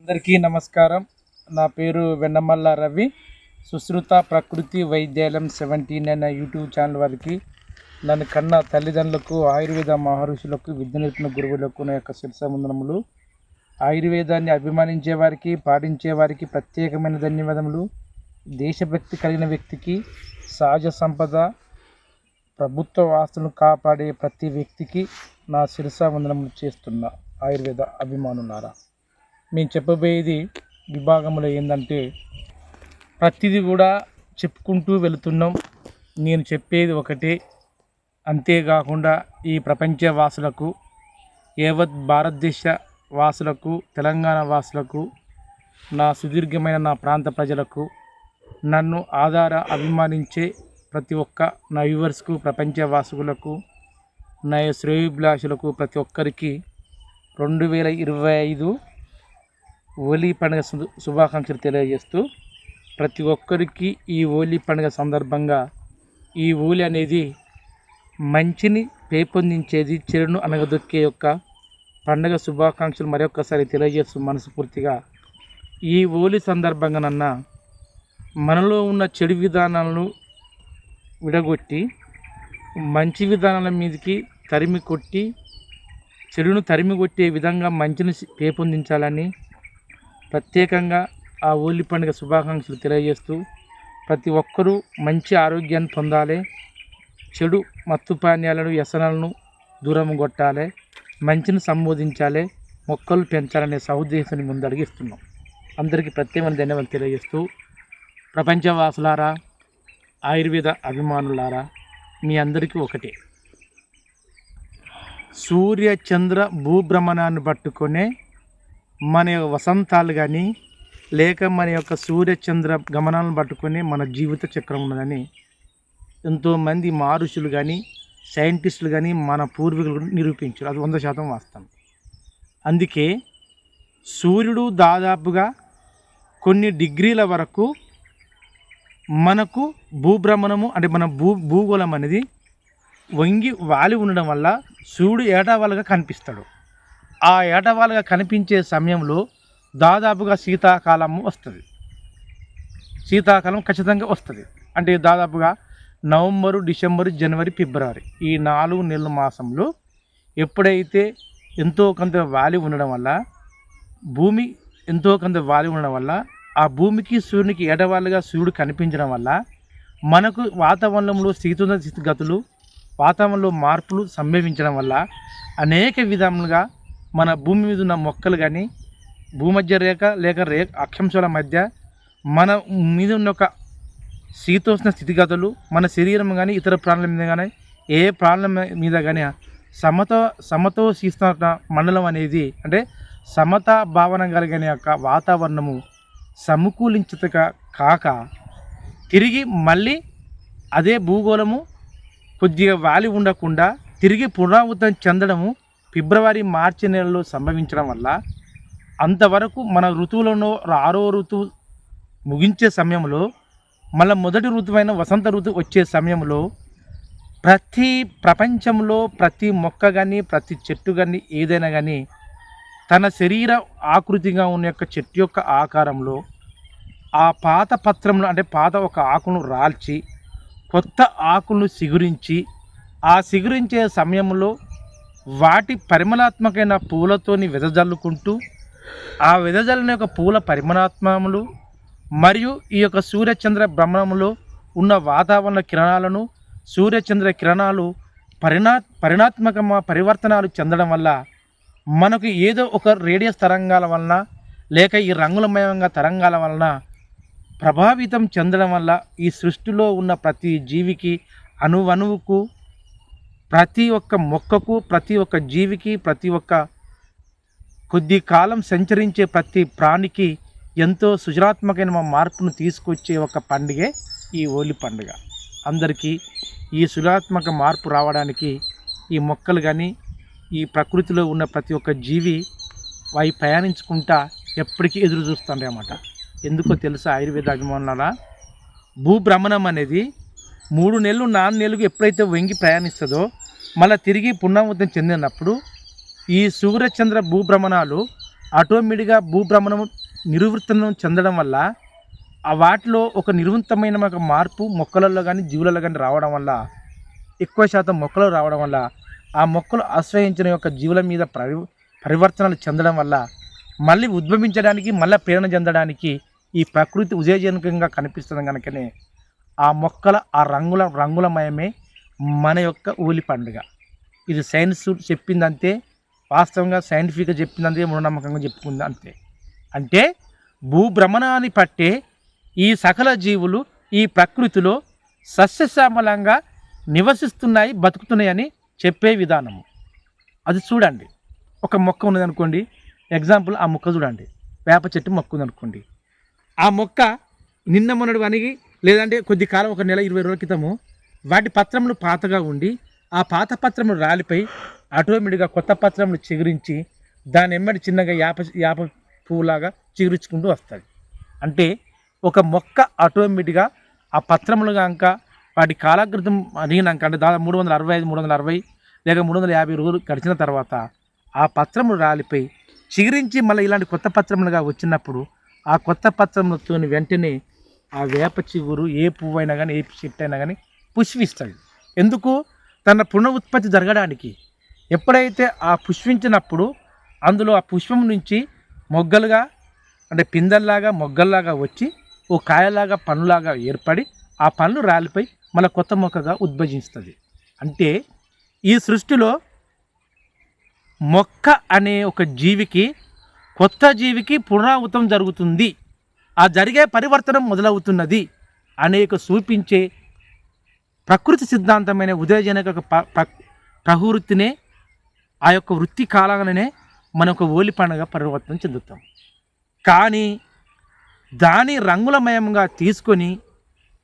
అందరికీ నమస్కారం. నా పేరు వెన్నమల్ల రవి. సుశ్రుత ప్రకృతి వైద్యాలయం 17 అనే యూట్యూబ్ ఛానల్ వారికి, నన్ను కన్న తల్లిదండ్రులకు, ఆయుర్వేద మహర్షులకు, విద్య నేర్పిన గురువులకు నా యొక్క శిరసావందనములు. ఆయుర్వేదాన్ని అభిమానించే వారికి, పాటించే వారికి ప్రత్యేకమైన ధన్యవాదములు. దేశభక్తి కలిగిన వ్యక్తికి, సహజ సంపద, ప్రభుత్వ ఆస్తులను కాపాడే ప్రతి వ్యక్తికి నా శిరసావందనములు చేస్తున్న ఆయుర్వేద అభిమానులారా, మేము చెప్పబోయేది విభాగంలో ఏంటంటే, ప్రతిదీ కూడా చెప్పుకుంటూ వెళుతున్నాం. నేను చెప్పేది ఒకటే. అంతేకాకుండా ఈ ప్రపంచ వాసులకు, యావత్ భారతదేశ వాసులకు, తెలంగాణ వాసులకు, నా సుదీర్ఘమైన నా ప్రాంత ప్రజలకు, నన్ను అభిమానించే ప్రతి ఒక్క నా వ్యూవర్స్కు, ప్రపంచ వాసులకు, నా శ్రేయోభిలాషులకు ప్రతి ఒక్కరికి 2025 హోలీ పండుగ శుభాకాంక్షలు తెలియజేస్తూ, ప్రతి ఒక్కరికి ఈ హోలీ పండుగ సందర్భంగా, ఈ హోలీ అనేది మంచిని పెంపొందించేది, చెడును అనగదొక్కే యొక్క పండుగ శుభాకాంక్షలు మరొకసారి తెలియజేస్తూ మనస్ఫూర్తిగా ఈ హోలీ సందర్భంగా మనలో ఉన్న చెడు విధానాలను విడగొట్టి మంచి విధానాల మీదకి తరిమి కొట్టి, చెడును తరిమి కొట్టే విధంగా మంచిని పెంపొందించాలని ప్రత్యేకంగా ఆ హోలీ పండుగ శుభాకాంక్షలు తెలియజేస్తూ, ప్రతి ఒక్కరూ మంచి ఆరోగ్యాన్ని పొందాలి, చెడు మత్తు పానీయాలను, వ్యసనాలను దూరం కొట్టాలి, మంచిని సంబోధించాలి, మొక్కలు పెంచాలనే సౌద్దేశాన్ని ముందడిగిస్తున్నాం. అందరికీ ప్రత్యేకమైన ధన్యవాదాలు తెలియజేస్తూ, ప్రపంచవాసులారా, ఆయుర్వేద అభిమానులారా, మీ అందరికీ ఒకటే. సూర్య చంద్ర భూభ్రమణాన్ని పట్టుకొనే మన వసంతాలు కానీ, లేక మన యొక్క సూర్యచంద్ర గమనాలను పట్టుకొని మన జీవిత చక్రం ఉన్నదని ఎంతోమంది మహర్షులు కానీ, సైంటిస్టులు కానీ, మన పూర్వీకులు నిరూపించారు. అది 100% వాస్తవం. అందుకే సూర్యుడు దాదాపుగా కొన్ని డిగ్రీల వరకు మనకు భూభ్రమణము అంటే మన భూగోళం అనేది వంగి వాలి ఉండడం వల్ల సూర్యుడు ఏటవాలుగా కనిపిస్తాడు. ఆ ఏటవాలుగా కనిపించే సమయంలో దాదాపుగా శీతాకాలం వస్తుంది. శీతాకాలం ఖచ్చితంగా వస్తుంది. అంటే దాదాపుగా నవంబరు, డిసెంబరు, జనవరి, ఫిబ్రవరి ఈ 4 నెలల మాసంలో ఎప్పుడైతే ఎంతో కొంత వాలి ఉండడం వల్ల, భూమి ఎంతో కొంత వాలి ఉండడం వల్ల, ఆ భూమికి సూర్యునికి ఏటవాలుగా సూర్యుడు కనిపించడం వల్ల మనకు వాతావరణంలో శీతోష్ణ స్థితిగతులు, వాతావరణంలో మార్పులు సంభవించడం వల్ల అనేక విధాలుగా మన భూమి మీద ఉన్న మొక్కలు కానీ, భూమధ్య రేఖ లేక అక్షాంశాల మధ్య మన మీద ఉన్న ఒక శీతోష్ణ స్థితిగతులు, మన శరీరం కానీ, ఇతర ప్రాణుల మీద కానీ, ఏ ప్రాణుల మీద కానీ సమతోశీతోష్ణ మండలం అనేది, అంటే సమతా భావన కలిగిన యొక్క వాతావరణము సమకూలించక కాక తిరిగి మళ్ళీ అదే భూగోళము కొద్దిగా వాలి ఉండకుండా తిరిగి పునరావృతం చెందడము ఫిబ్రవరి, మార్చి నెలలో సంభవించడం వల్ల, అంతవరకు మన ఋతువులను 6వ ఋతువు ముగించే సమయంలో మళ్ళీ మొదటి ఋతువైన వసంత ఋతువు వచ్చే సమయంలో ప్రపంచంలో ప్రతి మొక్క కానీ, ప్రతి చెట్టు కానీ, ఏదైనా కానీ తన శరీర ఆకృతిగా ఉన్న యొక్క చెట్టు యొక్క ఆకారంలో ఆ పాత పత్రంలో, అంటే పాత ఒక ఆకును రాల్చి కొత్త ఆకులను సిగురించి, ఆ సిగురించే సమయంలో వాటి పరిమళాత్మకమైన పూలతోని వెదజల్లుకుంటూ, ఆ వెదజల్లిన యొక్క పూల పరిమళాత్మములు మరియు ఈ యొక్క సూర్యచంద్ర భ్రమణంలో ఉన్న వాతావరణ కిరణాలను, సూర్యచంద్ర కిరణాలు పరివర్తనాలు చెందడం వల్ల మనకు ఏదో ఒక రేడియస్ తరంగాల వలన, లేక ఈ రంగులమయంగా తరంగాల వలన ప్రభావితం చెందడం వల్ల ఈ సృష్టిలో ఉన్న ప్రతి జీవికి, అణువణువుకు, ప్రతి ఒక్క మొక్కకు, ప్రతి ఒక్క జీవికి, ప్రతి ఒక్క కొద్ది కాలం సంచరించే ప్రతి ప్రాణికి ఎంతో సృజనాత్మకమైన మార్పును తీసుకొచ్చే ఒక పండుగే ఈ హోలీ పండుగ. అందరికీ ఈ సృజనాత్మక మార్పు రావడానికి ఈ మొక్కలు కానీ, ఈ ప్రకృతిలో ఉన్న ప్రతి ఒక్క జీవి అవి ప్రయాణించుకుంటా ఎప్పటికీ ఎదురు చూస్తుండే అన్నమాట. ఎందుకో తెలుసా ఆయుర్వేద అభిమానులారా? భూభ్రమణం అనేది 3 నెలలు 4 నెలలకు ఎప్పుడైతే వంగి ప్రయాణిస్తుందో మళ్ళీ తిరిగి పునరావృతం చెందినప్పుడు ఈ సూర్యచంద్ర భూభ్రమణాలు ఆటోమేటిక్గా భూభ్రమణం నిర్వృత్తం చెందడం వల్ల ఆ వాటిలో ఒక నిర్వృత్తమైన ఒక మార్పు మొక్కలలో కానీ జీవులలో కానీ రావడం వల్ల, ఎక్కువ శాతం మొక్కలు రావడం వల్ల ఆ మొక్కలు ఆశ్రయించిన యొక్క జీవుల మీద పరివర్తనలు చెందడం వల్ల మళ్ళీ ఉద్భవించడానికి, మళ్ళీ ప్రేరణ చెందడానికి ఈ ప్రకృతి ఉదయజనకంగా కనిపిస్తుంది కనుకనే ఆ మొక్కల ఆ రంగులమయమే మన యొక్క హోలీ పండుగ. ఇది సైన్స్ చెప్పిందంతే, వాస్తవంగా సైంటిఫిక్గా చెప్పిందంతే, మూఢనమ్మకంగా చెప్పుకుంది అంతే. అంటే భూభ్రమణాన్ని పట్టే ఈ సకల జీవులు ఈ ప్రకృతిలో సస్యశ్యామలంగా నివసిస్తున్నాయి, బతుకుతున్నాయని చెప్పే విధానము. అది చూడండి. ఒక మొక్క ఉన్నదనుకోండి, ఎగ్జాంపుల్ ఆ మొక్క చూడండి, వేప చెట్టు మొక్క ఉందనుకోండి. ఆ మొక్క నిన్న మొన్నటి వనిగి లేదంటే కొద్ది కాలం, ఒక నెల 20 రోజుల క్రితము వాటి పత్రములు పాతగా ఉండి ఆ పాత పత్రములు రాలిపోయి ఆటోమేటిక్గా కొత్త పత్రములు చిగురించి దాని ఎమ్మడి చిన్నగా యాప పువ్వులాగా చిగురించుకుంటూ వస్తుంది. అంటే ఒక మొక్క ఆటోమేటిక్గా ఆ పత్రములు కనుక వాటి కాలాకృతం అడిగినాక, అంటే దాదాపు 365, 360 లేక 350 రోజులు గడిచిన తర్వాత ఆ పత్రములు రాలిపోయి చిగురించి మళ్ళీ ఇలాంటి కొత్త పత్రములుగా వచ్చినప్పుడు ఆ కొత్త పత్రములతో వెంటనే ఆ వేప చిగురు ఏ పువ్వు అయినా కానీ, ఏ చెట్టు అయినా కానీ పుష్పిస్తుంది. ఎందుకు? తన పునరుత్పత్తి జరగడానికి. ఎప్పుడైతే ఆ పుష్పించినప్పుడు అందులో ఆ పుష్పం నుంచి మొగ్గలుగా, అంటే పిందల్లాగా మొగ్గల్లాగా వచ్చి ఓ కాయలాగా పండ్లాగా ఏర్పడి ఆ పండ్లు రాలిపోయి మళ్ళీ కొత్త మొక్కగా ఉద్భవిస్తుంది. అంటే ఈ సృష్టిలో మొక్క అనే ఒక జీవికి, కొత్త జీవికి పునరావృతం జరుగుతుంది, ఆ జరిగే పరివర్తనం మొదలవుతున్నది అనేక చూపించే ప్రకృతి సిద్ధాంతమైన ఉదయజనక ప్రవృత్తినే, ఆ యొక్క వృత్తి కాలంలోనే మన ఒక హోలీ పండుగ పరివర్తనం చెందుతాం. కానీ దాని రంగులమయంగా తీసుకొని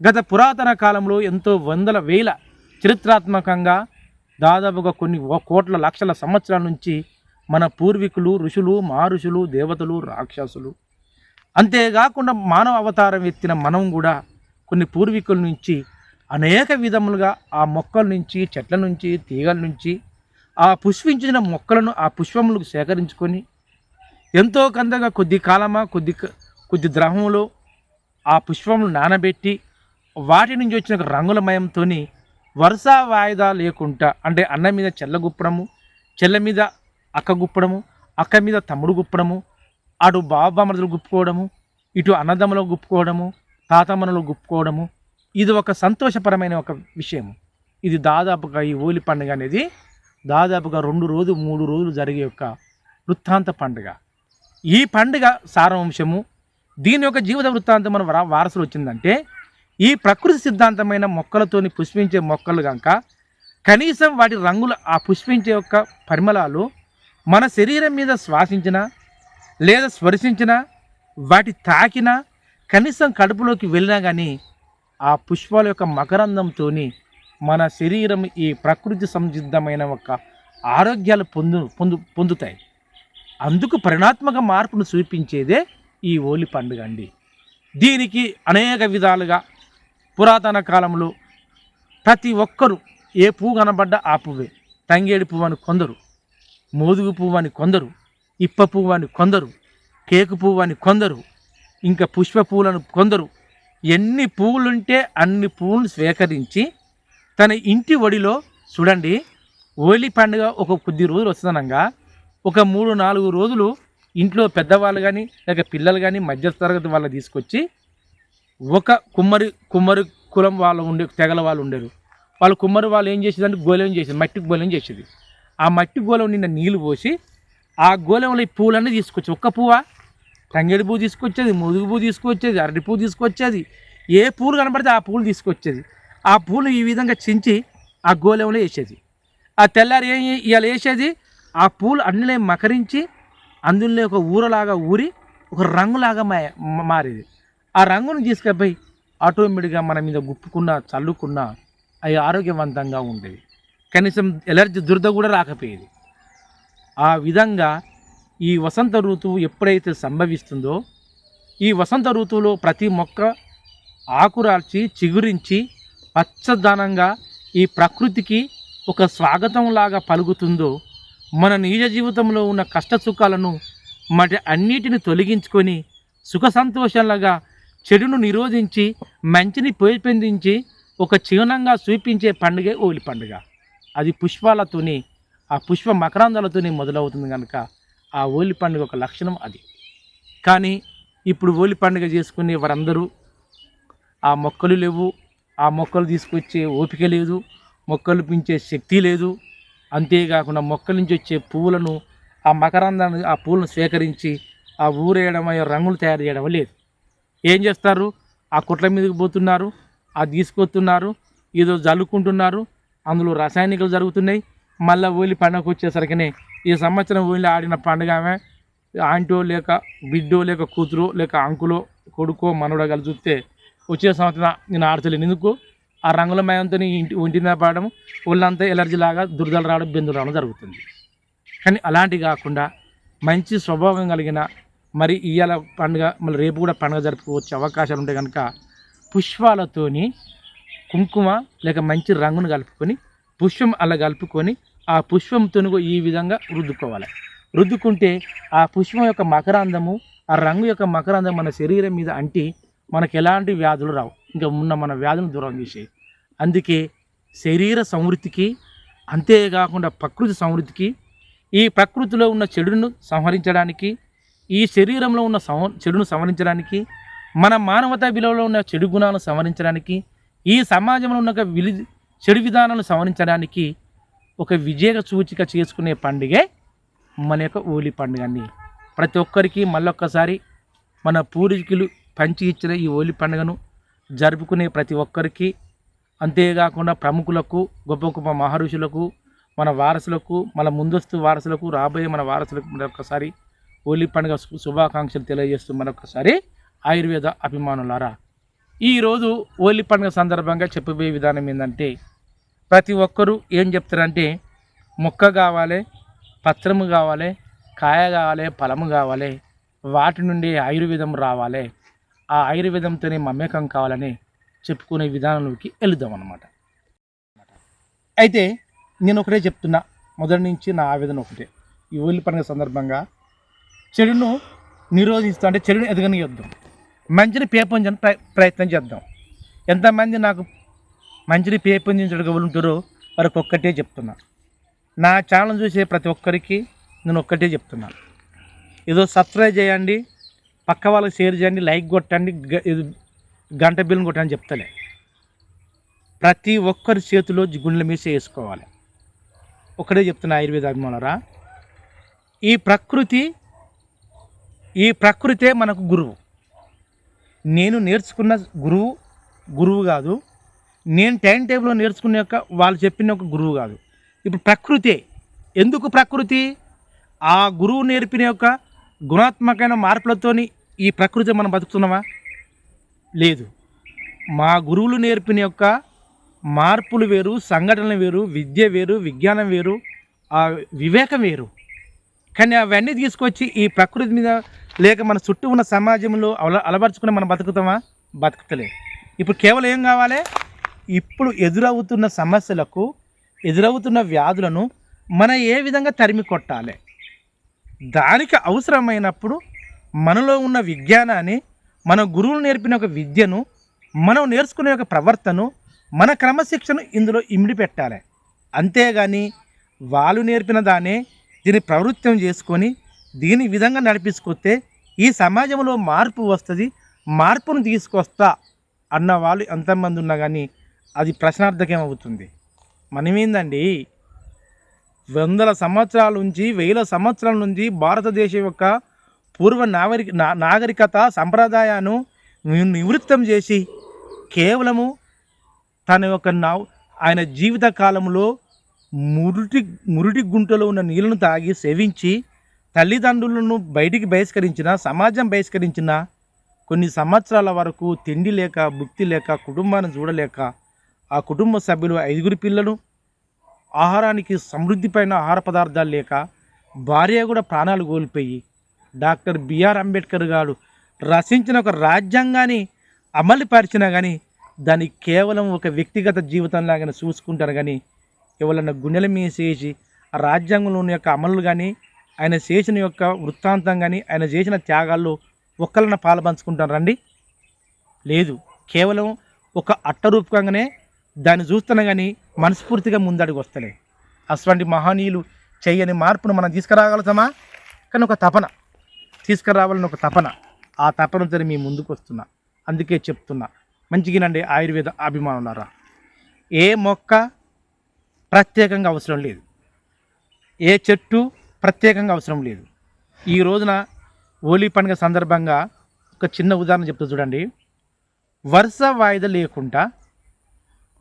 గత పురాతన కాలంలో ఎంతో వందల వేల చరిత్రాత్మకంగా దాదాపుగా కొన్ని కోట్ల లక్షల సంవత్సరాల నుంచి మన పూర్వీకులు, ఋషులు, మహర్షులు, దేవతలు, రాక్షసులు, అంతేకాకుండా మానవ అవతారం ఎత్తిన మనం కూడా కొన్ని పూర్వీకుల నుంచి అనేక విధములుగా ఆ మొక్కల నుంచి, చెట్ల నుంచి, తీగల నుంచి ఆ పుష్పించిన మొక్కలను, ఆ పుష్పములకు సేకరించుకొని ఎంతో కొంతగా కొద్ది కాలమా కొద్ది ద్రవములో ఆ పుష్పములు నానబెట్టి వాటి నుంచి వచ్చిన రంగులమయంతో వరుస వాయిదా లేకుండా, అంటే అన్న మీద చెల్ల గుప్పడము, చెల్ల మీద అక్క గుప్పడము, అక్క మీద తమ్ముడు గుప్పడము, అటు బాబామరుదులు గుప్పుకోవడము, ఇటు అన్నదమ్ములు గుప్పుకోవడము, తాతమ్మనులు గుప్పుకోవడము, ఇది ఒక సంతోషపరమైన ఒక విషయం. ఇది దాదాపుగా ఈ హోలీ పండుగ అనేది దాదాపుగా 2 రోజులు 3 రోజులు జరిగే యొక్క వృత్తాంత పండుగ. ఈ పండుగ సారాంశము, దీని యొక్క జీవిత వృత్తాంతం మన వారసులు వచ్చిందంటే, ఈ ప్రకృతి సిద్ధాంతమైన మొక్కలతోని పుష్పించే మొక్కలు కనుక కనీసం వాటి రంగులు, ఆ పుష్పించే యొక్క పరిమళాలు మన శరీరం మీద శ్వాసించినా లేదా స్పర్శించినా, వాటి తాకినా, కనీసం కడుపులోకి వెళ్ళినా కానీ ఆ పుష్పాల యొక్క మకరందంతో మన శరీరం ఈ ప్రకృతి సంసిద్ధమైన ఒక ఆరోగ్యాలు పొందుతాయి. అందుకు పరిణాత్మక మార్పును చూపించేదే ఈ హోలీ పండుగ అండి. దీనికి అనేక విధాలుగా పురాతన కాలంలో ప్రతి ఒక్కరూ ఏ పువ్వు కనబడ్డా ఆ పువ్వే. తంగేడి పువ్వు అని కొందరు, మోదుగు పువ్వు అని కొందరు, ఇప్ప పువ్వు అని కొందరు, కేకు పువ్వు అని కొందరు, ఇంకా పుష్ప పువ్వులను కొందరు. ఎన్ని పువ్వులుంటే అన్ని పువ్వులను స్వీకరించి తన ఇంటి ఒడిలో చూడండి, హోలీ పండుగ ఒక కొద్ది రోజులు వస్తుందనగా ఒక 3-4 రోజులు ఇంట్లో పెద్దవాళ్ళు కానీ లేక పిల్లలు కానీ మధ్యతరగతి వాళ్ళు తీసుకొచ్చి, ఒక కుమ్మరి కులం వాళ్ళు తెగల వాళ్ళు ఉండేరు. వాళ్ళు కుమ్మరి వాళ్ళు ఏం చేసేదంటే గోళం చేసేది, మట్టి గోళం చేసేది. ఆ మట్టి గోళం నిండా నీళ్ళు పోసి ఆ గోళంలో ఈ పూలన్నీ తీసుకొచ్చి, ఒక్క పువ్వా, తంగేడి పువ్వు తీసుకొచ్చేది, ముదుగు పువ్వు తీసుకొచ్చేది, అరటి పువ్వు తీసుకొచ్చేది, ఏ పూలు కనబడితే ఆ పూలు తీసుకొచ్చేది. ఆ పూలు ఈ విధంగా చించి ఆ గోళంలో వేసేది. ఆ తెల్లారి ఇవాళ వేసేది, ఆ పూలు అన్నీ మకరించి అందులో ఒక ఊరలాగా ఊరి ఒక రంగులాగా మారేది. ఆ రంగును తీసుకుపోయి ఆటోమేటిక్గా మన మీద గుప్పుకున్న, చల్లుకున్న అవి ఆరోగ్యవంతంగా ఉండేవి. కనీసం ఎలర్జీ దురద కూడా రాకపోయేది. ఆ విధంగా ఈ వసంత ఋతువు ఎప్పుడైతే సంభవిస్తుందో, ఈ వసంత ఋతువులో ప్రతి మొక్క ఆకురాల్చి చిగురించి పచ్చదనంగా ఈ ప్రకృతికి ఒక స్వాగతంలాగా పలుకుతుందో, మన నిజ జీవితంలో ఉన్న కష్ట సుఖాలను మరి అన్నిటిని తొలగించుకొని సుఖ సంతోషాలుగా చెడును నిరోధించి మంచిని పెంపొందించి ఒక చిహ్నంగా చూపించే పండుగే హోలీ పండుగ. అది పుష్పాలతోని, ఆ పుష్ప మకరందాలతోని మొదలవుతుంది కనుక ఆ హోలీ పండుగ ఒక లక్షణం అది. కానీ ఇప్పుడు హోలీ పండుగ చేసుకునే వారందరూ ఆ మొక్కలు లేవు, ఆ మొక్కలు తీసుకొచ్చే ఓపిక లేదు, మొక్కలు పెంచే శక్తి లేదు. అంతేకాకుండా మొక్కల నుంచి వచ్చే పువ్వులను, ఆ మకరందాన్ని, ఆ పూలను సేకరించి ఆ ఊరేయడం, రంగులు తయారు చేయడం లేదు. ఏం చేస్తారు? ఆ కుట్ల మీదకి పోతున్నారు, అది తీసుకొస్తున్నారు, ఏదో జల్లుకుంటున్నారు, అందులో రసాయనికలు జరుగుతున్నాయి. మళ్ళీ హోలీ పండుగకు వచ్చేసరికినే ఈ సంవత్సరం హోలీ ఆడిన పండుగ ఆమె ఆంటో లేక బిడ్డో లేక కూతురో లేక అంకులో కొడుకో మనవడో కలిసి చూస్తే వచ్చే సంవత్సరం నేను ఆడతలేను. ఎందుకు? ఆ రంగుల మయంతో ఒంటి మీద పడడం, ఒళ్ళంతా ఎలర్జీ లాగా దురదలు రావడం, బెందులు రావడం జరుగుతుంది. కానీ అలాంటివి కాకుండా మంచి స్వభావం కలిగిన, మరి ఇవాళ పండుగ మళ్ళీ రేపు కూడా పండుగ జరుపుకోవచ్చు అవకాశాలు ఉంటాయి కనుక పుష్పాలతోని కుంకుమ లేక మంచి రంగును కలుపుకొని పుష్పం అలా కలుపుకొని ఆ పుష్పంతో ఈ విధంగా రుద్దుకోవాలి. రుద్దుకుంటే ఆ పుష్పం యొక్క మకరందము, ఆ రంగు యొక్క మకరందం మన శరీరం మీద అంటి మనకు ఎలాంటి వ్యాధులు రావు, ఇంకా ఉన్న మన వ్యాధులను దూరం చేసేవి. అందుకే శరీర సంవృద్ధికి, అంతేకాకుండా ప్రకృతి సంవృద్ధికి, ఈ ప్రకృతిలో ఉన్న చెడును సంహరించడానికి, ఈ శరీరంలో ఉన్న చెడును సంహరించడానికి, మన మానవతా విలువలో ఉన్న చెడు గుణాలను సంహరించడానికి, ఈ సమాజంలో ఉన్న చెడు విధానాలను సంహరించడానికి ఒక విజయ సూచిక చేసుకునే పండుగే మన యొక్క హోలీ పండుగని. ప్రతి ఒక్కరికి మళ్ళొక్కసారి మన పూర్వీకులు పంచి ఇచ్చిన ఈ హోలీ పండుగను జరుపుకునే ప్రతి ఒక్కరికి, అంతేకాకుండా ప్రముఖులకు, గొప్ప గొప్ప మహర్షులకు, మన వారసులకు, మన ముందస్తు వారసులకు, రాబోయే మన వారసులకు మరొకసారి హోలీ పండుగ శుభాకాంక్షలు తెలియజేస్తూ మరొకసారి ఆయుర్వేద అభిమానులారా, ఈరోజు హోలీ పండుగ సందర్భంగా చెప్పబోయే విధానం ఏంటంటే, ప్రతి ఒక్కరూ ఏం చెప్తారంటే మొక్క కావాలి, పత్రము కావాలి, కాయ కావాలి, ఫలము కావాలి, వాటి నుండి ఆయుర్వేదం రావాలి, ఆ ఆయుర్వేదంతోనే మమేకం కావాలని చెప్పుకునే విధానంలోకి వెళుదాం అన్నమాట. అయితే నేను ఒకటే చెప్తున్నా, మొదటి నుంచి నా ఆవేదన ఒకటే. ఈ హోలీ పండుగ సందర్భంగా చెడును నిరోధిస్తూ, అంటే చెడును ఎదగనియొద్దాం, మంచిని పెంపొందించడానికి ప్రయత్నం చేద్దాం. ఎంతమంది నాకు మంచిని పెంపొందించడానికి ఉంటారో వారికి ఒక్కటే చెప్తున్నా. నా ఛానల్ చూసే ప్రతి ఒక్కరికి నేను ఒక్కటే చెప్తున్నాను, ఏదో సబ్స్క్రైబ్ చేయండి, పక్క వాళ్ళకి షేర్ చేయండి, లైక్ కొట్టండి, గంట బిల్లును కొట్టండి చెప్తలే. ప్రతి ఒక్కరి చేతిలో గుండెల మీద వేసుకోవాలి. ఒకటే చెప్తున్నా ఆయుర్వేద అభిమానులారా, ఈ ప్రకృతే మనకు గురువు. నేను నేర్చుకున్న గురువు కాదు, నేను టైం టేబుల్లో నేర్చుకునే యొక్క వాళ్ళు చెప్పిన ఒక గురువు కాదు. ఇప్పుడు ప్రకృతే. ఎందుకు ప్రకృతి? ఆ గురువు నేర్పిన యొక్క గుణాత్మకమైన మార్పులతోని ఈ ప్రకృతి మనం బతుకుతున్నామా? లేదు. మా గురువులు నేర్పిన యొక్క మార్పులు వేరు, సంఘటనలు వేరు, విద్య వేరు, విజ్ఞానం వేరు, ఆ వివేకం వేరు. కానీ అవన్నీ తీసుకొచ్చి ఈ ప్రకృతి మీద లేక మన చుట్టూ ఉన్న సమాజంలో అలవర్చుకుని మనం బతుకుతామా? బతుకుతలే. ఇప్పుడు కేవలం ఏం కావాలి? ఇప్పుడు ఎదురవుతున్న సమస్యలకు, ఎదురవుతున్న వ్యాధులను మనం ఏ విధంగా తరిమి కొట్టాలి, దానికి అవసరమైనప్పుడు మనలో ఉన్న విజ్ఞానాన్ని, మన గురువులు నేర్పిన ఒక విద్యను, మనం నేర్చుకునే ఒక ప్రవర్తనను, మన క్రమశిక్షను ఇందులో ఇమిడి పెట్టాలి. అంతేగాని వాళ్ళు నేర్పిన దాన్ని దీన్ని ప్రవృత్తం చేసుకొని దీని విధంగా నడిపించుకొస్తే ఈ సమాజంలో మార్పు వస్తుంది, మార్పును తీసుకొస్తా అన్న వాళ్ళు ఎంతమంది ఉన్నా కానీ అది ప్రశ్నార్థకమవుతుంది. మనమేందండి, వందల సంవత్సరాల నుంచి, వేల సంవత్సరాల నుంచి భారతదేశం యొక్క పూర్వ నాగరికత సంప్రదాయాన్ని నివృత్తం చేసి కేవలము తన యొక్క ఆయన జీవిత కాలంలో మురుటి గుంటలో ఉన్న నీళ్ళను తాగి సేవించి తల్లిదండ్రులను బయటికి బహిష్కరించిన, సమాజం బహిష్కరించిన, కొన్ని సంవత్సరాల వరకు తిండి లేక, భుక్తి లేక, కుటుంబాన్ని చూడలేక, ఆ కుటుంబ సభ్యులు 5 పిల్లలు, ఆహారానికి సమృద్ధి పైన ఆహార పదార్థాలు లేక భార్య కూడా ప్రాణాలు కోల్పోయి డాక్టర్ బిఆర్ అంబేద్కర్ గారు రచించిన ఒక రాజ్యాంగాన్ని అమలుపరిచినా కానీ దాన్ని కేవలం ఒక వ్యక్తిగత జీవితంలాగానే చూసుకుంటారు. కానీ ఎవరన్నా గుండెల మీసేసి ఆ రాజ్యాంగంలోని యొక్క అమలు కానీ, ఆయన చేసిన యొక్క వృత్తాంతం కానీ ఆయన చేసిన త్యాగాల్లో ఒక్కళ్ళన పాలు పంచుకుంటారు రండి. లేదు, కేవలం ఒక అట్టరూపకంగానే దాన్ని చూస్తున్నా కానీ మనస్ఫూర్తిగా ముందడుగు వస్తలే. అటువంటి మహనీయులు చేయని మార్పును మనం తీసుకురాగలుగుతామా? కానీ ఒక తపన తీసుకురావాలని ఒక తపన, ఆ తపనతో మీ ముందుకు వస్తున్నా. అందుకే చెప్తున్నా, మంచిగానండి ఆయుర్వేద అభిమానులారా. ఏ మొక్క ప్రత్యేకంగా అవసరం లేదు, ఏ చెట్టు ప్రత్యేకంగా అవసరం లేదు. ఈ రోజున హోలీ పండుగ సందర్భంగా ఒక చిన్న ఉదాహరణ చెప్తా చూడండి. వరుస వాయిదా లేకుండా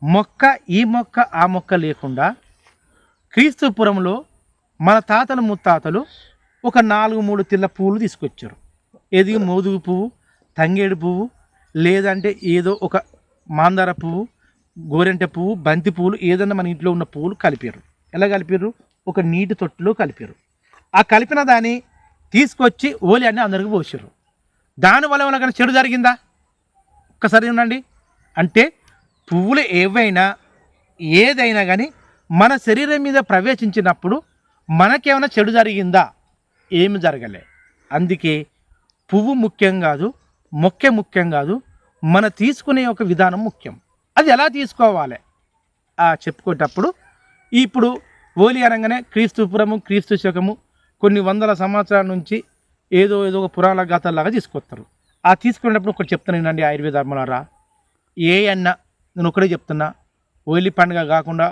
మొక్క ఈ మొక్క ఆ మొక్క లేకుండా క్రీస్తుపురంలో మన తాతలు ముత్తాతలు ఒక 4-3 తిల్ల పువ్వులు తీసుకొచ్చారు. ఏది మోదుగు పువ్వు, తంగేడు పువ్వు, లేదంటే ఏదో ఒక మాందార పువ్వు, గోరెంట పువ్వు, బంతి పువ్వులు, ఏదన్నా మన ఇంట్లో ఉన్న పువ్వులు కలిపారు. ఎలా కలిపారు? ఒక నీటి తొట్టులో కలిపారు. ఆ కలిపిన దాన్ని తీసుకొచ్చి హోలీ అని అందరికి పోసారు. దానివల్ల వాళ్ళకన్నా చెడు జరిగిందా? ఒక్కసారి ఉండండి. అంటే పువ్వులు ఏదైనా కానీ మన శరీరం మీద ప్రవేశించినప్పుడు మనకేమైనా చెడు జరిగిందా? ఏమి జరగలే. అందుకే పువ్వు ముఖ్యం కాదు, మొక్క ముఖ్యం కాదు, మన తీసుకునే ఒక విధానం ముఖ్యం. అది ఎలా తీసుకోవాలి చెప్పుకునేటప్పుడు ఇప్పుడు హోలీ అనగానే క్రీస్తుపురము, క్రీస్తు శకము కొన్ని వందల సంవత్సరాల నుంచి ఏదో ఒక పురాణ గాథల్లాగా తీసుకొస్తారు. ఆ తీసుకునేటప్పుడు ఒకటి చెప్తాను వినండి ఆయుర్వేద అమ్మలారా. నేను ఒకటే చెప్తున్నా, హోలీ పండుగ కాకుండా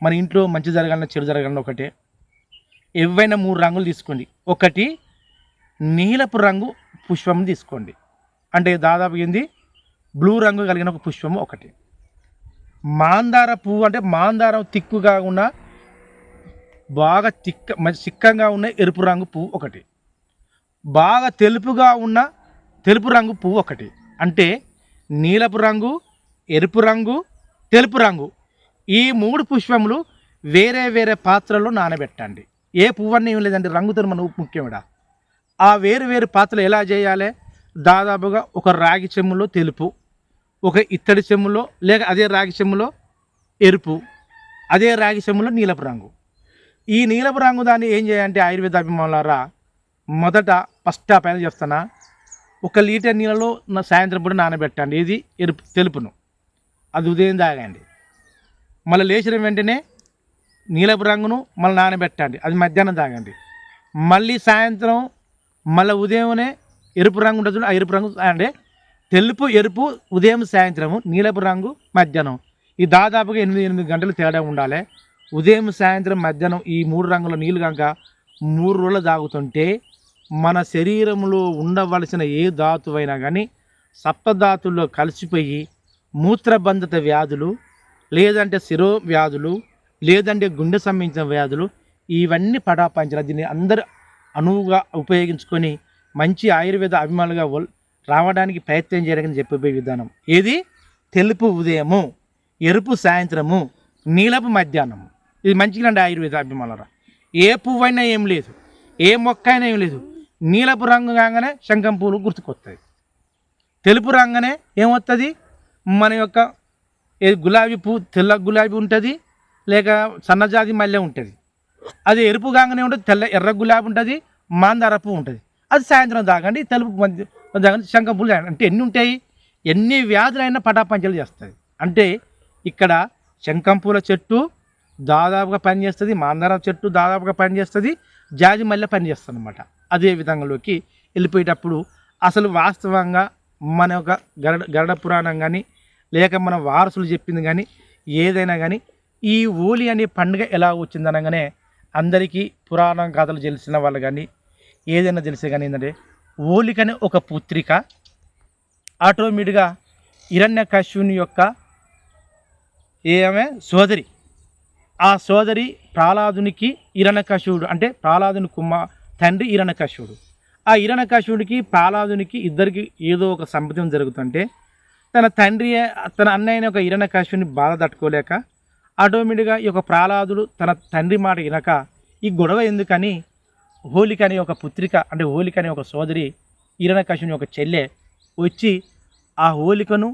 మన ఇంట్లో మంచి జరగాలన్నా చెడు జరగాలన్నా ఒకటే. ఏవైనా 3 రంగులు తీసుకోండి. ఒకటి నీలపు రంగు పుష్పం తీసుకోండి, అంటే దాదాపు ఏంది బ్లూ రంగు కలిగిన ఒక పుష్పము ఒకటి. మాందార పువ్వు అంటే మాందారం తిక్కుగా ఉన్న బాగా చిక్కంగా ఉన్న ఎరుపు రంగు పువ్వు ఒకటి. బాగా తెలుపు రంగు పువ్వు ఒకటి. అంటే నీలపు రంగు, ఎరుపు రంగు, తెలుపు రంగు, ఈ 3 పుష్పములు వేరే వేరే పాత్రలో నానబెట్టండి. ఏ పువ్వు అన్నీ ఏం లేదండి, రంగుతో మన ముఖ్యమేడా. ఆ వేరు పాత్రలు ఎలా చేయాలి? దాదాపుగా ఒక రాగి చెమ్ములో తెలుపు, ఒక ఇత్తడి చెమ్ములో లేక అదే రాగి చెమ్ములో ఎరుపు, అదే రాగి చెమ్ములో నీలపు రంగు. ఈ నీలపు రంగు దాన్ని ఏం చేయాలంటే ఆయుర్వేద అభిమానులారా, మొదట ఫస్ట్ ఆ పైన చేస్తున్నా 1 లీటర్ నీళ్ళలో సాయంత్రం పూట నానబెట్టండి. ఇది తెలుపును, అది ఉదయం తాగండి. మళ్ళీ లేచిన వెంటనే నీలపు రంగును మళ్ళీ నానబెట్టండి, అది మధ్యాహ్నం తాగండి. మళ్ళీ సాయంత్రం మళ్ళీ ఉదయమే ఎరుపు రంగు ఉంటుంది, ఆ ఎరుపు రంగు అంటే తెలుపు ఎరుపు ఉదయం సాయంత్రము, నీలపు రంగు మధ్యాహ్నం. ఈ దాదాపుగా 8 గంటలు తేడా ఉండాలి. ఉదయం సాయంత్రం మధ్యాహ్నం ఈ 3 రంగుల నీళ్ళు కనుక 3 రోజులు తాగుతుంటే మన శరీరంలో ఉండవలసిన ఏ ధాతువైనా కానీ సప్తధాతుల్లో కలిసిపోయి మూత్రబంధత వ్యాధులు, లేదంటే శిరో వ్యాధులు, లేదంటే గుండె సంబంధించిన వ్యాధులు, ఇవన్నీ పటాపంచలు. దీన్ని అందరూ అనువుగా ఉపయోగించుకొని మంచి ఆయుర్వేద అభిమానులుగా రావడానికి ప్రయత్నం చేయడానికి చెప్పే విధానం ఏది? తెలుపు ఉదయము, ఎరుపు సాయంత్రము, నీలపు మధ్యాహ్నము. ఇది మంచిగా అండి ఆయుర్వేద అభిమానులరా. ఏ పువ్వు అయినా ఏం లేదు, ఏ మొక్క అయినా ఏం లేదు, నీలపు రంగు కాగానే శంఖం పూలు గుర్తుకొస్తుంది. తెలుపు రంగునే ఏమవుతుంది? మన యొక్క గులాబీ పువ్వు, తెల్ల గులాబీ ఉంటుంది, లేక సన్నజాతి మల్లె ఉంటుంది. అది ఎరుపు కాగానే ఉంటుంది, ఎర్ర గులాబీ ఉంటుంది, మాందార పువ్వు ఉంటుంది. అది సాయంత్రం తాగండి. తెలుపు తాగండి, శంఖం పూలు తాగండి. అంటే ఎన్ని ఉంటాయి? ఎన్ని వ్యాధులైనా పటాపంచలు చేస్తుంది. అంటే ఇక్కడ శంఖం పూల చెట్టు దాదాపుగా పనిచేస్తుంది, మాందారం చెట్టు దాదాపుగా పనిచేస్తుంది, జాజి మల్లె పనిచేస్తుంది అనమాట. అదే విధంగాలోకి వెళ్ళిపోయేటప్పుడు అసలు వాస్తవంగా మన యొక్క గరుడ పురాణం కానీ లేక మన వారసులు చెప్పింది కానీ ఏదైనా కానీ ఈ హోలీ అనే పండుగ ఎలా వచ్చిందనగానే అందరికీ పురాణం కథలు తెలిసిన వాళ్ళు కానీ ఏదైనా తెలిసే కానీ ఏంటంటే హోలికనే ఒక పుత్రిక ఆటోమేటిక్గా హిరణ్యకశిపుని యొక్క ఏమే సోదరి. ఆ సోదరి ప్రహ్లాదునికి హిరణ్యకశిపుడు అంటే ప్రహ్లాదుని తండ్రి హిరణ్యకశిపుడు. ఆ హిరణ్యకశిపుడికి ప్రహ్లాదునికి ఇద్దరికి ఏదో ఒక సంబంధం జరుగుతుంటే తన అన్నయ్యని ఒక హిరణ్యకశిపుని బాధ తట్టుకోలేక ఆటోమేటిక్గా ఈ యొక్క ప్రహ్లాదుడు తన తండ్రి మాట వినక ఈ గొడవ ఎందుకని హోలిక అనే ఒక పుత్రిక అంటే హోలిక అనే ఒక సోదరి హిరణ్యకశిపుని ఒక చెల్లె వచ్చి ఆ హోలికను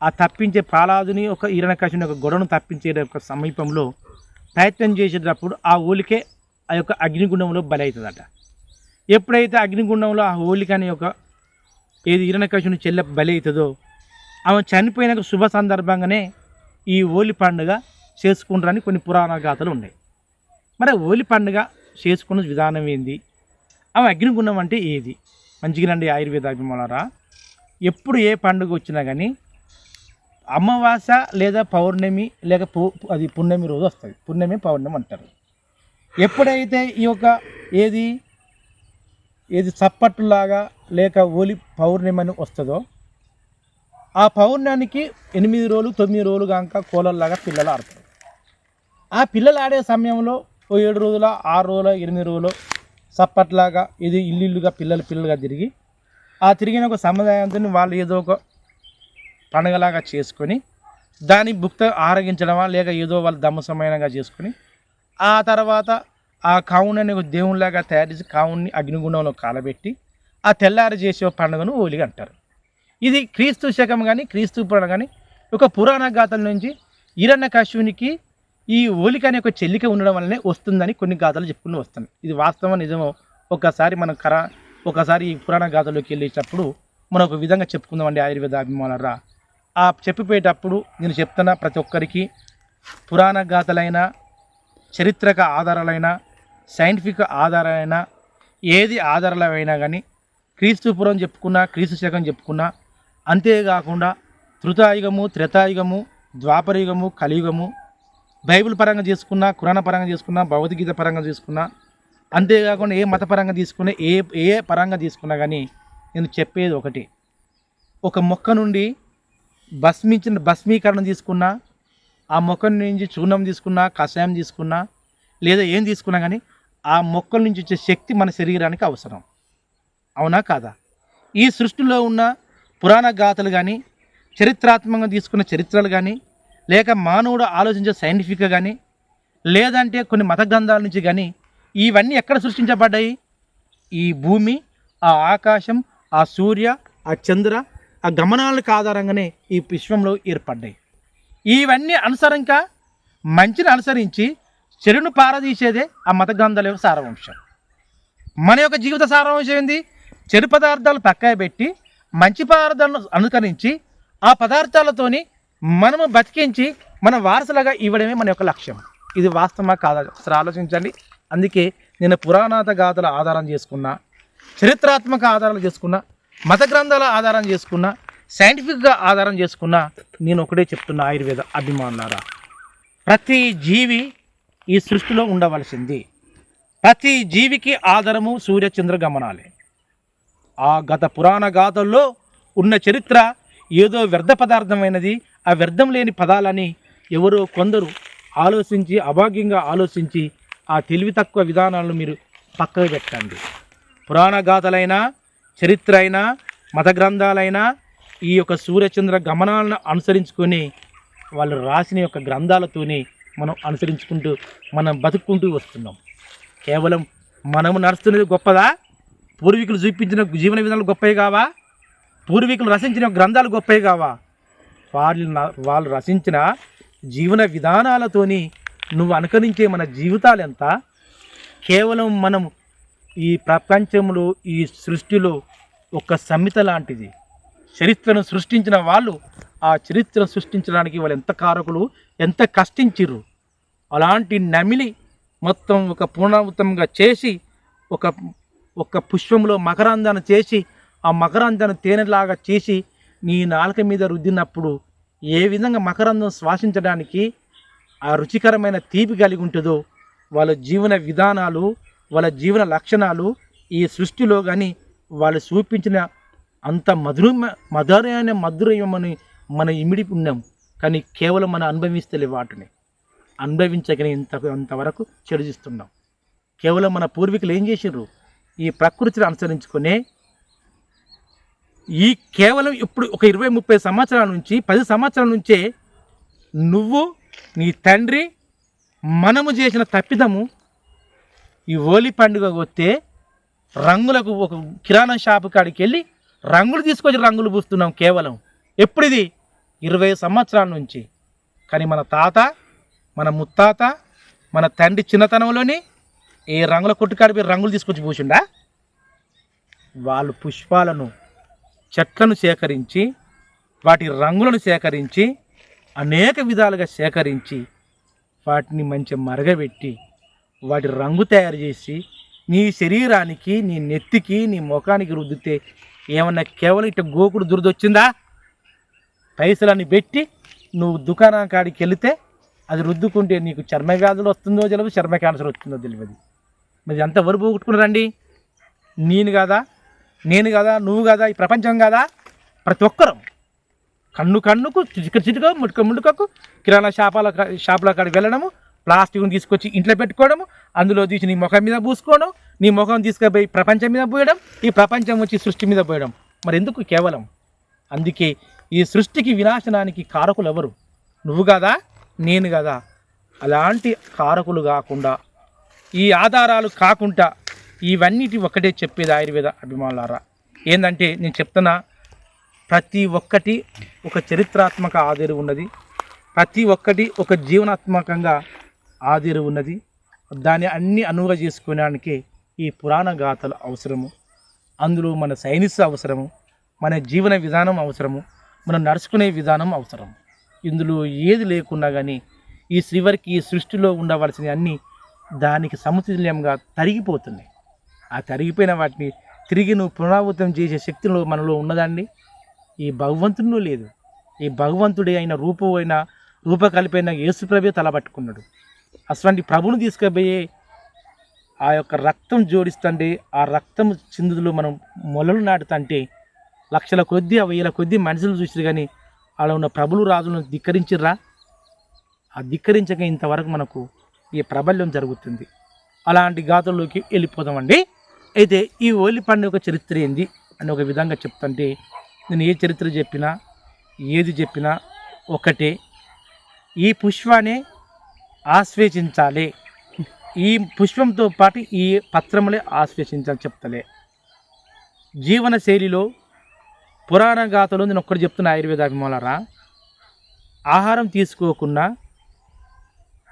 ఆ తప్పించే ప్రహ్లాదుని ఒక హిరణ్యకశిపుని ఒక గొడవను తప్పించే ఒక సమీపంలో ప్రయత్నం చేసేటప్పుడు ఆ హోలికే ఆ యొక్క అగ్నిగుండంలో బలి అవుతుందట. ఎప్పుడైతే అగ్నిగుండంలో ఆ హోలిక అనే ఒక ఏది హిరణ్యకశిపుని చెల్లె బలి అవుతుందో ఆమె చనిపోయిన శుభ సందర్భంగానే ఈ హోలీ పండుగ చేసుకుంటారని కొన్ని పురాణ గాథలు ఉన్నాయి. మరి హోలీ పండుగ చేసుకున్న విధానం ఏంది, ఆమె అగ్నిగుండం అంటే ఏది? మంచిగానండి ఆయుర్వేద అభిమానులారా, ఎప్పుడు ఏ పండుగ వచ్చినా కానీ అమావాస్య లేదా పౌర్ణమి లేక అది పున్నమి రోజు వస్తుంది. పున్నమి పౌర్ణమి అంటారు. ఎప్పుడైతే ఈ యొక్క ఏది ఏది చప్పట్టులాగా లేక హోలీ పౌర్ణమి అని వస్తుందో ఆ పౌర్ణానికి 8 రోజులు 9 రోజులు కాక కోలల్లాగా పిల్లలు ఆడతారు. ఆ పిల్లలు ఆడే సమయంలో 7 రోజుల 6 రోజుల 8 రోజులు చప్పట్లాగా ఇది ఇల్లుగా పిల్లలుగా తిరిగి ఆ తిరిగిన ఒక సముదాయంతో వాళ్ళు ఏదో ఒక పండుగలాగా చేసుకొని దాని భుక్త ఆరగించడమా లేక ఏదో వాళ్ళు దమ్మసమైనగా చేసుకొని ఆ తర్వాత ఆ కావుని అనే ఒక దేవునిలాగా తయారు చేసి కావుని అగ్నిగుండంలో కాలబెట్టి ఆ తెల్లారి చేసే పండుగను హోలీగా అంటారు. ఇది క్రీస్తు శకం కానీ క్రీస్తు పురాణం కానీ ఒక పురాణ గాథల నుంచి హిరణ్యకశిపునికి ఈ హోలిక అనే ఒక చెల్లిక ఉండడం వల్లనే వస్తుందని కొన్ని గాథలు చెప్పుకుని వస్తాయి. ఇది వాస్తవం నిజమో ఒకసారి మనం ఒకసారి ఈ పురాణ గాథలోకి వెళ్ళేటప్పుడు మనం ఒక విధంగా చెప్పుకుందామండి ఆయుర్వేద అభిమానులారా. ఆ చెప్పిపోయేటప్పుడు నేను చెప్తున్నా ప్రతి ఒక్కరికి పురాణ గాథలైన చరిత్రక ఆధారాలైన సైంటిఫిక్ ఆధారాలైనా ఏది ఆధారాలైనా కానీ క్రీస్తు పురం చెప్పుకున్నా క్రీస్తు శకం చెప్పుకున్నా అంతేకాకుండా త్రేతాయుగము త్రేతాయుగము ద్వాపరయుగము కలియుగము బైబిల్ పరంగా చేసుకున్నా ఖురాన్ పరంగా చేసుకున్నా భగవద్గీత పరంగా తీసుకున్నా అంతేకాకుండా ఏ మత పరంగా తీసుకున్నా ఏ పరంగా తీసుకున్నా కానీ నేను చెప్పేది ఒకటి, ఒక మొక్క నుండి భస్మీకరణ తీసుకున్నా ఆ మొక్క నుంచి చూర్ణం తీసుకున్నా కషాయం తీసుకున్నా లేదా ఏం తీసుకున్నా కానీ ఆ మొక్కల నుంచి వచ్చే శక్తి మన శరీరానికి అవసరం. అవునా కాదా? ఈ సృష్టిలో ఉన్న పురాణ గాథలు కానీ చరిత్రాత్మకంగా తీసుకున్న చరిత్రలు కానీ లేక మానవుడు ఆలోచించే సైంటిఫిక్గా కానీ లేదంటే కొన్ని మత గ్రంథాల నుంచి కానీ ఇవన్నీ ఎక్కడ సృష్టించబడ్డాయి? ఈ భూమి, ఆ ఆకాశం, ఆ సూర్య, ఆ చంద్ర, ఆ గమనాలకు ఆధారంగానే ఈ విశ్వంలో ఏర్పడ్డాయి. ఇవన్నీ అనుసరంగా మంచిని అనుసరించి చెడును పారదీసేదే ఆ మత గ్రంథాల యొక్క సారాంశం. మన యొక్క జీవిత సారాంశం ఏంది? చెడు పదార్థాలు పక్కన పెట్టి మంచి పదార్థాలను అనుకరించి ఆ పదార్థాలతోని మనము బతికించి మన వారసులుగా ఇవ్వడమే మన యొక్క లక్ష్యం. ఇది వాస్తవమా కాదా ఒకసారి ఆలోచించండి. అందుకే నేను పురాణాత గాథల ఆధారం చేసుకున్నా, చరిత్రాత్మక ఆధారాలు చేసుకున్నా, మత గ్రంథాల ఆధారం చేసుకున్నా, సైంటిఫిక్గా ఆధారం చేసుకున్నా నేను ఒకటే చెప్తున్నా ఆయుర్వేద అభిమానులారా, ప్రతి జీవి ఈ సృష్టిలో ఉండవలసింది. ప్రతి జీవికి ఆధారము సూర్యచంద్ర గమనాలే. ఆ గత పురాణ గాథల్లో ఉన్న చరిత్ర ఏదో వ్యర్థ పదార్థమైనది, ఆ వ్యర్థం లేని పదాలని ఎవరో కొందరు ఆలోచించి అభాగ్యంగా ఆలోచించి ఆ తెలివి తక్కువ విధానాలను మీరు పక్కకు పెట్టండి. పురాణ గాథలైనా చరిత్ర అయినా మత గ్రంథాలైనా ఈ యొక్క సూర్యచంద్ర గమనాలను అనుసరించుకొని వాళ్ళు రాసిన యొక్క గ్రంథాలతోని మనం అనుసరించుకుంటూ మనం బతుక్కుంటూ వస్తున్నాం. కేవలం మనము నడుస్తున్నది గొప్పదా? పూర్వీకులు చూపించిన జీవన విధానాలు గొప్పవి కావా? పూర్వీకులు రచించిన గ్రంథాలు గొప్పవి కావా? వాళ్ళు రచించిన జీవన విధానాలతోని నువ్వు అనుకరించే మన జీవితాలు ఎంత? కేవలం మనం ఈ ప్రపంచంలో ఈ సృష్టిలో ఒక సమిత లాంటిది. చరిత్రను సృష్టించిన వాళ్ళు ఆ చరిత్రను సృష్టించడానికి వాళ్ళు ఎంత కారకులు, ఎంత కష్టించిర్రు. అలాంటి నమిలి మొత్తం ఒక పునరావృతంగా చేసి ఒక పుష్పంలో మకరందాన్ని చేసి ఆ మకరందాన్ని తేనెలాగా చేసి నీ నాలుక మీద రుద్దినప్పుడు ఏ విధంగా మకరందం శ్వాసించడానికి ఆ రుచికరమైన తీపి కలిగి ఉంటుందో వాళ్ళ జీవన విధానాలు, వాళ్ళ జీవన లక్షణాలు ఈ సృష్టిలో కానీ వాళ్ళు చూపించిన అంత మధురమని మన ఇమిడి ఉన్నాం. కానీ కేవలం మనం అనుభవిస్తలే, వాటిని అనుభవించకనే అంతవరకు చెడుజిస్తున్నాం. కేవలం మన పూర్వీకులు ఏం చేసిర్రు? ఈ ప్రకృతిని అనుసరించుకునే ఈ కేవలం ఇప్పుడు ఒక 20-30 సంవత్సరాల నుంచి 10 సంవత్సరాల నుంచే నువ్వు నీ తండ్రి మనము చేసిన తప్పిదము ఈ హోలీ పండుగ వస్తే రంగులకు ఒక కిరాణా షాపు కాడికి వెళ్ళి రంగులు తీసుకొచ్చి రంగులు పూస్తున్నాం. కేవలం ఎప్పుడిది 20 సంవత్సరాల నుంచి. కానీ మన తాత, మన ముత్తాత, మన తండ్రి చిన్నతనంలోని ఏ రంగుల కొట్టుకాడిపోయి రంగులు తీసుకొచ్చి పూసిండా? వాళ్ళు పుష్పాలను, చెట్లను సేకరించి, వాటి రంగులను సేకరించి, అనేక విధాలుగా సేకరించి, వాటిని మంచి మరగబెట్టి, వాటి రంగు తయారు చేసి నీ శరీరానికి, నీ నెత్తికి, నీ ముఖానికి రుద్దితే ఏమన్నా కేవలం ఇట్లా గోకుడు దురదొచ్చిందా? పైసలన్నీ పెట్టి నువ్వు దుకాణం కాడికి వెళితే అది రుద్దుకుంటే నీకు చర్మ వ్యాధులు వస్తుందో తెలియదు, చర్మ క్యాన్సర్ వస్తుందో తెలియదు. మరి ఎంత వరకు పోగొట్టుకున్నారండి? నేను కదా, నువ్వు కదా, ఈ ప్రపంచం కదా, ప్రతి ఒక్కరం కన్నుకు, చిటుక ముడుకకు కిరాణా షాపుల కాడికి వెళ్ళడము, ప్లాస్టిక్ని తీసుకొచ్చి ఇంట్లో పెట్టుకోవడము, అందులో తీసి నీ ముఖం మీద పూసుకోవడం, నీ ముఖం తీసుకుపోయి ప్రపంచం మీద పోయడం, ఈ ప్రపంచం వచ్చి సృష్టి మీద పోయడం. మరి ఎందుకు కేవలం? అందుకే ఈ సృష్టికి వినాశనానికి కారకులు ఎవరు? నువ్వు కదా, నేను కదా. అలాంటి కారకులు కాకుండా, ఈ ఆధారాలు కాకుండా ఇవన్నిటి ఒక్కటే చెప్పేది ఆయుర్వేద అభిమానులారా. ఏంటంటే నేను చెప్తున్నా, ప్రతి ఒక్కటి ఒక చరిత్రాత్మక ఆధారం ఉన్నది, ప్రతి ఒక్కటి ఒక జీవనాత్మకంగా ఆధారం ఉన్నది. దాన్ని అన్ని అనువుగా చేసుకోవడానికి ఈ పురాణ గాథలు అవసరము. అందులో మన సైన్స్ అవసరము, మన జీవన విధానం అవసరము, మనం నడుచుకునే విధానం అవసరం. ఇందులో ఏది లేకున్నా కానీ ఈ శ్రీవారికి, ఈ సృష్టిలో ఉండవలసిన అన్నీ దానికి సమతుల్యంగా తరిగిపోతున్నాయి. ఆ తరిగిపోయిన వాటిని తిరిగి నువ్వు పునరావృతం చేసే శక్తిలో మనలో ఉన్నదండి. ఈ భగవంతుడిలో లేదు. ఈ భగవంతుడే అయిన రూపకల్పైన యేసుప్రభే తలపట్టుకున్నాడు. అటువంటి ప్రభుని తీసుకుపోయే ఆ యొక్క రక్తం జోడిస్తుంటే, ఆ రక్తం చిందులో మనం మొలలు నాటుతుంటే లక్షల కొద్దీ, వేల కొద్దీ మనుషులు చూసారు, కానీ అలా ఉన్న ప్రభులు రాజులను ధిక్కరించిర్రా? ఆ ధిక్కరించక ఇంతవరకు మనకు ఈ ప్రబల్యం జరుగుతుంది. అలాంటి గాథల్లోకి వెళ్ళిపోదామండి. అయితే ఈ హోలీ పండుగ చరిత్ర ఏంది అని ఒక విధంగా చెప్తుంటే, నేను ఏ చరిత్ర చెప్పినా, ఏది చెప్పినా ఒకటే, ఈ పుష్పాన్ని ఆశ్వేషించాలి, ఈ పుష్పంతో పాటు ఈ పత్రములే ఆశ్వేషించాలి చెప్తలే. జీవన శైలిలో పురాణ గాథలో నేను ఒక్కటి చెప్తున్నా ఆయుర్వేద అభిమానులారా, ఆహారం తీసుకోకుండా,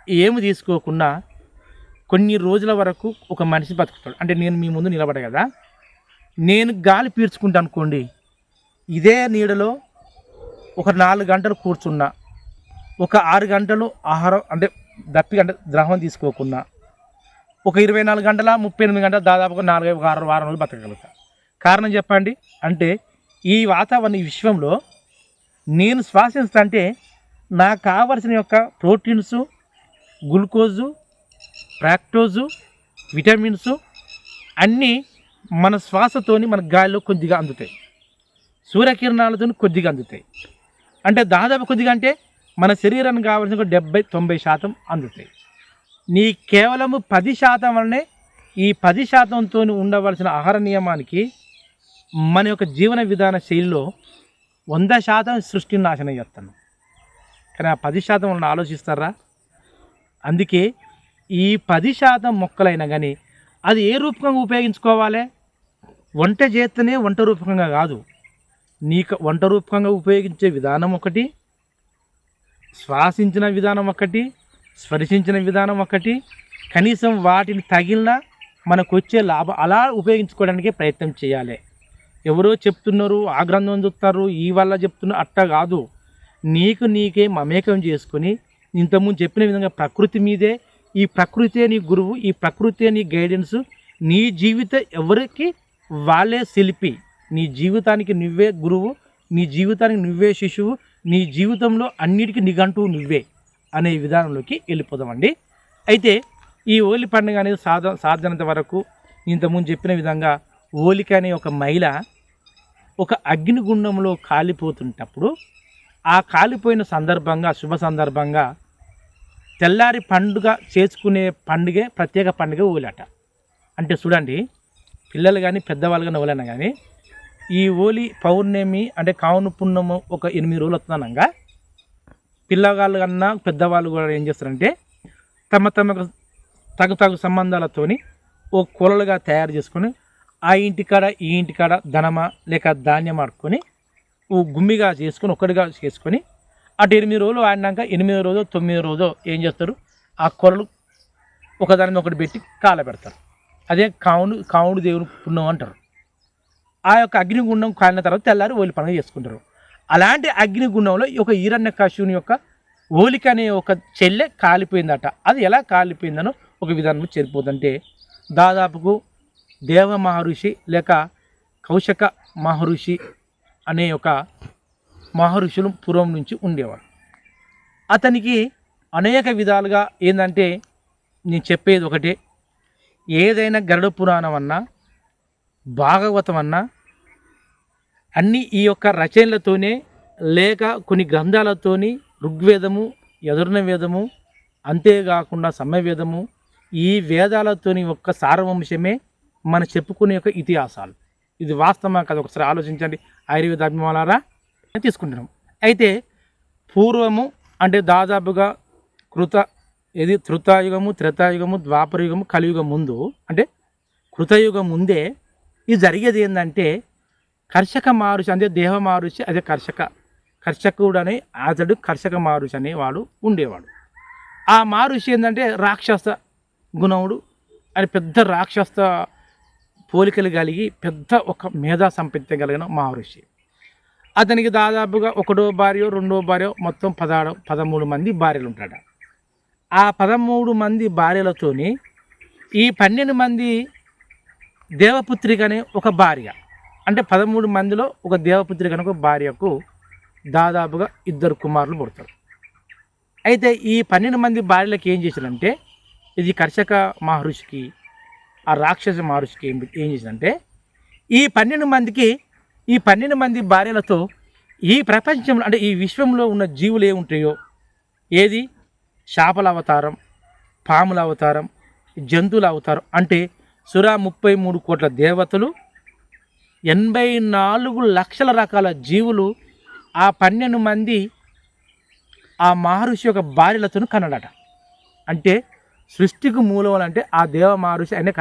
ఏమి తీసుకోకుండా కొన్ని రోజుల వరకు ఒక మనిషి బతుకుతాడు. అంటే నేను మీ ముందు నిలబడే కదా, నేను గాలి పీల్చుకుంటా అనుకోండి, ఇదే నీడలో ఒక 4 గంటలు కూర్చున్నా, ఒక 6 గంటలు ఆహారం అంటే ద్రవం తీసుకోకుండా, ఒక 24 గంటల 38 గంటలు దాదాపుగా 4-6 వారం రోజులు బతకగలుగుతా. కారణం చెప్పండి. అంటే ఈ వాతావరణ, ఈ విశ్వంలో నేను శ్వాసిస్తుంటే నాకు కావలసిన యొక్క ప్రోటీన్స్, గ్లూకోజు, ఫ్రాక్టోజు, విటమిన్స్ అన్నీ మన శ్వాసతోని మన గాలిలో కొద్దిగా అందుతాయి, సూర్యకిరణాలతో కొద్దిగా అందుతాయి. అంటే దాదాపు కొద్దిగా అంటే మన శరీరానికి కావాల్సిన 70-90% అందుతాయి. నీ కేవలము 10% వల్లనే, ఈ 10%తో ఉండవలసిన ఆహార నియమానికి మన యొక్క జీవన విధాన శైలిలో 100% సృష్టిని నాశనం చేస్తాను. కానీ ఆ 10% వలన ఆలోచిస్తారా? అందుకే ఈ 10% మొక్కలైనా కానీ అది ఏ రూపకంగా ఉపయోగించుకోవాలి? వంట చేస్తేనే వంట రూపకంగా కాదు, నీకు వంట రూపకంగా ఉపయోగించే విధానం ఒకటి, శ్వాసించిన విధానం ఒకటి, స్పర్శించిన విధానం ఒకటి, కనీసం వాటిని తగిలిన మనకు వచ్చే లాభం అలా ఉపయోగించుకోవడానికి ప్రయత్నం చేయాలి. ఎవరో చెప్తున్నారు, ఆ గ్రంథం చెప్తున్నారు, ఈ వల్ల చెప్తున్నారు, అట్ట కాదు. నీకే మమేకం చేసుకొని ఇంతకుముందు చెప్పిన విధంగా ప్రకృతి మీదే, ఈ ప్రకృతే నీ గురువు, ఈ ప్రకృతే నీ గైడెన్స్, నీ జీవితం ఎవరికి వాళ్ళే శిల్పి, నీ జీవితానికి నువ్వే గురువు, నీ జీవితానికి నువ్వే శిశువు, నీ జీవితంలో అన్నిటికీ నిఘంటువు నువ్వే అనే విధానంలోకి వెళ్ళిపోదామండి. అయితే ఈ హోలీ పండుగ అనేది సాధ్యమైనంత వరకు ఇంతకుముందు చెప్పిన విధంగా హోలిక అనే ఒక మహిళ ఒక అగ్నిగుండంలో కాలిపోతున్నప్పుడు, ఆ కాలిపోయిన సందర్భంగా, శుభ సందర్భంగా తెల్లారి పండుగ చేసుకునే పండుగే ప్రత్యేక పండుగ హోలీ. అంటే చూడండి, పిల్లలు కానీ పెద్దవాళ్ళు కానీ ఎవరైనా కానీ ఈ హోలీ పౌర్ణమి అంటే కావును పున్నము ఒక 8 రోజులు వస్తుందనగా పిల్లగాళ్ళు కన్నా పెద్దవాళ్ళు కూడా ఏం చేస్తారంటే తగు సంబంధాలతోని ఓ కూలలుగా తయారు చేసుకొని ఆ ఇంటికాడ ఈ ఇంటికాడ ధనమా లేక ధాన్యం ఆడుకొని ఓ గుమ్మిగా చేసుకొని ఒక్కడిగా చేసుకొని అటు 8 రోజులు ఆడినాక 8వ రోజు 9వ రోజు ఏం చేస్తారు, ఆ కూరలు ఒకదాని ఒకటి పెట్టి కాలబెడతారు. అదే కావుడు దేవుని పుణ్యం అంటారు. ఆ యొక్క అగ్నిగుండం కాలిన తర్వాత తెల్లారి హోలీ పండుగ చేసుకుంటారు. అలాంటి అగ్నిగుండంలో ఒక హిరణ్యకశిపుని యొక్క హోలిక అనే ఒక చెల్లె కాలిపోయిందట. అది ఎలా కాలిపోయిందనో ఒక విధానంలో చేరిపోతుందంటే దాదాపుకు దేవ మహర్షి లేక కౌశక మహర్షి అనే ఒక మహర్షులు పూర్వం నుంచి ఉండేవాడు. అతనికి అనేక విధాలుగా ఏంటంటే నేను చెప్పేది ఒకటే, ఏదైనా గరుడ పురాణం అన్నా భాగవతం అన్నా అన్నీ ఈ యొక్క రచనలతోనే లేక కొన్ని గ్రంథాలతోని ఋగ్వేదము, యజుర్ణ వేదము, అంతేకాకుండా సమయవేదము, ఈ వేదాలతోని యొక్క సారవంశమే మన చెప్పుకునే యొక్క ఇతిహాసాలు. ఇది వాస్తవమా కదా ఒకసారి ఆలోచించండి. ఆయుర్వేద అభిమానారా తీసుకుంటున్నాం. అయితే పూర్వము అంటే దాదాపుగా త్రేతాయుగము, త్రేతాయుగము, ద్వాపరయుగము, కలియుగం ముందు అంటే కృతయుగం ముందే ఇది జరిగేది ఏంటంటే కర్షక మహర్షి అంటే దేవ మహర్షి అదే కర్షకుడు అనే అతడు కర్షక మహర్షి అనేవాడు ఉండేవాడు. ఆ మహర్షి ఏంటంటే రాక్షస గుణముడు అని పెద్ద రాక్షస పోలికలు కలిగి పెద్ద ఒక మేధా సంపత్తి కలిగిన మహర్షి. అతనికి దాదాపుగా ఒకటో భార్య, రెండో భార్య, మొత్తం 13 మంది భార్యలు ఉంటాడు. ఆ 13 మంది భార్యలతోని ఈ 12 మంది దేవపుత్రిక అనే ఒక భార్య, అంటే 13 మందిలో ఒక దేవపుత్రిక అనే ఒక భార్యకు దాదాపుగా 2 కుమారులు పుడతారు. అయితే ఈ 12 మంది భార్యలకు ఏం చేశారంటే ఇది కర్షక మహర్షికి ఆ రాక్షస మహర్షికి ఏం చేశారంటే ఈ 12 మంది భార్యలతో ఈ ప్రపంచంలో అంటే ఈ విశ్వంలో ఉన్న జీవులు ఏముంటాయో ఏది చేపల అవతారం, పాముల అవతారం, జంతువుల అవతారం అంటే 33 కోట్ల దేవతలు, 84 లక్షల రకాల జీవులు ఆ 12 మంది ఆ మహర్షి యొక్క భార్యలతో కన్నడట. అంటే సృష్టికి మూలం అంటే ఆ దేవ మహర్షి అనే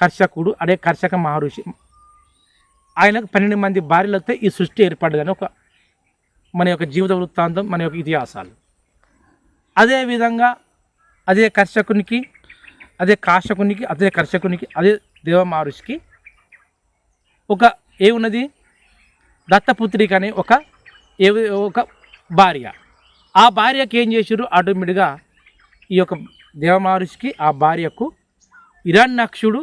కర్షకుడు అదే కర్షక మహర్షి. ఆయనకు 12 మంది భార్యలతో ఈ సృష్టి ఏర్పడ్డదని ఒక మన యొక్క జీవిత వృత్తాంతం, మన యొక్క ఇతిహాసాలు. అదేవిధంగా అదే కర్షకునికి, అదే కాశకునికి, అదే కర్షకునికి, అదే దేవ మహర్షికి ఒక ఏమున్నది దత్తపుత్రిక అనే ఒక భార్య. ఆ భార్యకి ఏం చేశారు ఆటోమేటిక్గా ఈ యొక్క దేవ మహర్షికి ఆ భార్యకు హిరణ్యకశిపుడు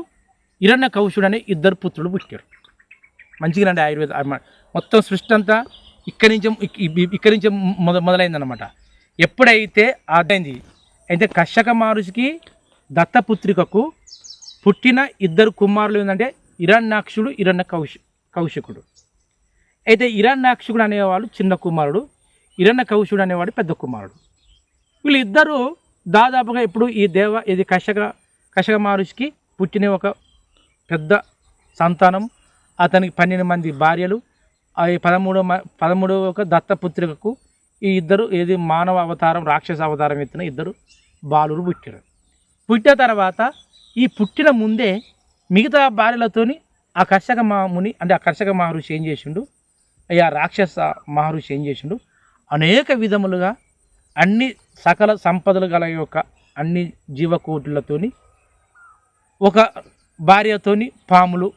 అనే 2 పుత్రులు పుట్టారు. మంచిగా అండి ఆయుర్వేద మొత్తం సృష్టి అంతా ఇక్కడి నుంచి మొదలైందనమాట. ఎప్పుడైతే అదైంది అయితే కర్షక మహర్షికి దత్తపుత్రికకు పుట్టిన 2 కుమారులు ఏంటంటే హిరణ్యాక్షుడు, కౌశికుడు. అయితే హిరణ్యాక్షుడు అనేవాడు చిన్న కుమారుడు, హిరణ్యకశిపుడు అనేవాడు పెద్ద కుమారుడు. వీళ్ళిద్దరూ దాదాపుగా ఇప్పుడు ఇది కర్షక మహర్షికి పుట్టిన ఒక పెద్ద సంతానం. అతనికి 12 మంది భార్యలు, ఆ 13 ఒక దత్తపుత్రికకు ఈ 2 ఏది మానవ అవతారం, రాక్షస అవతారం ఎత్తిన 2 బాలురు పుట్టారు. పుట్టిన తర్వాత ఈ పుట్టిన ముందే మిగతా భార్యలతోని ఆ కర్షక ముని అంటే ఆ కర్షక మహర్షి ఏం చేసిండు, ఆ రాక్షస మహర్షి ఏం చేసిండు అనేక విధములుగా అన్ని సకల సంపదలు గల యొక్క అన్ని జీవకోటులతోని ఒక భార్యతోని పాములు,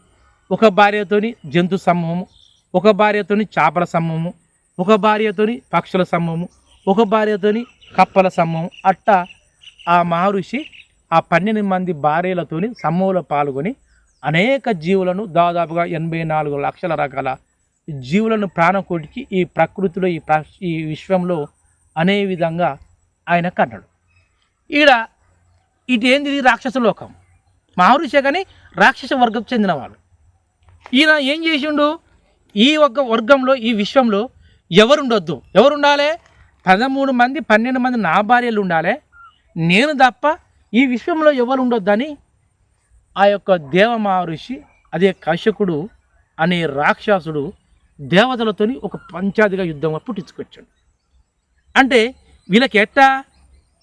ఒక భార్యతోని జంతు సమూహము, ఒక భార్యతోని చేపల సమూహము, ఒక భార్యతోని పక్షుల సమూహము, ఒక భార్యతోని కప్పల సమూహం. అట్టా ఆ మహర్షి ఆ 12 మంది భార్యలతోని సమూహంలో పాల్గొని అనేక జీవులను దాదాపుగా 84 లక్షల రకాల జీవులను ప్రాణకోటికి ఈ ప్రకృతిలో ఈ విశ్వంలో అనే విధంగా ఆయన కన్నాడు. ఇటేంది రాక్షస లోకం, మహర్షి కానీ రాక్షస వర్గం చెందినవాడు. ఈయన ఏం చేసిండు, ఈ ఒక్క వర్గంలో ఈ విశ్వంలో ఎవరుండొద్దు, ఎవరుండాలి 13 మంది 12 మంది నా భార్యలు ఉండాలి, నేను తప్ప ఈ విశ్వంలో ఎవరు ఉండొద్దని ఆ యొక్క దేవ మహర్షి అదే కశ్యకుడు అనే రాక్షసుడు దేవతలతోని ఒక పంచాదిగా యుద్ధంగా పుట్టించుకొచ్చాడు. అంటే వీళ్ళకి ఎట్టా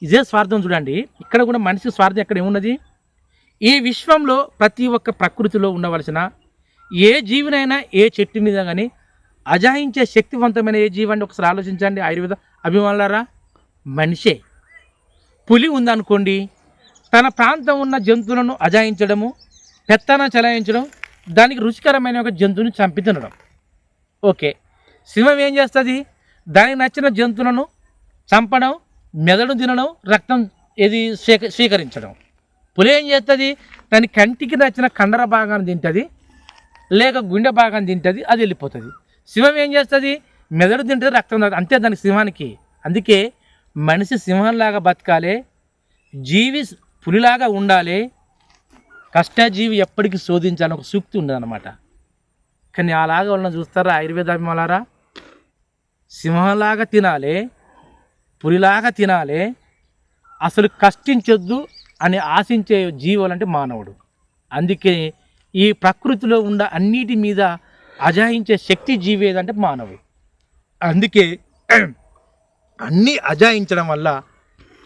ఇదే స్వార్థం. చూడండి ఇక్కడ కూడా మనిషి స్వార్థం ఎక్కడ ఏమున్నది, ఈ విశ్వంలో ప్రతి ఒక్క ప్రకృతిలో ఉండవలసిన ఏ జీవినైనా ఏ చెట్టు మీద కానీ అజాయించే శక్తివంతమైన ఏ జీవాన్ని ఒకసారి ఆలోచించండి ఆయుర్వేద అభిమానులారా. మనిషే. పులి ఉందనుకోండి, తన ప్రాంతం ఉన్న జంతువులను అజాయించడము, పెత్తన చలాయించడం దానికి రుచికరమైన ఒక జంతువుని చంపి తినడం. ఓకే, సింహం ఏం చేస్తుంది? దానికి నచ్చిన జంతువులను చంపడం, మెదడు తినడం, రక్తం ఏది స్వీకరించడం. పులి ఏం చేస్తుంది? దాని కంటికి నచ్చిన కండర భాగాన్ని తింటుంది, లేక గుండె భాగాన్ని తింటుంది, అది వెళ్ళిపోతుంది. సింహం ఏం చేస్తుంది? మెదడు తింటుంది, రక్తం అంతే దానికి సింహానికి. అందుకే మనిషి సింహంలాగా బతకాలి, జీవి పులిలాగా ఉండాలి, కష్టజీవి ఎప్పటికీ శోధించాలని ఒక సూక్తి ఉండదన్నమాట. కానీ అలాగా వాళ్ళని చూస్తారా ఆయుర్వేదాభిమానులారా? సింహంలాగా తినాలి, పులిలాగా తినాలి, అసలు కష్టించొద్దు అని ఆశించే జీవులంటే మానవుడు. అందుకే ఈ ప్రకృతిలో ఉన్న అన్నిటి మీద అజాయించే శక్తి జీవి ఏదంటే మానవుడు. అందుకే అన్నీ అజాయించడం వల్ల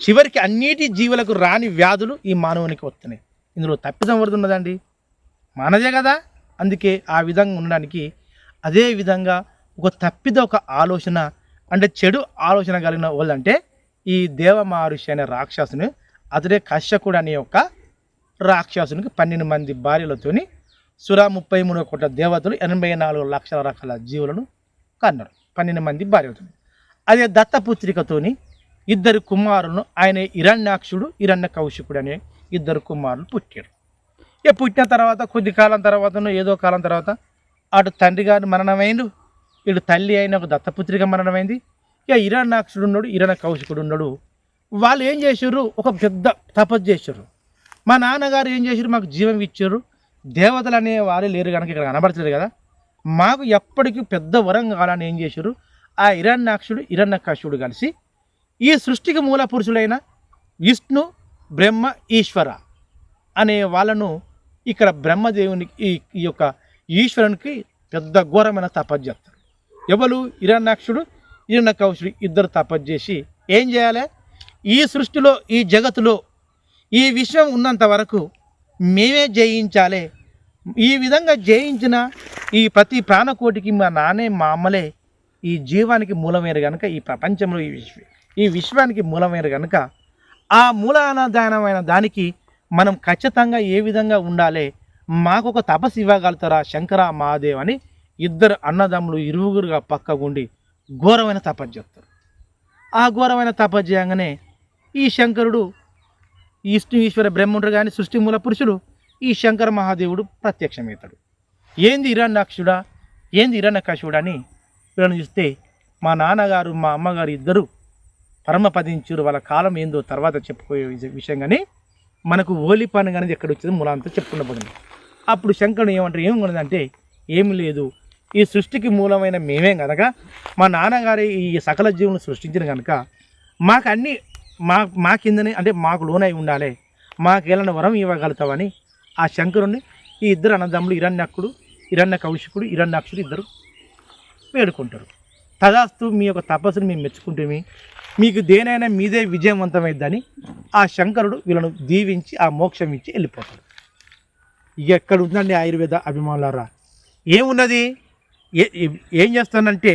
చివరికి అన్నిటి జీవులకు రాని వ్యాధులు ఈ మానవునికి వస్తున్నాయి. ఇందులో తప్పిదం ఎవరిది ఉన్నదండి? మనదే కదా. అందుకే ఆ విధంగా ఉండడానికి అదే విధంగా ఒక తప్పిద ఒక ఆలోచన అంటే చెడు ఆలోచన కలిగిన వాళ్ళంటే ఈ దేవ మహర్షి అనే రాక్షసుని, అతడే కశ్యకుడు అనే ఒక రాక్షసునికి 12 మంది భార్యలతోని 33 కోట్ల దేవతలు 84 లక్షల రకాల జీవులను కన్నారు. 12 మంది భార్యలతో. అదే దత్తపుత్రికతోని 2 కుమారులను, ఆయన హిరణ్యాక్షుడు హిరణ్యకౌశికుడు అనే 2 కుమారులు పుట్టారు. పుట్టిన తర్వాత కొద్ది కాలం తర్వాతనో ఏదో కాలం తర్వాత అటు తండ్రి గారు మరణమైండు, ఇటు తల్లి అయిన ఒక దత్తపుత్రిక మరణమైంది. హిరణ్యాక్షుడు ఉన్నాడు, హిరణ్యకౌశికుడు ఉన్నాడు. వాళ్ళు ఏం చేశారు? ఒక పెద్ద తపస్సు చేశారు. మా నాన్నగారు ఏం చేశారు? మాకు జీవం ఇచ్చారు, దేవతలు అనే వారే లేరు కనుక ఇక్కడ కనబడతలేదు కదా, మాకు ఎప్పటికీ పెద్ద వరం కావాలని ఏం చేశారు? ఆ హిరణ్యాక్షుడు హిరణ్యకశిపుడు కలిసి ఈ సృష్టికి మూల పురుషులైన విష్ణు, బ్రహ్మ, ఈశ్వర అనే వాళ్ళను ఇక్కడ బ్రహ్మదేవునికి ఈ యొక్క ఈశ్వరునికి పెద్ద ఘోరమైన తపస్సు చేస్తారు. ఎవరు? హిరణ్యాక్షుడు హిరణ్యకశిపుడు 2 తపస్సు చేసి ఏం చేయాలి? ఈ సృష్టిలో, ఈ జగత్తులో, ఈ విశ్వం ఉన్నంత వరకు మేమే జయించాలి. ఈ విధంగా జయించిన ఈ ప్రతి ప్రాణకోటికి మా నాన్నే మా అమ్మలే ఈ జీవానికి మూలమైన కనుక, ఈ ప్రపంచంలో ఈ విశ్వానికి మూలమైన కనుక, ఆ మూలాధానమైన దానికి మనం ఖచ్చితంగా ఏ విధంగా ఉండాలి, మాకు ఒక తపస్సు ఇవ్వగలుగుతారా శంకర మహాదేవ్ అని 2 అన్నదమ్ములు ఇరుగురుగా పక్కగుండి ఘోరమైన తపస్సు చేస్తారు. ఆ ఘోరమైన తపస్సు చేయగానే ఈ శంకరుడు, విష్ణు ఈశ్వర బ్రహ్ముడు కానీ సృష్టి మూల పురుషుడు ఈ శంకర మహాదేవుడు ప్రత్యక్షమవుతాడు. ఏంది హిరణ్యాక్షుడా, ఏంది హిరణ్యకశిపుడా అని వీళ్ళని చూస్తే మా నాన్నగారు మా అమ్మగారు 2 పరమపదించురు, వాళ్ళ కాలం ఏందో తర్వాత చెప్పుకోయే విషయం. కానీ మనకు ఓలి పని కానీ ఎక్కడ వచ్చింది మూలంతా చెప్పుకుండబడింది. అప్పుడు శంకరుడు ఏమంటారు? ఏమున్నదంటే ఏమి లేదు, ఈ సృష్టికి మూలమైన మేమే కనుక, మా నాన్నగారి ఈ సకల జీవులను సృష్టించిన కనుక మాకు అన్నీ మా కిందనే అంటే మాకు లోనై ఉండాలి, మాకు ఏలైనా వరం ఇవ్వగలుగుతామని ఆ శంకరుణ్ణి ఈ 2 అన్నదమ్ములు హిరణ్యకౌశికుడు హిరణ్యాక్షుడు 2 వేడుకుంటారు. తదాస్తు, మీ యొక్క తపస్సును మేము మెచ్చుకుంటే మీకు దేనైనా మీదే విజయవంతమైద్దని ఆ శంకరుడు వీళ్ళను దీవించి ఆ మోక్షం ఇచ్చి వెళ్ళిపోతాడు. ఇక ఎక్కడ ఉందండి ఆయుర్వేద అభిమానులారా? ఏమున్నది? ఏం చేస్తానంటే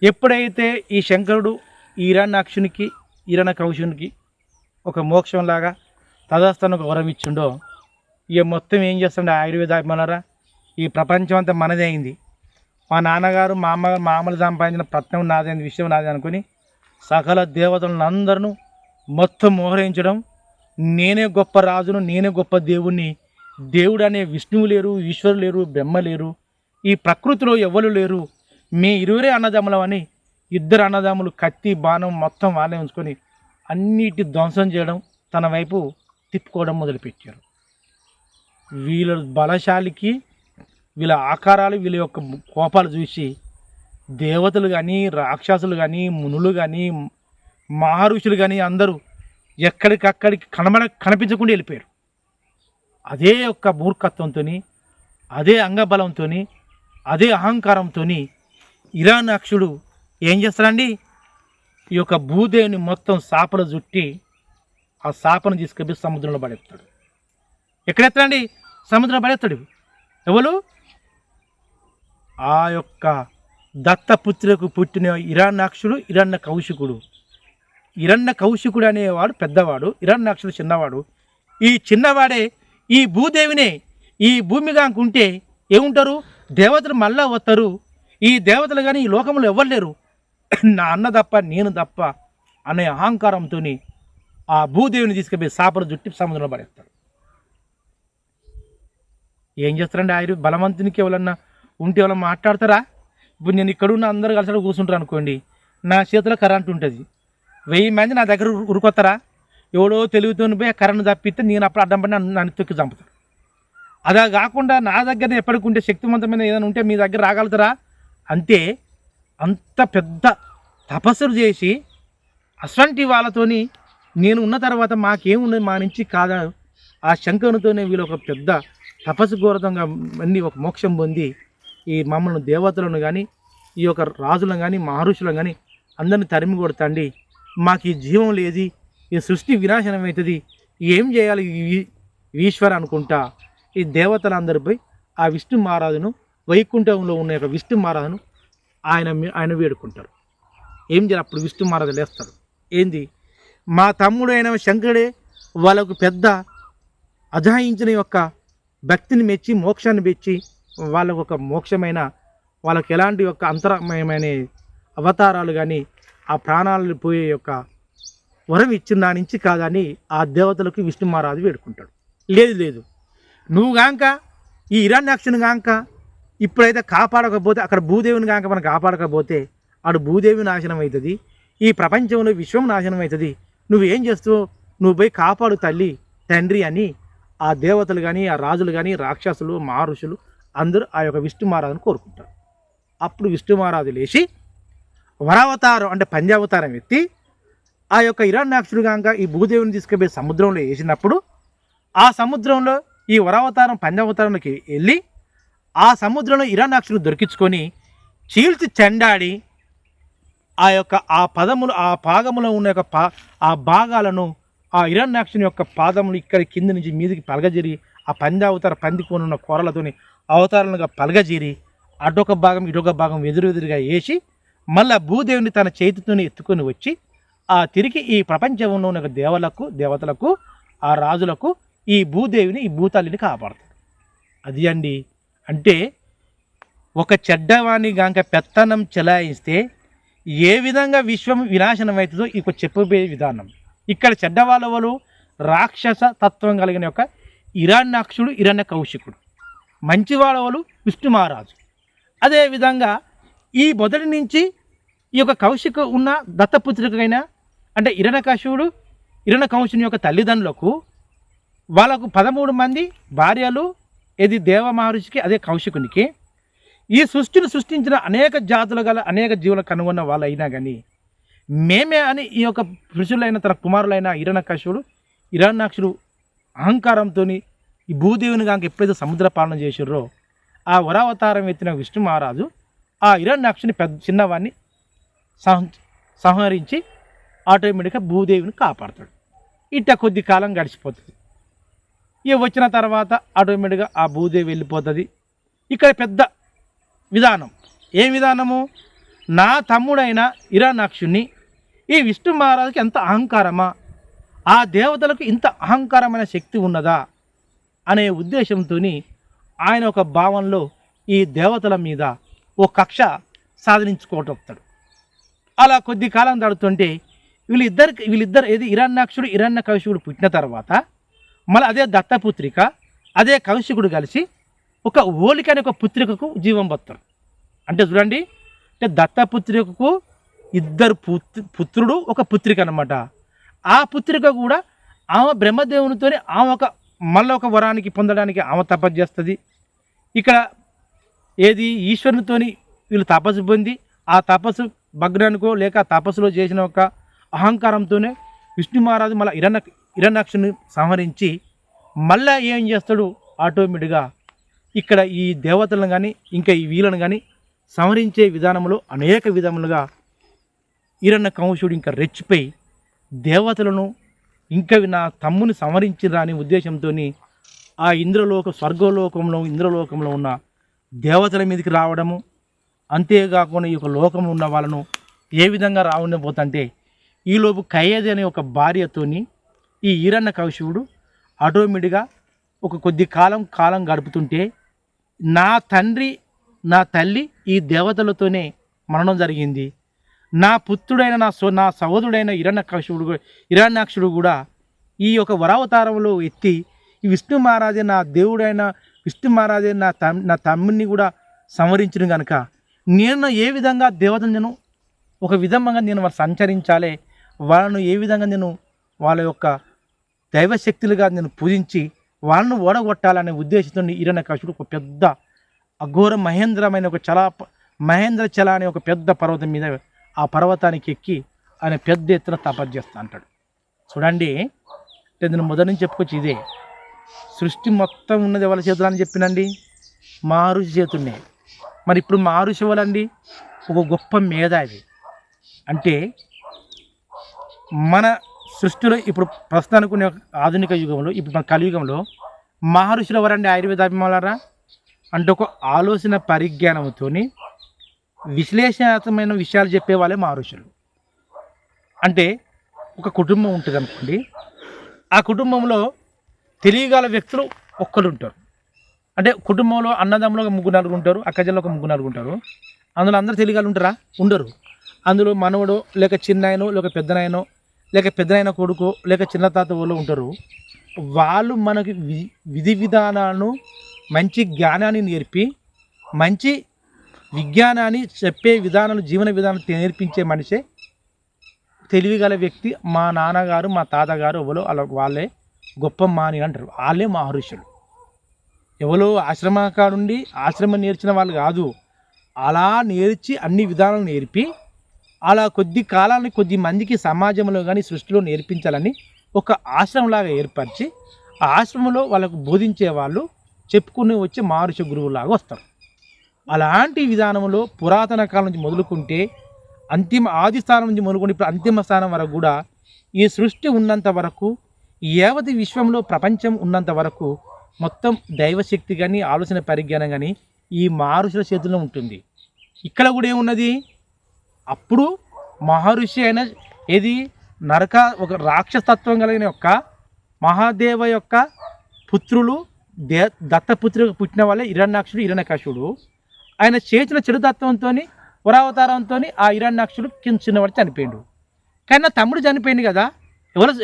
ఎప్పుడైతే ఈ శంకరుడు ఈ హిరణ్యాక్షునికి హిరణ్యకౌశికునికి ఒక మోక్షంలాగా తదాస్తను ఒక వరం ఇచ్చిండో, ఇక మొత్తం ఏం చేస్తాడు ఆయుర్వేద అభిమానులారా? ఈ ప్రపంచం అంతా మనదే అయింది. మా నాన్నగారు మా అమ్మగారు మామూలు సంపాదించిన ప్రత్నం నాదే, విషయం నాదే అనుకుని సకల దేవతలను అందరూ మొత్తం మోహరించడం, నేనే గొప్ప రాజును, నేనే గొప్ప దేవుణ్ణి, దేవుడు అనే విష్ణువు లేరు, ఈశ్వరు లేరు, బ్రహ్మ లేరు, ఈ ప్రకృతిలో ఎవరు లేరు, మీ 20 అన్నదమ్ములం అని 2 అన్నదమ్ములు కత్తి బాణం మొత్తం వాళ్ళే ఉంచుకొని అన్నిటి ధ్వంసం చేయడం, తన వైపు తిప్పుకోవడం మొదలుపెట్టారు. వీళ్ళ బలశాలికి వీళ్ళ ఆకారాలు, వీళ్ళ యొక్క కోపాలు చూసి దేవతలు కానీ, రాక్షసులు కానీ, మునులు కానీ, మహర్షులు కానీ అందరూ ఎక్కడికక్కడికి కనిపించకుండా వెళ్ళిపోయారు. అదే యొక్క మూర్ఖత్వంతో, అదే అంగబలంతో, అదే అహంకారంతో హిరణ్యాక్షుడు ఏం చేస్తాడండి? ఈ యొక్క భూదేవిని మొత్తం సాపలు చుట్టి ఆ సాపను తీసుకెళ్ళి సముద్రంలో పడేస్తాడు. ఎక్కడెత్తాడండి? సముద్రంలో పడేస్తాడు. ఎవరు? ఆ యొక్క దత్తపుత్రులకు పుట్టిన హిరణ్యాక్షుడు హిరణ్యకౌశికుడు. హిరణ్యకౌశికుడు అనేవాడు పెద్దవాడు, హిరణ్యాక్షుడు చిన్నవాడు. ఈ చిన్నవాడే ఈ భూదేవిని ఈ భూమి కాకుంటే ఏముంటారు? దేవతలు మళ్ళా వస్తారు. ఈ దేవతలు కానీ ఈ లోకంలో ఎవరు లేరు, నా అన్న తప్ప నేను తప్ప అనే అహంకారంతో ఆ భూదేవిని తీసుకుపోయి సాపలు జుట్టి సముద్రంలో పడేస్తారు. ఏం చేస్తారండి? ఆయన బలవంతునికి ఎవరన్నా ఉంటే ఎవరన్నా మాట్లాడతారా? ఇప్పుడు నేను ఇక్కడున్న అందరూ కలిసి కూర్చుంటారు అనుకోండి, నా చేతిలో కరెంట్ ఉంటుంది, 1000 మంది నా దగ్గర ఉరుకొస్తారా? ఎవడో తెలుగుతోని పోయి కరెంట్ తప్పిస్తే నేను అప్పుడు అడ్డం పడి నన్ను తొక్కి చంపుతాను. అలా కాకుండా నా దగ్గర ఎప్పటికి ఉంటే శక్తివంతమైన ఏదైనా ఉంటే మీ దగ్గర రాగలుగుతారా? అంతే. అంత పెద్ద తపస్సులు చేసి అసంటి వాళ్ళతోని నేను ఉన్న తర్వాత మాకేమున్నది మా నుంచి కాదా, ఆ శంకరునితోనే వీళ్ళు ఒక పెద్ద తపస్సు ఘోరంగా అన్ని ఒక మోక్షం పొంది ఈ మమ్మల్ని దేవతలను కానీ ఈ యొక్క రాజులను కానీ మహర్షులను కానీ అందరిని తరిమి కొడతాండి. మాకు ఈ జీవం లేదు, ఈ సృష్టి వినాశనం అవుతుంది, ఏం చేయాలి ఈశ్వర అనుకుంటా ఈ దేవతలందరిపై ఆ విష్ణు మహారాజును, వైకుంఠంలో ఉన్న యొక్క విష్ణు మహారాజును ఆయన వేడుకుంటారు. ఏం చేయాలి? అప్పుడు విష్ణు మహారాజు లేస్తాడు. ఏంది? మా తమ్ముడు అయిన శంకరుడే వాళ్ళకు పెద్ద అజాయించిన యొక్క భక్తిని మెచ్చి మోక్షాన్ని మెచ్చి వాళ్ళకు ఒక మోక్షమైన వాళ్ళకి ఎలాంటి యొక్క అంతరమయమైన అవతారాలు కానీ ఆ ప్రాణాలు పోయే యొక్క వరం ఇచ్చిన దాని నుంచి కాదని ఆ దేవతలకు విష్ణు మహారాజు వేడుకుంటాడు. లేదు నువ్వు గాంక ఈ హిరణ్యాక్షుని గాంక ఇప్పుడైతే కాపాడకపోతే, అక్కడ భూదేవిని గాంక మనం కాపాడకపోతే ఆడు భూదేవి నాశనం అవుతుంది, ఈ ప్రపంచంలో విశ్వం నాశనం అవుతుంది, నువ్వేం చేస్తావు? నువ్వు పోయి కాపాడు తల్లి తండ్రి అని ఆ దేవతలు కానీ ఆ రాజులు కానీ రాక్షసులు మహర్షులు అందరూ ఆ యొక్క విష్ణు మహారాజును కోరుకుంటారు. అప్పుడు విష్ణు మహారాజు లేచి వరావతారం అంటే పంచావతారం ఎత్తి ఆ యొక్క హిరణ్యాక్షుడు కాక ఈ భూదేవిని తీసుకుపోయి సముద్రంలో వేసినప్పుడు ఆ సముద్రంలో ఈ వరావతారం పంచావతారంలోకి వెళ్ళి ఆ సముద్రంలో హిరణ్యాక్షుడు దొరికించుకొని చీల్చి చెండాడి ఆ పదములు ఆ పాగములో ఉన్న యొక్క ఆ భాగాలను ఆ హిరణ్యాక్షుని యొక్క పాదములు ఇక్కడ కింద నుంచి మీదికి పలగజీరి ఆ పంచావతార పందికొని ఉన్న కూరలతోని అవతారాలుగా పలగజీరి అటొక భాగం ఇటొక భాగం ఎదురుగా వేసి మళ్ళీ భూదేవిని తన చేతితోనే ఎత్తుకొని వచ్చి తిరిగి ఈ ప్రపంచంలో ఉన్న దేవతలకు ఆ రాజులకు ఈ భూదేవిని ఈ భూతల్లిని కాపాడుతాడు. అది అండి. అంటే ఒక చెడ్డవాణి గాంక పెత్తనం చెలాయిస్తే ఏ విధంగా విశ్వం వినాశనం అవుతుందో ఇక చెప్పబోయే విధానం. ఇక్కడ చెడ్డవాళ్ళవలు రాక్షస తత్వం కలిగిన యొక్క హిరణ్యాక్షుడు హిరణ్య కౌశికుడు, మంచివాడవలు విష్ణు మహారాజు. అదేవిధంగా ఈ మొదటి నుంచి ఈ యొక్క కౌశిక ఉన్న దత్తపుత్రికైన అంటే హిరణ్యకశిపుడు హిరణ్యకౌశిని యొక్క తల్లిదండ్రులకు వాళ్ళకు 13 మంది భార్యలు. ఇది దేవ మహర్షికి అదే కౌశికునికి. ఈ సృష్టిని సృష్టించిన అనేక జాతులు గల అనేక జీవులు కనుగొన్న వాళ్ళు అయినా కానీ మేమే అని ఈ యొక్క ఋషులైన తన కుమారులైన హిరణ్యాక్షుడు అహంకారంతో ఈ భూదేవిని కాక ఎప్పుడైతే సముద్ర పాలన చేసిర్రో ఆ వరావతారం ఎత్తిన విష్ణు మహారాజు ఆ హిరణ్యాక్షుని చిన్నవాడిని సంహరించి ఆటోమేటిక్గా భూదేవిని కాపాడుతాడు. ఇట్ట కొద్ది కాలం గడిచిపోతుంది. ఇక వచ్చిన తర్వాత ఆటోమేటిక్గా ఆ భూదేవి వెళ్ళిపోతుంది. ఇక్కడ పెద్ద విధానం. ఏం విధానము? నా తమ్ముడైన హిరణ్యాక్షుని ఈ విష్ణు మహారాజుకి ఎంత అహంకారమా, ఆ దేవతలకు ఇంత అహంకారమైన శక్తి ఉన్నదా అనే ఉద్దేశంతో ఆయన ఒక భావంలో ఈ దేవతల మీద ఓ కక్ష సాధించుకోవటం. అలా కొద్ది కాలం తడుతుంటే వీళ్ళిద్దరు ఏది హిరణ్యాక్షుడు హిరణ్యకశిపుడు పుట్టిన తర్వాత మళ్ళీ అదే దత్తపుత్రిక అదే కౌశికుడు కలిసి ఒక ఓలిక అనే ఒక పుత్రికకు జీవం పొత్తారు. అంటే చూడండి, అంటే దత్తపుత్రికకు 2 పుత్రుడు ఒక పుత్రిక అనమాట. ఆ పుత్రిక కూడా ఆమె బ్రహ్మదేవునితో ఆమె మళ్ళీ ఒక వరానికి పొందడానికి ఆమె తపస్సు చేస్తుంది. ఇక్కడ ఏది ఈశ్వరునితోని వీళ్ళు తపస్సు పొంది ఆ తపస్సు భగ్నానికో లేక ఆ తపస్సులో చేసిన ఒక అహంకారంతోనే విష్ణు మహారాజు మళ్ళీ హిరణ్యాక్షుని సంహరించి మళ్ళీ ఏం చేస్తాడు? ఆటోమేటిక్గా ఇక్కడ ఈ దేవతలను కానీ ఇంకా ఈ వీళ్ళను కానీ సంహరించే విధానంలో అనేక విధములుగా హిరణ్యకశిపుడు ఇంకా రెచ్చిపోయి దేవతలను ఇంకా నా తమ్ముని సంహరించిరా అనే ఉద్దేశంతో ఆ ఇంద్రలోకంలో ఉన్న దేవతల మీదకి రావడము, అంతేకాకుండా ఈ యొక్క లోకంలో ఉన్న వాళ్ళను ఏ విధంగా రావనిపోతుంటే ఈలోపు కయ్యది అనే ఒక భార్యతోని ఈ హిరణ్యకశిపుడు ఆటోమేటిక్గా ఒక కొద్ది కాలం గడుపుతుంటే నా తండ్రి నా తల్లి ఈ దేవతలతోనే మరణం జరిగింది. నా పుత్రుడైన నా సహోదరుడైన హిరణ్యాక్షుడు కూడా ఈ యొక్క వరావతారంలో ఎత్తి ఈ విష్ణు మహారాజే నా దేవుడైన విష్ణు మహారాజే నా తమ్ముడిని కూడా సంహరించిన కనుక నేను ఏ విధంగా దేవతను ఒక విధంగా నేను వాళ్ళు సంచరించాలి, వాళ్ళను ఏ విధంగా నేను వాళ్ళ యొక్క దైవశక్తులుగా నేను పూజించి వాళ్ళను ఓడగొట్టాలనే ఉద్దేశంతో హిరణ్యాక్షుడు ఒక పెద్ద అఘోర మహేంద్రమైన మహేంద్ర చల అనే ఒక పెద్ద పర్వతం మీద ఆ పర్వతానికి ఎక్కి ఆయన పెద్ద ఎత్తున తపస్సు చేస్తా అంటాడు. చూడండి, నేను మొదటి నుంచి చెప్పుకోవచ్చు, ఇదే సృష్టి మొత్తం ఉన్నది ఎవరి చేతులు అని చెప్పినండి, మహర్షి చేతుల్నే. మరి ఇప్పుడు మహర్షి ఎవరండి? ఒక గొప్ప మేధావి. అంటే మన సృష్టిలో ఇప్పుడు ప్రస్తుతానికి ఉన్న ఆధునిక యుగంలో, ఇప్పుడు మన కలియుగంలో మహర్షులు ఎవరండి? ఆయుర్వేదాభిమానులారా, అంటే ఒక ఆలోచన పరిజ్ఞానంతో విశ్లేషణాత్మకమైన విషయాలు చెప్పే వాళ్ళే మహర్షులు. అంటే ఒక కుటుంబం ఉంటుంది అనుకోండి, ఆ కుటుంబంలో తెలియగల వ్యక్తులు ఒక్కరు ఉంటారు. అంటే కుటుంబంలో అన్నదమ్ములు ఒక 3-4 ఉంటారు, అక్కజల్లో ఒక 3-4 ఉంటారు. అందులో అందరూ తెలియగల ఉంటారా? ఉండరు. అందులో మనవడు లేక చిన్నాయనో లేక పెద్దనాయనో లేక పెద్దనాయన కొడుకు లేక చిన్న తాత వాళ్ళు ఉంటారు. వాళ్ళు మనకి విధి విధానాలను మంచి జ్ఞానాన్ని నేర్పి మంచి విజ్ఞానాన్ని చెప్పే విధానాలు జీవన విధానాలు నేర్పించే మనిషే తెలివిగల వ్యక్తి. మా నాన్నగారు మా తాతగారు ఎవరో వాళ్ళే గొప్ప మాని అంటారు. వాళ్ళే మహర్షులు. ఎవరో ఆశ్రమకాడుండి ఆశ్రమం నేర్చిన వాళ్ళు కాదు, అలా నేర్చి అన్ని విధానాలు నేర్పి అలా కొద్ది మందికి సమాజంలో కానీ సృష్టిలో నేర్పించాలని ఒక ఆశ్రమంలాగా ఏర్పరిచి ఆ ఆశ్రమంలో వాళ్ళకు బోధించే వాళ్ళు చెప్పుకుని వచ్చి మహర్షి గురువులాగా వస్తారు. అలాంటి విధానంలో పురాతన కాలం నుంచి మొదలుకుంటే ఆది స్థానం నుంచి మొదలుకొని ఇప్పుడు అంతిమ స్థానం వరకు కూడా ఈ సృష్టి ఉన్నంత వరకు, యావతి విశ్వంలో ప్రపంచం ఉన్నంత వరకు మొత్తం దైవశక్తి కానీ ఆలోచన పరిజ్ఞానం కానీ ఈ మహర్షుల చేతుల్లో ఉంటుంది. ఇక్కడ కూడా ఏమున్నది? అప్పుడు మహర్షి అయిన ఏది ఒక రాక్షసత్వం కలిగిన యొక్క మహాదేవ యొక్క పుత్రులు దత్తపుత్రులకు పుట్టిన వాళ్ళే హిరణ్యాక్షుడు. ఆయన చేసిన చెడుతత్వంతో వరావతారంతో ఆ హిరణ్యాక్షుడు చిన్నవాడు చనిపోయాడు. కానీ నా తమ్ముడు చనిపోయింది కదా,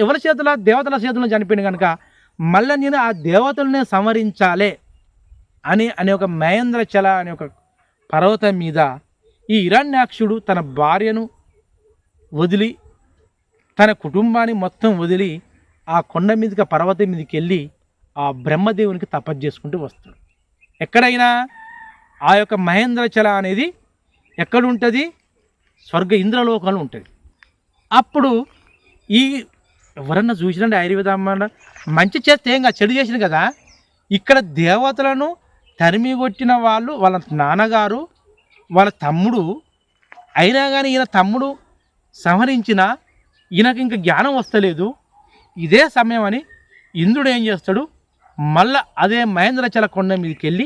ఎవరి చేతుల? దేవతల చేతుల్లో చనిపోయింది కనుక మళ్ళీ నేను ఆ దేవతలనే సంహరించాలి అనే ఒక మహేంద్ర చల అనే ఒక పర్వతం మీద ఈ హిరణ్యాక్షుడు తన భార్యను వదిలి తన కుటుంబాన్ని మొత్తం వదిలి ఆ కొండ మీదకి పర్వతం మీదకి వెళ్ళి ఆ బ్రహ్మదేవునికి తపస్సు చేసుకుంటూ వస్తాడు. ఎక్కడైనా ఆ యొక్క మహేంద్ర చల అనేది ఎక్కడుంటుంది? స్వర్గ ఇంద్రలోకంలో ఉంటుంది. అప్పుడు ఈ ఎవరన్నా చూసినండి ఆయుర్వేదం మంచి చేస్తే ఏం కాదు, చెడు చేసిన కదా. ఇక్కడ దేవతలను తరిమి కొట్టిన వాళ్ళు వాళ్ళ నాన్నగారు వాళ్ళ తమ్ముడు అయినా కానీ ఈయన తమ్ముడు సంహరించిన ఈయనకి ఇంకా జ్ఞానం వస్తలేదు. ఇదే సమయం అని ఇంద్రుడు ఏం చేస్తాడు? మళ్ళా అదే మహేంద్రచల కొండ మీదకి వెళ్ళి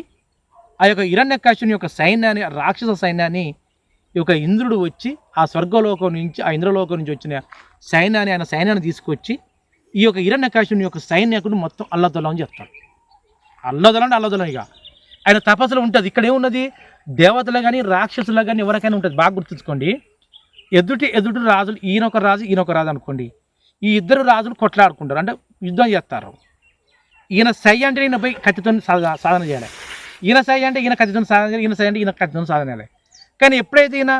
ఆ యొక్క హిరణ్యాక్షుని యొక్క సైన్యాన్ని, రాక్షస సైన్యాన్ని ఈ యొక్క ఇంద్రుడు వచ్చి ఆ స్వర్గలోకం నుంచి ఆ ఇంద్రలోకం నుంచి వచ్చిన ఆయన సైన్యాన్ని తీసుకొచ్చి ఈ యొక్క హిరణ్యాక్షుని యొక్క సైన్యకుడు మొత్తం అల్లదొల్లం చేస్తాడు. అల్లదొలం ఇక ఆయన తపస్సులో ఉంటుంది. ఇక్కడ ఏమున్నది? దేవతలు కానీ రాక్షసులు కానీ ఎవరికైనా ఉంటుంది. బాగా గుర్తుంచుకోండి. ఎదుటి రాజులు, ఈయనొక రాజు అనుకోండి. ఈ ఇద్దరు రాజులు కొట్లాడుకుంటారు, అంటే యుద్ధం చేస్తారు. ఈయన సై అంటే ఈయన పోయి కత్తితో సాధన చేయాలి, ఈయన సై అంటే ఈయన కత్తితో సాధన చేయాలి, ఈయన సై అంటే ఈయన కత్తితో సాధన చేయాలి. కానీ ఎప్పుడైతే ఈయన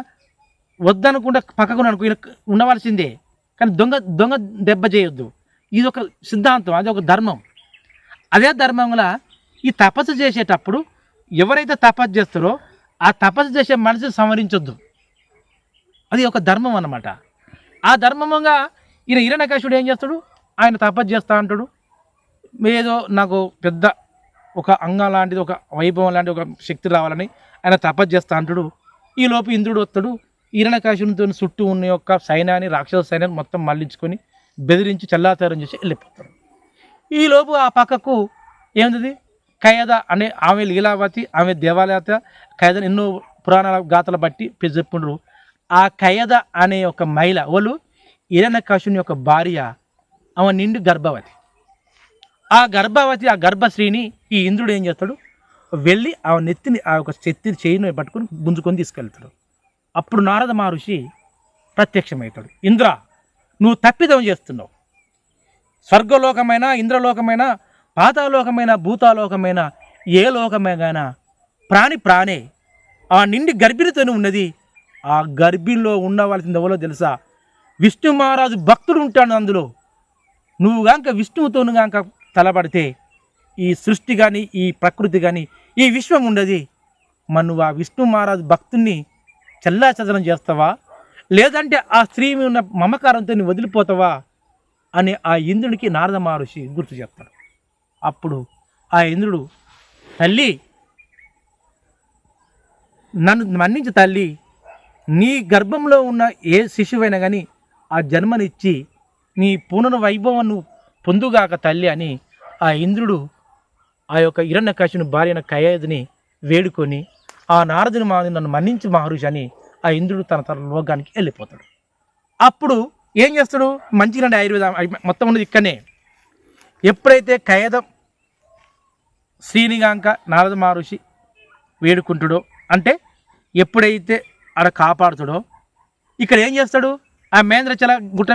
వద్దనుకుంటే పక్కకు అనుకో ఈయన ఉండవలసిందే, కానీ దొంగ దెబ్బ చేయొద్దు. ఇది ఒక సిద్ధాంతం, అది ఒక ధర్మం. అదే ధర్మంలో ఈ తపస్సు చేసేటప్పుడు ఎవరైతే తపస్సు చేస్తారో ఆ తపస్సు చేసే మనిషిని సంహరించొద్దు. అది ఒక ధర్మం అన్నమాట. ఆ ధర్మంగా ఈయన హిరణ్యాక్షుడు ఏం చేస్తాడు? ఆయన తపస్సు చేస్తా అంటాడు. ఏదో నాకు పెద్ద ఒక అంగం లాంటిది, ఒక వైభవం లాంటి ఒక శక్తి రావాలని ఆయన తపస్సు చేస్తా అంటాడు. ఈలోపు ఇంద్రుడు వస్తాడు, హిరణ్యాక్షునితో చుట్టూ ఉన్న యొక్క సైన్యాన్ని, రాక్షస సైన్యాన్ని మొత్తం మళ్ళించుకొని బెదిరించి చల్లాచారం చేసి వెళ్ళిపోతాడు. ఈలోపు ఆ పక్కకు ఏముంది? కయద అనే ఆమె లీలావతి, ఆమె దేవాలయత కయదని ఎన్నో పురాణాల గాథలు బట్టి చెప్పుకుంటారు. ఆ కయద అనే ఒక మహిళ వాళ్ళు హిరణ్యాక్షుని యొక్క భార్య, ఆమె నిండు గర్భవతి. ఆ గర్భవతి ఆ గర్భశ్రీని ఈ ఇంద్రుడు ఏం చేస్తాడు, వెళ్ళి ఆ నెత్తిని ఆ ఒక చేయిని పట్టుకొని గుంజుకొని తీసుకెళ్తాడు. అప్పుడు నారద మహర్షి ప్రత్యక్షమవుతాడు. ఇంద్ర, నువ్వు తప్పిదం చేస్తున్నావు. స్వర్గలోకమైన, ఇంద్రలోకమైన, పాతాలోకమైన, భూతాలోకమైన, ఏ లోకమైనా ప్రాణే ఆ నిండి గర్భిణితోనే ఉన్నది. ఆ గర్భిణిలో ఉండవలసింది ఎవరో తెలుసా? విష్ణు మహారాజు భక్తుడు ఉంటాడు అందులో. నువ్వు గాంక విష్ణువుతోను గాంక తలబడితే ఈ సృష్టి కానీ, ఈ ప్రకృతి కానీ, ఈ విశ్వం ఉండదు. మరి నువ్వు ఆ విష్ణు మహారాజు భక్తుణ్ణి చెల్లాచెదరం చేస్తావా, లేదంటే ఆ స్త్రీ ఉన్న మమకారంతో నువ్వు వదిలిపోతావా అని ఆ ఇంద్రుడికి నారద మహర్షి గుర్తు చెప్తాడు. అప్పుడు ఆ ఇంద్రుడు, తల్లి, నన్ను మన్నించు తల్లి, నీ గర్భంలో ఉన్న ఏ శిశువైనా కానీ ఆ జన్మనిచ్చి నీ పునర్వైభవం పొందుగాక తల్లి అని ఆ ఇంద్రుడు ఆ యొక్క హిరణ్యకశిపుని భార్య కయదుని వేడుకొని, ఆ నారదుని నన్ను మన్నించు మహర్షి అని ఆ ఇంద్రుడు తన లోకానికి వెళ్ళిపోతాడు. అప్పుడు ఏం చేస్తాడు? మంచిగా ఆయుర్వేదం మొత్తం ఉన్నది ఇక్కడనే. ఎప్పుడైతే కయద శ్రీనిగాంక నారద మహర్షి వేడుకుంటాడో, అంటే ఎప్పుడైతే ఆడ కాపాడుతాడో, ఇక్కడ ఏం చేస్తాడు? ఆ మహేంద్రచల గుట్ట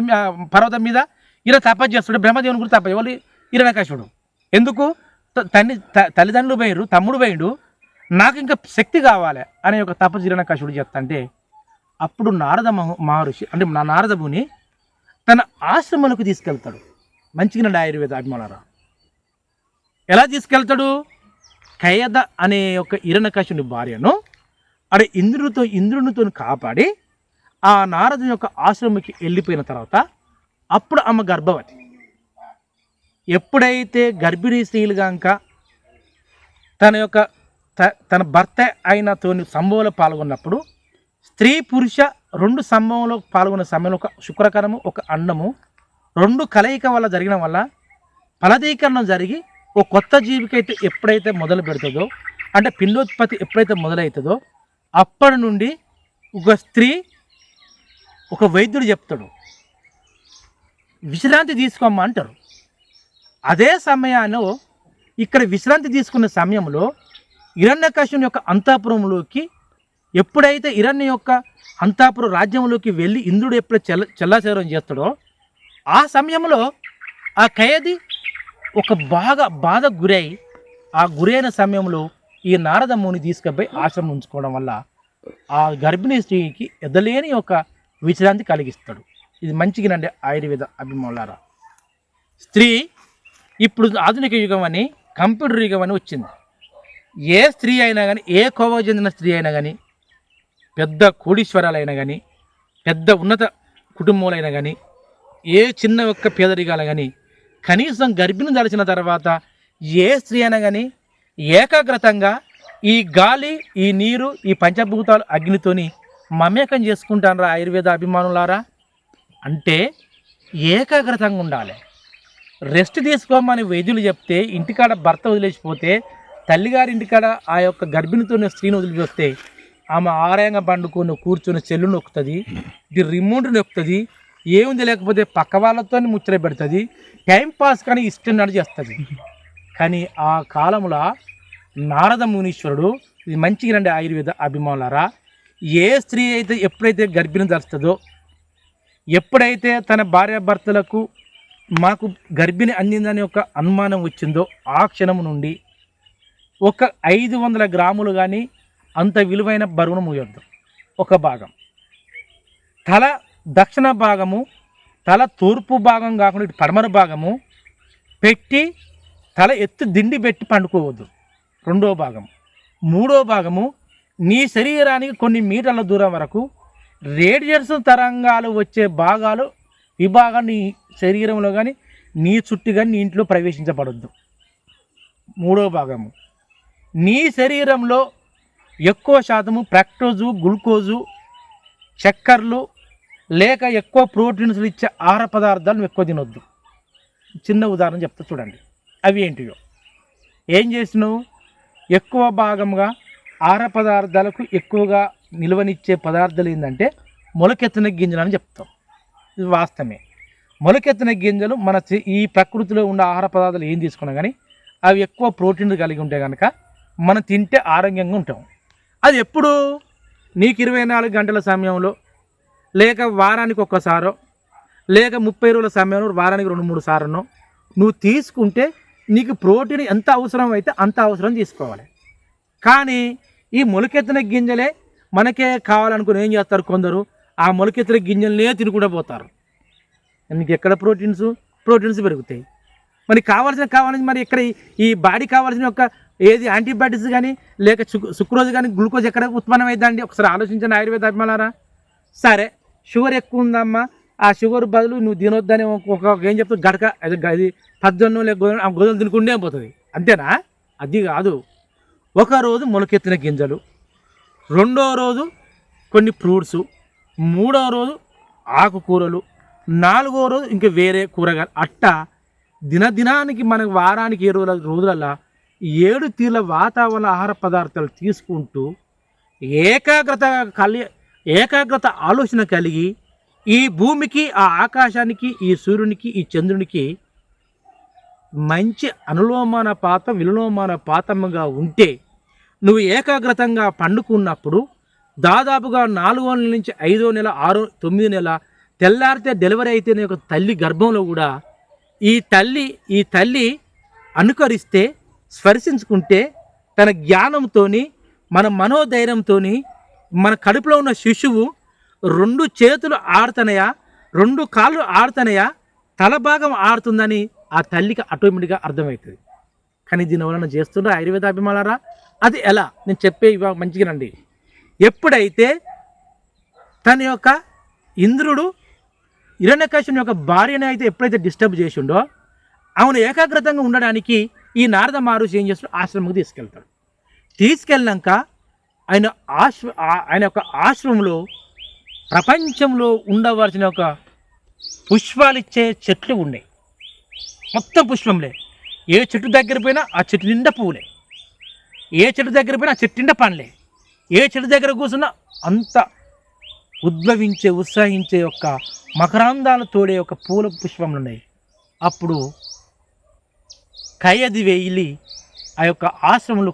పర్వతం మీద ఇలా తపస్సు చేస్తాడు. బ్రహ్మదేవుని కూడా తపస్సు. ఎవరు? హిరణ్యకశిపుడు. ఎందుకు? తల్లిదండ్రులు పోయిరు, తమ్ముడు పోయిండు, నాకు ఇంకా శక్తి కావాలి అనే ఒక తపస్సు హిరణ్యకశిపుడు చెప్తాంటే, అప్పుడు నారద మహర్షి అంటే నా నారదముని తన ఆశ్రమాలకు తీసుకెళ్తాడు. మంచిగా ఆయుర్వేద అభిమానారా. ఎలా తీసుకెళ్తాడు? కయద అనే ఒక హిరణ్యకశిపుని భార్యను అడే ఇంద్రునితో కాపాడి ఆ నారదుని యొక్క ఆశ్రమంకి వెళ్ళిపోయిన తర్వాత అప్పుడు ఆమె గర్భవతి. ఎప్పుడైతే గర్భిణీ స్త్రీలుగాక తన భర్త అయినతో సంభవంలో పాల్గొన్నప్పుడు, స్త్రీ పురుష రెండు సంభవంలో పాల్గొన్న సమయంలో ఒక శుక్రకరము, ఒక అండము రెండు కలయిక వల్ల జరిగిన వల్ల ఫలదీకరణం జరిగి ఒక కొత్త జీవికైతే ఎప్పుడైతే మొదలు పెడుతుందో, అంటే పిండోత్పత్తి ఎప్పుడైతే మొదలవుతుందో, అప్పటి నుండి ఒక స్త్రీ ఒక వైద్యుడు చెప్తాడు, విశ్రాంతి తీసుకోమ్మా అంటారు. అదే సమయంలో ఇక్కడ విశ్రాంతి తీసుకున్న సమయంలో హిరణ్యకశిపుని యొక్క అంతఃపురంలోకి ఎప్పుడైతే హిరణ్య యొక్క అంతఃపుర రాజ్యంలోకి వెళ్ళి ఇంద్రుడు ఎప్పుడు చెల్లాచెదరం చేస్తాడో, ఆ సమయంలో ఆ ఖైదీ ఒక బాధ గురై, ఆ గురైన సమయంలో ఈ నారద ముని తీసుకుపోయి ఆశ్రమం ఉంచుకోవడం వల్ల ఆ గర్భిణీ స్త్రీకి ఎదలేని ఒక విశ్రాంతి కలిగిస్తాడు. ఇది మంచిగానండి ఆయుర్వేద అభిమానులారా. స్త్రీ ఇప్పుడు ఆధునిక యుగం అని, కంప్యూటర్ యుగం అని వచ్చింది. ఏ స్త్రీ అయినా కానీ, ఏ కోవ చెందిన స్త్రీ అయినా కానీ, పెద్ద కోడీశ్వరాలైనా కానీ, పెద్ద ఉన్నత కుటుంబాలైనా కానీ, ఏ చిన్న ఒక్క పేదరికాలు కానీ, కనీసం గర్భిణి దాల్చిన తర్వాత ఏ స్త్రీ అయినా కానీ ఏకాగ్రతంగా ఈ గాలి, ఈ నీరు, ఈ పంచభూతాలు అగ్నితోని మమేకం చేసుకుంటారా ఆయుర్వేద అభిమానులారా. అంటే ఏకాగ్రతంగా ఉండాలి. రెస్ట్ తీసుకోమని వైద్యులు చెప్తే ఇంటికాడ భర్త వదిలేసిపోతే, తల్లిగారి ఇంటికాడ ఆ యొక్క గర్భిణితోనే స్త్రీని వదిలిపోతే ఆమె ఆరాయంగా పండుకొని కూర్చొని చెల్లు నొక్కుతుంది, ఇది రిమోట్ నొక్కుతుంది, ఏముంది లేకపోతే పక్క వాళ్ళతో ముచ్చట పెడుతుంది, టైంపాస్ కానీ ఇష్టం నడి చేస్తుంది. కానీ ఆ కాలంలో నారద మునీశ్వరుడు, ఇది మంచిగా రండి ఆయుర్వేద అభిమానులారా, ఏ స్త్రీ అయితే ఎప్పుడైతే గర్భిణి ధరిస్తుందో, ఎప్పుడైతే తన భార్యాభర్తలకు మాకు గర్భిణి అందిందని ఒక అనుమానం వచ్చిందో, ఆ క్షణం నుండి ఒక 500 గ్రాములు కానీ అంత విలువైన బరువును మోయొద్దు. ఒక భాగం తల దక్షిణ భాగము, తల తూర్పు భాగం కాకుండా ఇటు పడమర భాగము పెట్టి తల ఎత్తు దిండి పెట్టి పండుకోవద్దు. రెండో భాగం. మూడో భాగము, నీ శరీరానికి కొన్ని మీటర్ల దూరం వరకు రేడియేషన్ తరంగాలు వచ్చే భాగాలు విభాగం నీ శరీరంలో కానీ, నీ చుట్టూ కానీ, నీ ఇంట్లో ప్రవేశించబడద్దు. మూడో భాగము, నీ శరీరంలో ఎక్కువ శాతము ఫ్రక్టోజు, గ్లూకోజు, చక్కెరలు లేక ఎక్కువ ప్రోటీన్స్లు ఇచ్చే ఆహార పదార్థాలను ఎక్కువ తినొద్దు. చిన్న ఉదాహరణ చెప్తా చూడండి. అవి ఏంటివో ఏం చేసినావు? ఎక్కువ భాగంగా ఆహార పదార్థాలకు ఎక్కువగా నిల్వనిచ్చే పదార్థాలు ఏంటంటే మొలకెత్తిన గింజలు అని చెప్తాం. ఇది వాస్తవమే. మొలకెత్తిన గింజలు ఈ ప్రకృతిలో ఉన్న ఆహార పదార్థాలు ఏం తీసుకున్నా కానీ అవి ఎక్కువ ప్రోటీన్ కలిగి ఉంటాయి కనుక మనం తింటే ఆరోగ్యంగా ఉంటాం. అది ఎప్పుడు నీకు 24 గంటల సమయంలో, లేక వారానికి ఒక్కసారో, లేక 30 రోజుల సమయంలో వారానికి 2-3 సార్లు నువ్వు తీసుకుంటే నీకు ప్రోటీన్ ఎంత అవసరం అయితే అంత అవసరం తీసుకోవాలి. కానీ ఈ మొలకెత్తిన గింజలే మనకే కావాలనుకుని ఏం చేస్తారు కొందరు, ఆ మొలకెత్తిన గింజలనే తినుకుంటూ పోతారు. నీకు ఎక్కడ ప్రోటీన్స్ పెరుగుతాయి. మరి కావాల్సిన మరి ఎక్కడ ఈ బాడీ కావాల్సిన యొక్క ఏది యాంటీబయాటిక్స్ కానీ లేక సుక్రోజ్ కానీ గ్లూకోజ్ ఎక్కడ ఉత్పన్నం అవుతుందండి? ఒకసారి ఆలోచించండి ఆయుర్వేద అభిమానారా. సరే షుగర్ ఎక్కువ ఉందమ్మా, ఆ షుగర్ బదులు నువ్వు తినొద్దని ఏం చెప్తావు, గడక అది పద్దొన్ను లేక గోధుమలు తినుకుంటే పోతుంది, అంతేనా? అది కాదు. ఒకరోజు మొలకెత్తిన గింజలు, 2వ రోజు కొన్ని ఫ్రూట్స్, 3వ రోజు ఆకుకూరలు, 4వ రోజు ఇంకా వేరే కూరగాయలు, అట్టా దినానికి మనకు వారానికి 7 రోజులలో 7 తీర్ల వాతావరణ ఆహార పదార్థాలు తీసుకుంటూ ఏకాగ్రత ఆలోచన కలిగి ఈ భూమికి, ఆ ఆకాశానికి, ఈ సూర్యునికి, ఈ చంద్రునికి మంచి అనులోమానపాతం విలోమానపాతంగా ఉంటే నువ్వు ఏకాగ్రతంగా పండుకున్నప్పుడు దాదాపుగా 4వ నెల నుంచి 5వ నెల, 6, 9 నెల తెల్లారితే డెలివరీ అయితే ఒక తల్లి గర్భంలో కూడా ఈ తల్లి అనుకరిస్తే, స్పర్శించుకుంటే తన జ్ఞానంతో, మన మనోధైర్యంతో మన కడుపులో ఉన్న శిశువు 2 చేతులు ఆడుతున్నాయా, 2 కాళ్ళు ఆడుతున్నాయా, తల భాగం ఆడుతుందని ఆ తల్లికి ఆటోమేటిక్గా అర్థమవుతుంది. కానీ దీనివలన చేస్తున్న ఆయుర్వేద అభిమానారా, అది ఎలా నేను చెప్పే ఇవాళ మంచిగానండి. ఎప్పుడైతే తన యొక్క ఇంద్రుడు హిరణ్యకశిపుని యొక్క భార్యని అయితే ఎప్పుడైతే డిస్టర్బ్ చేసిండో, ఆమెను ఏకాగ్రతంగా ఉండడానికి ఈ నారద మహర్షి ఏం చేస్తాడు, ఆశ్రమంకి తీసుకెళ్తాడు. తీసుకెళ్ళినాక ఆయన యొక్క ఆశ్రమంలో ప్రపంచంలో ఉండవలసిన ఒక పుష్పాలు ఇచ్చే చెట్లు ఉన్నాయి. మొత్తం పుష్పంలే. ఏ చెట్టు దగ్గర పోయినా ఆ చెట్టు నిండా పువ్వులే, ఏ చెట్టు దగ్గర పోయినా ఆ చెట్టు నిండా పండ్లే, ఏ చెట్టు దగ్గర కూర్చున్నా అంత ఉత్సాహించే యొక్క మకరాందాలు తోడే ఒక పూల పుష్పములు ఉన్నాయి. అప్పుడు కయది వెళ్ళి ఆ యొక్క ఆశ్రమంలో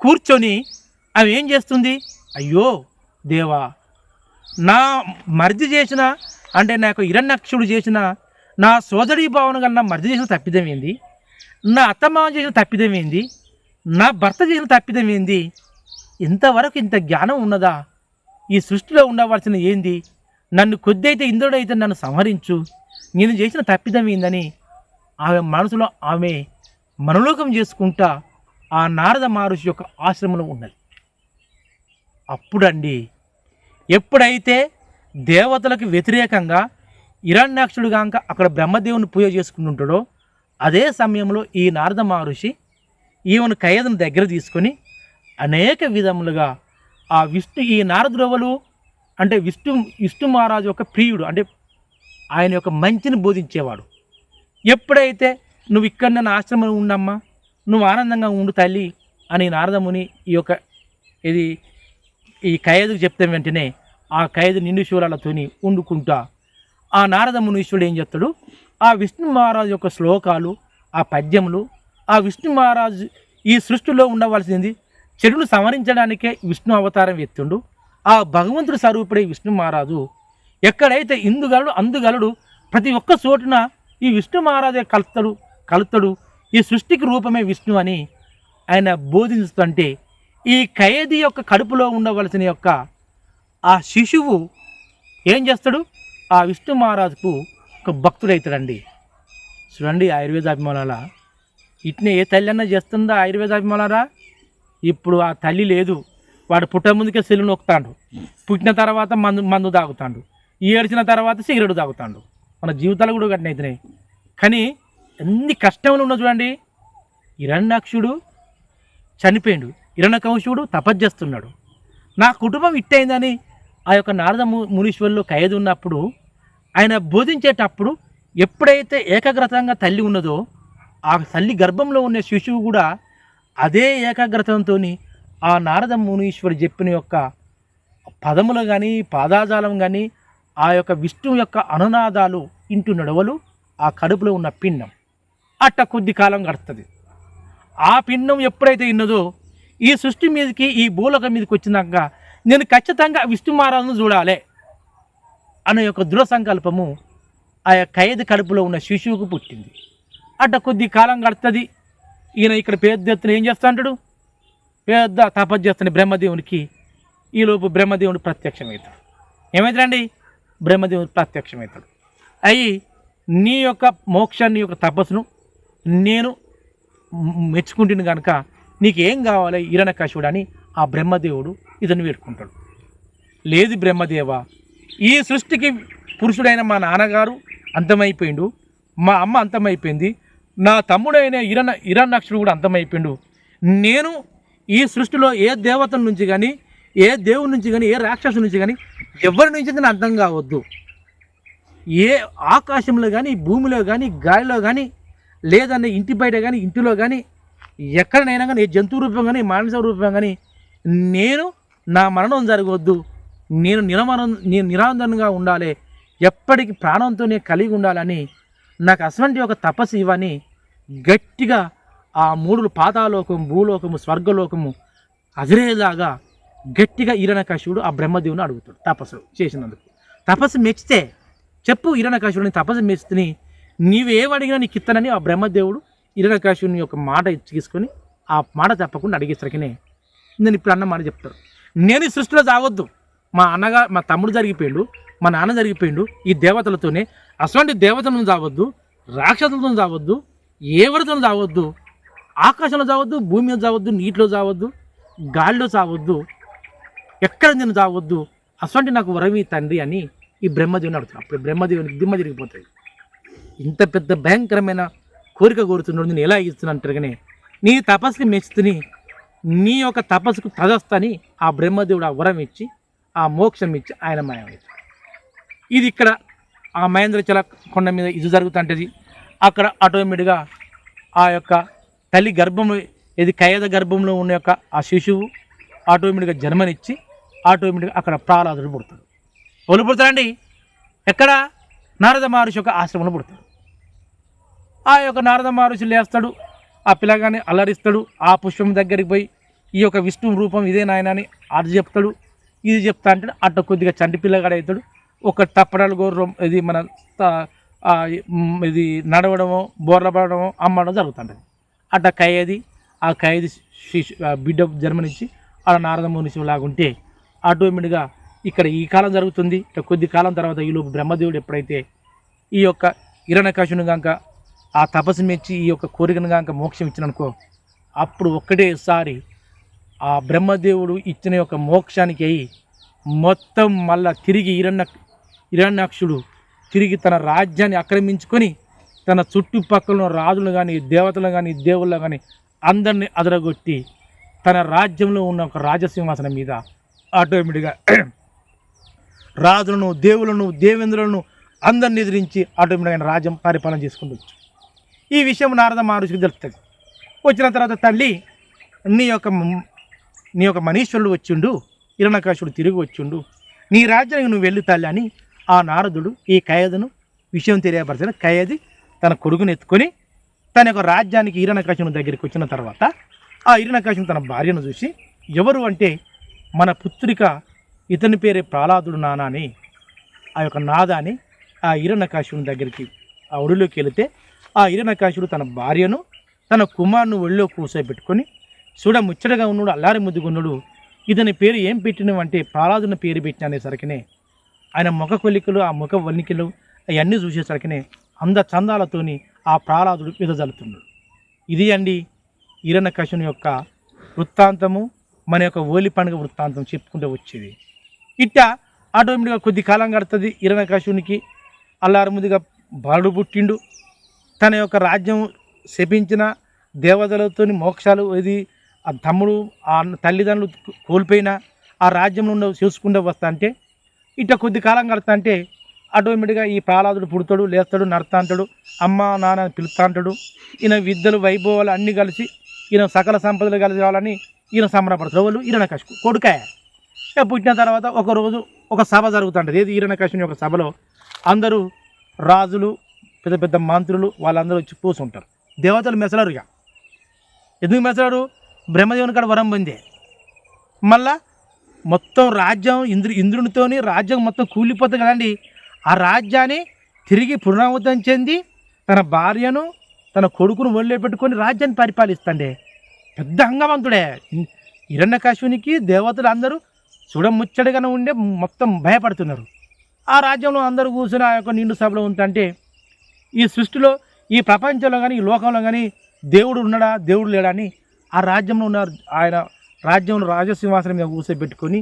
కూర్చొని అవి ఏం చేస్తుంది, అయ్యో దేవా, నా మర్ది చేసిన అంటే నాకు హిరణ్యాక్షుడు చేసిన నా సోదరీ భావన కన్నా మర్ది చేసిన తప్పిదం ఏంది, నా అత్తమామ చేసిన తప్పిదం ఏంది, నా భర్త చేసిన తప్పిదం ఏంది, ఇంతవరకు ఇంత జ్ఞానం ఉన్నదా, ఈ సృష్టిలో ఉండవలసిన ఏంది, నన్ను కొద్దైతే ఇంద్రుడైతే నన్ను సంహరించు, నేను చేసిన తప్పిదం ఏందని ఆమె మనసులో ఆమె మనోలోకం చేసుకుంటా ఆ నారద మహర్షి యొక్క ఆశ్రమంలో ఉన్నది. అప్పుడండి ఎప్పుడైతే దేవతలకు వ్యతిరేకంగా హిరణ్యాక్షుడు కాక అక్కడ బ్రహ్మదేవుని పూజ చేసుకుంటుంటాడో, అదే సమయంలో ఈ నారద మహర్షి ఈమెను కయదును దగ్గర తీసుకొని అనేక విధములుగా ఈ నారదురవలు అంటే విష్ణు మహారాజు యొక్క ప్రియుడు, అంటే ఆయన యొక్క మంచిని బోధించేవాడు. ఎప్పుడైతే నువ్వు ఇక్కడ నన్ను ఆశ్రమం ఉండమ్మా, నువ్వు ఆనందంగా ఉండు తల్లి అని నారదముని ఈ కయదుకు చెప్తే వెంటనే ఆ కయదు నిండు శూరాలతోని వండుకుంటా ఆ నారద మునీశ్వరుడు ఏం చెప్తాడు, ఆ విష్ణు మహారాజు యొక్క శ్లోకాలు, ఆ పద్యములు, ఆ విష్ణు మహారాజు ఈ సృష్టిలో ఉండవలసింది చెడును సంహరించడానికే విష్ణు అవతారం ఎత్తుండు. ఆ భగవంతుడి స్వరూపుడే విష్ణు మహారాజు. ఎక్కడైతే అందుగలడు ప్రతి ఒక్క చోటున ఈ విష్ణు మహారాజే కలుతాడు, ఈ సృష్టికి రూపమే విష్ణు అని ఆయన బోధిస్తుంటే, ఈ ఖైదీ యొక్క కడుపులో ఉండవలసిన యొక్క ఆ శిశువు ఏం చేస్తాడు, ఆ విష్ణు మహారాజుకు ఒక భక్తుడవుతాడండి. చూడండి ఆయుర్వేద అభిమానాల, ఇట్నే ఏ తల్లి అన్నా చేస్తుందా ఆయుర్వేద అభిమానారా? ఇప్పుడు ఆ తల్లి లేదు, వాడు పుట్ట ముందుకే సెల్లు నొక్కుతాడు, పుట్టిన తర్వాత మందు తాగుతాడు, ఏడ్చిన తర్వాత సిగరెట్ తాగుతాడు. మన జీవితాలు కూడా కట్టినవుతున్నాయి. కానీ ఎన్ని కష్టములు ఉన్నా చూడండి. హిరణ్యాక్షుడు చనిపోయాడు, హిరణ్యకంశుడు తపస్సుస్తున్నాడు. నా కుటుంబం ఇట్టయిందని ఆ యొక్క నారద మునీశ్వరులో ఖైదు ఉన్నప్పుడు ఆయన బోధించేటప్పుడు ఎప్పుడైతే ఏకాగ్రతంగా తల్లి ఉన్నదో, ఆ తల్లి గర్భంలో ఉన్న శిశువు కూడా అదే ఏకాగ్రతంతో ఆ నారద మునీశ్వరు చెప్పిన యొక్క పదములు కానీ పాదాజాలం కానీ ఆ యొక్క విష్ణువు యొక్క అనునాదాలు ఇంటూ నడవలు ఆ కడుపులో ఉన్న పిండం అట్ట కొద్ది కాలం గడుస్తుంది. ఆ పిండం ఎప్పుడైతే ఇన్నదో ఈ సృష్టి మీదకి ఈ భూలోకం మీదకి వచ్చినాక నేను ఖచ్చితంగా విష్ణు మహారాజును చూడాలి అనే యొక్క దృఢ సంకల్పము ఆ ఖైదు కడుపులో ఉన్న శిశువుకు పుట్టింది. అట్ట కొద్ది కాలం గడుతుంది. ఈయన ఇక్కడ పెద్ద ఎత్తున ఏం చేస్తూ ఉంటాడు, పెద్ద తపస్సు చేస్తాడు బ్రహ్మదేవునికి. ఈలోపు బ్రహ్మదేవుడు ప్రత్యక్షమవుతాడు. ఏమవుతాడండి? బ్రహ్మదేవుడు ప్రత్యక్షమవుతాడు. అయ్యి నీ యొక్క మోక్షాన్ని యొక్క తపస్సును నేను మెచ్చుకుంటుంది కనుక నీకేం కావాలి హిరణ్యకశిపుడు అని ఆ బ్రహ్మదేవుడు ఇతను వేడుకుంటాడు. లేదు బ్రహ్మదేవ, ఈ సృష్టికి పురుషుడైన మా నాన్నగారు అంతమైపోయిండు, మా అమ్మ అంతమైపోయింది, నా తమ్ముడైన హిరణ్యాక్షుడు కూడా అంతమైపోయిండు. నేను ఈ సృష్టిలో ఏ దేవతల నుంచి కానీ ఏ దేవుడి నుంచి కానీ ఏ రాక్షసు నుంచి కానీ ఎవరి నుంచి నేను అర్థం కావద్దు. ఏ ఆకాశంలో కానీ భూమిలో కానీ గాలిలో కానీ లేదన్న ఇంటి బయట కానీ ఇంటిలో కానీ ఎక్కడనైనా కానీ ఏ జంతువు రూపం కానీ మానవ రూపం కానీ నేను నా మరణం జరగవద్దు, నేను నిరాంతరంగా ఉండాలి, ఎప్పటికీ ప్రాణంతోనే కలిగి ఉండాలని నాకు అటువంటి ఒక తపస్సు ఇవని గట్టిగా ఆ మూడు పాతాలోకం భూలోకము స్వర్గలోకము అదిరేలాగా గట్టిగా హిరణ్యకశిపుడు ఆ బ్రహ్మదేవుని అడుగుతాడు తపస్సు చేసినందుకు. తపస్సు మెచ్చితే చెప్పు హిరణ్యకశిపుడిని తపస్సు మెచ్చుతుని నీవేమడిగినా నీకు ఇస్తానని ఆ బ్రహ్మదేవుడు హిరణ్యకశిపుని యొక్క మాట తీసుకొని ఆ మాట తప్పకుండా అడిగేసరికినే నేను ఇప్పుడు అన్న మాట చెప్తారు. నేను ఈ సృష్టిలో చావద్దు, మా తమ్ముడు జరిగిపోయిండు, మా నాన్న జరిగిపోయిండు, ఈ దేవతలతోనే అటువంటి దేవతలను చావద్దు, రాక్షసులతో చావద్దు, ఎవరితో చావద్దు, ఆకాశంలో చావద్దు, భూమి మీద చావద్దు, నీటిలో చావద్దు, గాలిలో చావద్దు, ఎక్కడ నేను చావద్దు, అటువంటి నాకు వరవి తండ్రి అని ఈ బ్రహ్మదేవుని అడుగుతాడు. అప్పుడు బ్రహ్మదేవునికి దిమ్మ తిరిగిపోతుంది. ఇంత పెద్ద భయంకరమైన కోరిక కోరుతున్నాడు, నేను ఎలా ఇస్తున్నాను కానీ నీ తపస్సుకి మెచ్చుతుని నీ యొక్క తపస్సుకు తదస్తని ఆ బ్రహ్మదేవుడు ఆ వరం ఇచ్చి ఆ మోక్షం ఇచ్చి ఆయన మాయమవుతాడు. ఇది ఇక్కడ ఆ మహేంద్రచల కొండ మీద ఇది జరుగుతుంటుంది. అక్కడ ఆటోమేటిక్గా ఆ యొక్క తల్లి గర్భంలో ఇది ఖైదు గర్భంలో ఉన్న యొక్క ఆ శిశువు ఆటోమేటిక్గా జన్మనిచ్చి ఆటోమేటిక్గా అక్కడ ప్రహ్లాదుడు పుడతాడు. ఎవరు పుడతాడండి? ఎక్కడ? నారద మహర్షి యొక్క ఆశ్రమంలో పుడతాడు. ఆ యొక్క నారద మహర్షి లేస్తాడు, ఆ పిల్లగాని అల్లరిస్తాడు. ఆ పుష్పం దగ్గరికి పోయి ఈ యొక్క విష్ణు రూపం ఇదే నాయన అని అది చెప్తాడు. ఇది చెప్తా అంటే అట్ట కొద్దిగా చంటి పిల్లగాడు అవుతాడు. ఒక తప్పడాలు గోర్రం ఇది మన ఇది నడవడమో బోర్ల పడడమో అమ్మడం జరుగుతుంటుంది. అట్ట ఆ ఖైదు బిడ్డ జన్మనిచ్చి అలా నారద మహర్షి లాగా ఉంటే ఆటోమేటిక్గా ఇక్కడ ఈ కాలం జరుగుతుంది. కొద్ది కాలం తర్వాత ఈలోపు బ్రహ్మదేవుడు ఎప్పుడైతే ఈ యొక్క హిరణ్యకశిపుని కనుక ఆ తపస్సు మెచ్చి ఈ యొక్క కోరికను కనుక మోక్షం ఇచ్చిననుకో అప్పుడు ఒక్కటేసారి ఆ బ్రహ్మదేవుడు ఇచ్చిన యొక్క మోక్షానికి అయ్యి మొత్తం మళ్ళా తిరిగి హిరణ్యాక్షుడు తిరిగి తన రాజ్యాన్ని ఆక్రమించుకొని తన చుట్టుపక్కల రాజులు కానీ దేవతలు కానీ దేవుళ్ళు కానీ అందరినీ అదరగొట్టి తన రాజ్యంలో ఉన్న ఒక రాజసింహాసనం మీద ఆటోమేటిక్గా రాజులను దేవులను దేవేంద్రులను అందరిని ఎదిరించి ఆటోమేటిక్గా రాజ్యం పరిపాలన చేసుకుంటూ ఈ విషయం నారద మహర్షికి తెలుస్తుంది. వచ్చిన తర్వాత తల్లి నీ యొక్క మనీశ్వరుడు వచ్చిండు, హిరణ్యకశిపుడు తిరిగి వచ్చిండు, నీ రాజ్యానికి నువ్వు వెళ్ళు తల్లి అని ఆ నారదుడు ఈ ఖైదును విషయం తెలియపరిచిన ఖైదు తన కొడుకుని ఎత్తుకొని తన యొక్క రాజ్యానికి హిరణ్యకశిపుని దగ్గరికి వచ్చిన తర్వాత ఆ హిరణ్యకశిపుడు తన భార్యను చూసి ఎవరు అంటే మన పుత్రిక ఇతని పేరే ప్రహ్లాదుడు నాన్న అని ఆ యొక్క నాద అని ఆ హిరణ్యకశిపుని దగ్గరికి ఆ ఒడిలోకి వెళితే ఆ హిరణ్యకశిపుడు తన భార్యను తన కుమారుని ఒళ్ళో కూర్చోబెట్టుకొని చూడ ముచ్చటగా ఉన్నాడు, అల్లారి ముద్దుకున్నాడు, ఇతని పేరు ఏం పెట్టినవంటే ప్రహ్లాదుని పేరు పెట్టిన అనేసరికినే ఆయన ముఖ కొలికలు ఆ ముఖ వల్లికలు అవన్నీ చూసేసరికినే అంద చందాలతోని ఆ ప్రహ్లాదుడు విదజల్లుతున్నాడు. ఇది అండి హిరణ్యకశిపుని యొక్క వృత్తాంతము, మన యొక్క హోలీ పండుగ వృత్తాంతం చెప్పుకుంటూ వచ్చేది. ఇట్టా ఆటోమేటిక్గా కొద్ది కాలం గడుతుంది. హిరణ్యకశిపునికి అల్లారి ముద్దుగా బాలుడు పుట్టిండు. తన యొక్క రాజ్యం శపించిన దేవతలతో మోక్షాలు ఇది ఆ తమ్ముడు ఆ తల్లిదండ్రులు కోల్పోయిన ఆ రాజ్యంలో చూసుకుంటూ వస్తా అంటే ఇట్ట కొద్ది కాలం గడుతా అంటే ఆటోమేటిక్గా ఈ ప్రహ్లాదుడు పుడతాడు, లేస్తాడు, నడతా అంటాడు, అమ్మ నాన్న పిలుస్తా అంటాడు. ఈయన విద్యలు వైభవాలు అన్నీ కలిసి ఈయన సకల సంపదలు కలిసి కావాలని ఈయన సంబరపడతాడు. వాళ్ళు హిరణ్యకశిపుడు కొడుకాయ పుట్టిన తర్వాత ఒకరోజు ఒక సభ జరుగుతుంటుంది. ఏది హిరణ్యకశిపుని యొక్క సభలో అందరూ రాజులు, పెద్ద పెద్ద మంత్రులు వాళ్ళందరూ వచ్చి కూర్చుంటారు. దేవతలు మెసలరు. ఇక ఎందుకు మెసలరు? బ్రహ్మదేవుని కాడ వరం పొందే. మళ్ళా మొత్తం రాజ్యం ఇంద్రునితోని రాజ్యం మొత్తం కూలిపోతుంది కదండి. ఆ రాజ్యాన్ని తిరిగి పునరావృతం చెంది తన భార్యను తన కొడుకును ఒళ్ళో పెట్టుకొని రాజ్యాన్ని పరిపాలిస్తాండే పెద్ద అంగవంతుడే. హిరణ్యకశిపునికి దేవతలు అందరూ చూడముచ్చడిగానే ఉండే మొత్తం భయపడుతున్నారు. ఆ రాజ్యంలో అందరూ కూర్చొని ఆ యొక్క నిండు సభలో ఉంటుంటే ఈ సృష్టిలో, ఈ ప్రపంచంలో కానీ, ఈ లోకంలో కానీ దేవుడు ఉన్నాడా, దేవుడు లేడా అని ఆ రాజ్యంలో ఉన్న ఆయన రాజ్యంలో రాజసింహాసనం మీద కూర్చోబెట్టుకొని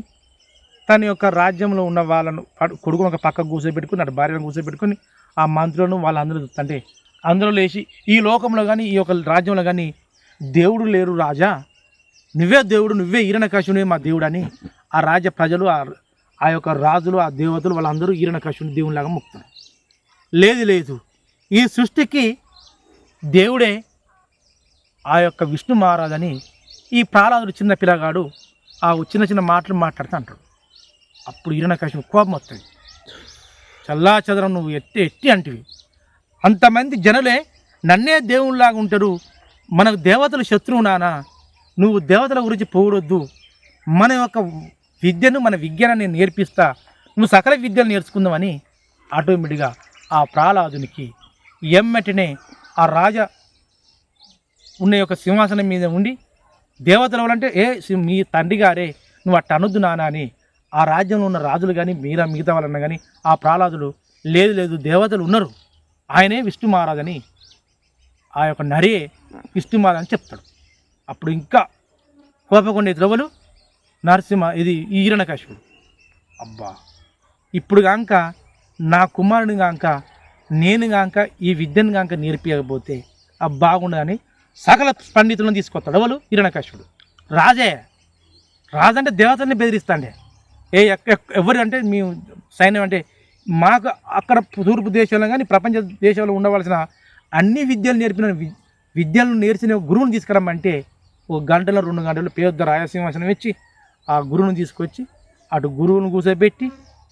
తన యొక్క రాజ్యంలో ఉన్న వాళ్ళను కొడుకును ఒక పక్కకు కూర్చోబెట్టుకుని అటు భార్యను కూర్చోబెట్టుకొని ఆ మంత్రులను వాళ్ళందరూ చూస్తుంటే అందరూ లేచి, ఈ లోకంలో కానీ ఈ యొక్క రాజ్యంలో కానీ దేవుడు లేరు రాజా, నువ్వే దేవుడు, నువ్వే హిరణ్యకశిపుని మా దేవుడు అని ఆ రాజ్య ప్రజలు, ఆ యొక్క రాజులు, ఆ దేవతలు వాళ్ళందరూ హిరణ్యకశిపుని దేవునిలాగా మొక్కుతారు. లేదు, ఈ సృష్టికి దేవుడే ఆ యొక్క విష్ణు మహారాజని ఈ ప్రహ్లాదుడు చిన్న పిల్లగాడు ఆ చిన్న చిన్న మాటలు మాట్లాడుతూ అంటాడు. అప్పుడు హిరణ్యకశిపుని కోపం వస్తుంది. చల్లా చదరం నువ్వు ఎట్టి అంటివి, అంతమంది జనులే నన్నే దేవునిలాగా ఉంటారు, మనకు దేవతలు శత్రువు నానా, నువ్వు దేవతల గురించి పోవడొద్దు, మన యొక్క విద్యను మన విజ్ఞానాన్ని నేను నేర్పిస్తా, నువ్వు సకల విద్యలు నేర్చుకుందామని ఆటోమేటిక్గా ఆ ప్రహ్లాదునికి ఎమ్మటినే ఆ రాజా ఉన్న యొక్క సింహాసనం మీద ఉండి దేవతల వాళ్ళంటే మీ తండ్రి గారే నువ్వు అట్ట అనొద్దు నానా అని ఆ రాజ్యంలో ఉన్న రాజులు కానీ మిగతా వాళ్ళన్నా కానీ ఆ ప్రహ్లాదుడు లేదు దేవతలు ఉన్నారు, ఆయనే విష్ణు మహారాజని ఆ యొక్క నరే విష్ణు మహారాజ్ అని చెప్తాడు. అప్పుడు ఇంకా కోపకొండే ద్రవలు నరసింహ ఇది ఈ హిరణ్యకశిపుడు, అబ్బా ఇప్పుడు కాక నా కుమారుని కాక నేను కాక ఈ విద్యను కాక నేర్పించకపోతే బాగుండదని సకల పండితులను తీసుకొస్తాడు. ఎవరు? హిరణ్యకశిపుడు. రాజంటే దేవతల్ని బెదిరిస్తాండే. ఎవరు అంటే మేము సైన్యం అంటే మాకు అక్కడ తూర్పు దేశంలో కానీ ప్రపంచ దేశంలో ఉండవలసిన అన్ని విద్యలు నేర్పిన విద్యలను నేర్చిన గురువుని తీసుకురమ్మంటే 1 గంటలో 2 గంటలు పెద్ద రాయసింహాసనం ఇచ్చి ఆ గురువుని తీసుకొచ్చి అటు గురువును కూర్చోబెట్టి,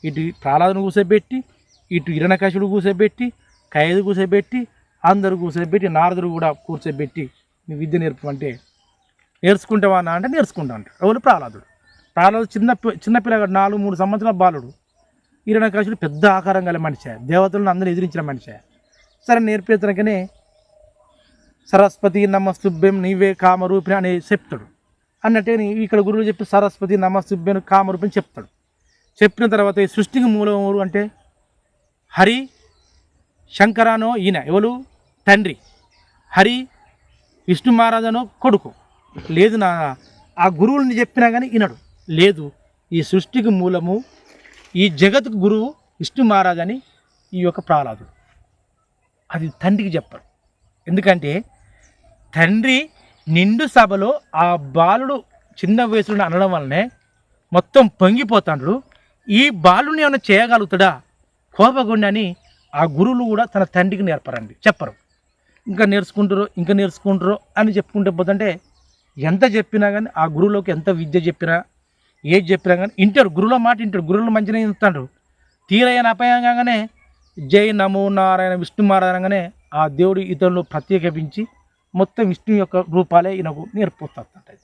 ఇటు ప్రహ్లాదును కూర్చోబెట్టి, ఇటు హిరణ్యకశిపుడు కూర్చోబెట్టి, ఖైదు కూర్చోబెట్టి, అందరూ కూర్చోబెట్టి, నారదుడు కూడా కూర్చోబెట్టి నీ విద్య నేర్పమంటే నేర్చుకుంటావా అన్న అంటే నేర్చుకుంటా అంటాడు. ఎవరు? ప్రహ్లాదుడు చిన్న పిల్లగాడు 4-3 సంవత్సరాల బాలుడు. హిరణ్యకశిపుడు పెద్ద ఆకారం గల మనిషి, దేవతలను అందరూ ఎదిరించిన మనిషి. సరే నేర్పేతనకనే సరస్వతి నమస్తుభ్యం నీవే కామరూపిణి అని చెప్తాడు. అన్నట్టే ఇక్కడ గురువులు చెప్పి సరస్వతి నమస్తుభ్యం కామరూపిణి చెప్తాడు. చెప్పిన తర్వాత ఈ సృష్టికి మూలం ఎవరు అంటే హరి, శంకరానో ఈయన ఎవరు? తండ్రి. హరి విష్ణు మహారాజనో కొడుకు. లేదు నా ఆ గురువుని చెప్పినా కానీ వినడు. లేదు, ఈ సృష్టికి మూలము, ఈ జగత్తుకు గురువు విష్ణు మహారాజ్ అని ఈ యొక్క ప్రహ్లాదుడు. అది తండ్రికి చెప్పాడు. ఎందుకంటే తండ్రి నిండు సభలో ఆ బాలుడు చిన్న వయసులో అనడం వల్లనే మొత్తం పొంగిపోతాడు. ఈ బాలుని ఏమైనా చేయగలుగుతాడా కోపగుండి అని ఆ గురువులు కూడా తన తండ్రికి నేర్పరండి, చెప్పరు. ఇంకా నేర్చుకుంటారో అని చెప్పుకుంటే పోతుంటే ఎంత చెప్పినా కానీ ఆ గురువులోకి ఎంత విద్య చెప్పినా ఏది చెప్పినా కానీ వింటారు. గురువుల మాట వింటారు, గురువులు మంచిగా వింటాడు. తీరయ్యన అపాయంగానే జై నమో నారాయణ విష్ణు మహారాజనగానే ఆ దేవుడు ఇతరులు ప్రత్యేకించి మొత్తం విష్ణు యొక్క రూపాలే ఈయనకు నేర్పుతుంటుంది.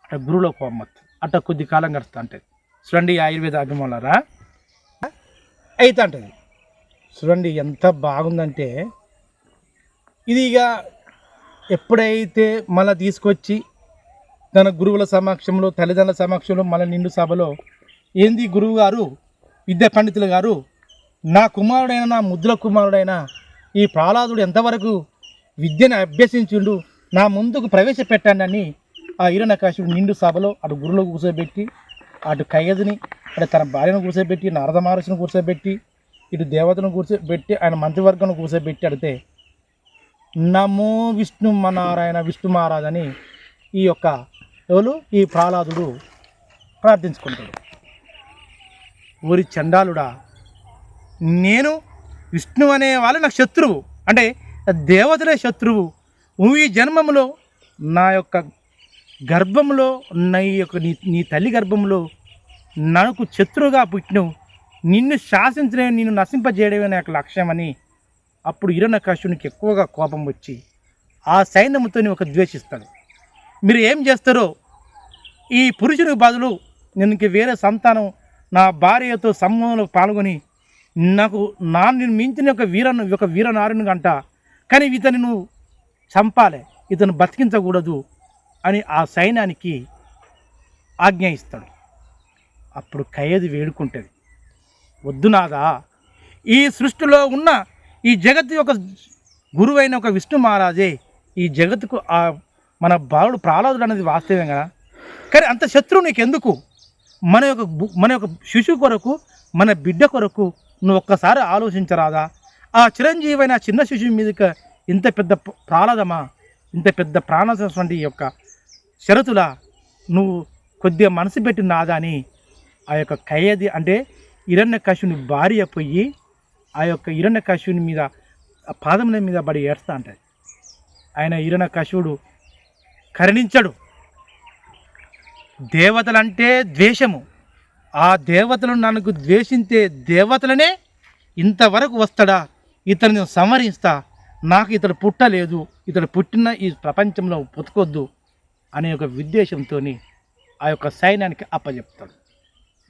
అట్లా గురువులో కోపం మొత్తం అట్లా కొద్ది కాలం గడుస్తూ ఉంటుంది. చూడండి ఆయుర్వేద అభిమానులారా అయితే అంటుంది. చూడండి ఎంత బాగుందంటే ఇది ఇక ఎప్పుడైతే మళ్ళీ తీసుకొచ్చి తన గురువుల సమక్షంలో, తల్లిదండ్రుల సమక్షంలో, మళ్ళీ నిండు సభలో ఏంది గురువు గారు, విద్యా పండితులు గారు, నా కుమారుడైన, నా ముద్దుల కుమారుడైన ఈ ప్రహ్లాదుడు ఎంతవరకు విద్యను అభ్యసించిండు, నా ముందుకు ప్రవేశపెట్టాను అని ఆ హిరణ్యకశిపుడు నిండు సభలో అటు గురువులు కూర్చోబెట్టి, అటు ఖైదుని, అటు తన భార్యను కూర్చోబెట్టి, నారద మహర్షిని కూర్చోబెట్టి, ఇటు దేవతను కూర్చోబెట్టి, ఆయన మంత్రివర్గం కూర్చోబెట్టి అడితే నమో విష్ణు నారాయణ విష్ణు మహారాజ్ అని ఈ యొక్క ఎవరు ఈ ప్రహ్లాదుడు ప్రార్థించుకుంటాడు. ఊరి చండాలుడా, నేను విష్ణు అనే వాళ్ళు నాకు శత్రువు, అంటే దేవతలే శత్రువు. నువ్వు ఈ జన్మంలో నా యొక్క గర్భంలో నీ తల్లి గర్భంలో నాకు శత్రువుగా పుట్టినవు, నిన్ను శాసించడం, నిన్ను నశింపజేయడమే నా యొక్క లక్ష్యమని అప్పుడు హిరణ్యకశిపునికి ఎక్కువగా కోపం వచ్చి ఆ సైన్యంతో ఒక ద్వేషిస్తాడు. మీరు ఏం చేస్తారో, ఈ పురుషునికి బదులు నేను వేరే సంతానం నా భార్యతో సంబంధంలో పాల్గొని నాకు నిన్ను మించిన ఒక వీరనారుని గంట, కానీ ఇతని నువ్వు చంపాలి, ఇతను బతికించకూడదు అని ఆ సైన్యానికి ఆజ్ఞ ఇస్తాడు. అప్పుడు కయ్యది వేడుకుంటుంది, వద్దు నాదా, ఈ సృష్టిలో ఉన్న ఈ జగత్తు యొక్క గురువైన ఒక విష్ణు మహారాజే ఈ జగత్తుకు మన బాలుడు ప్రహ్లాదుడు అనేది వాస్తవం కదా, కానీ అంత శత్రువు నీకెందుకు? మన యొక్క శిశువు కొరకు, మన బిడ్డ కొరకు నువ్వు ఒక్కసారి ఆలోచించరాదా? ఆ చిరంజీవైన చిన్న శిశువు మీదకి ఇంత పెద్ద ప్రహ్లాదమా, ఇంత పెద్ద ప్రాణటువంటి యొక్క షరతులా, నువ్వు కొద్దిగా మనసు పెట్టి నాదా అని ఆ యొక్క కయ్యది అంటే హిరణ్యకశిపుని భార్య పోయి ఆ యొక్క హిరణ్యకశిపుని మీద పాదముల మీద పడి ఏడుస్తా అంటది. ఆయన హిరణ్యకశిపుడు కరుణించడు. దేవతలంటే ద్వేషము, ఆ దేవతలను నన్ను ద్వేషించే దేవతలనే ఇంతవరకు వస్తాడా, ఇతన్ని సంహరిస్తా, నాకు ఇతడు పుట్టలేదు, ఇతడు పుట్టిన ఈ ప్రపంచంలో పుతకొద్దు అనే ఒక ఉద్దేశంతో ఆ యొక్క సైన్యానికి అప్పచెప్తాడు.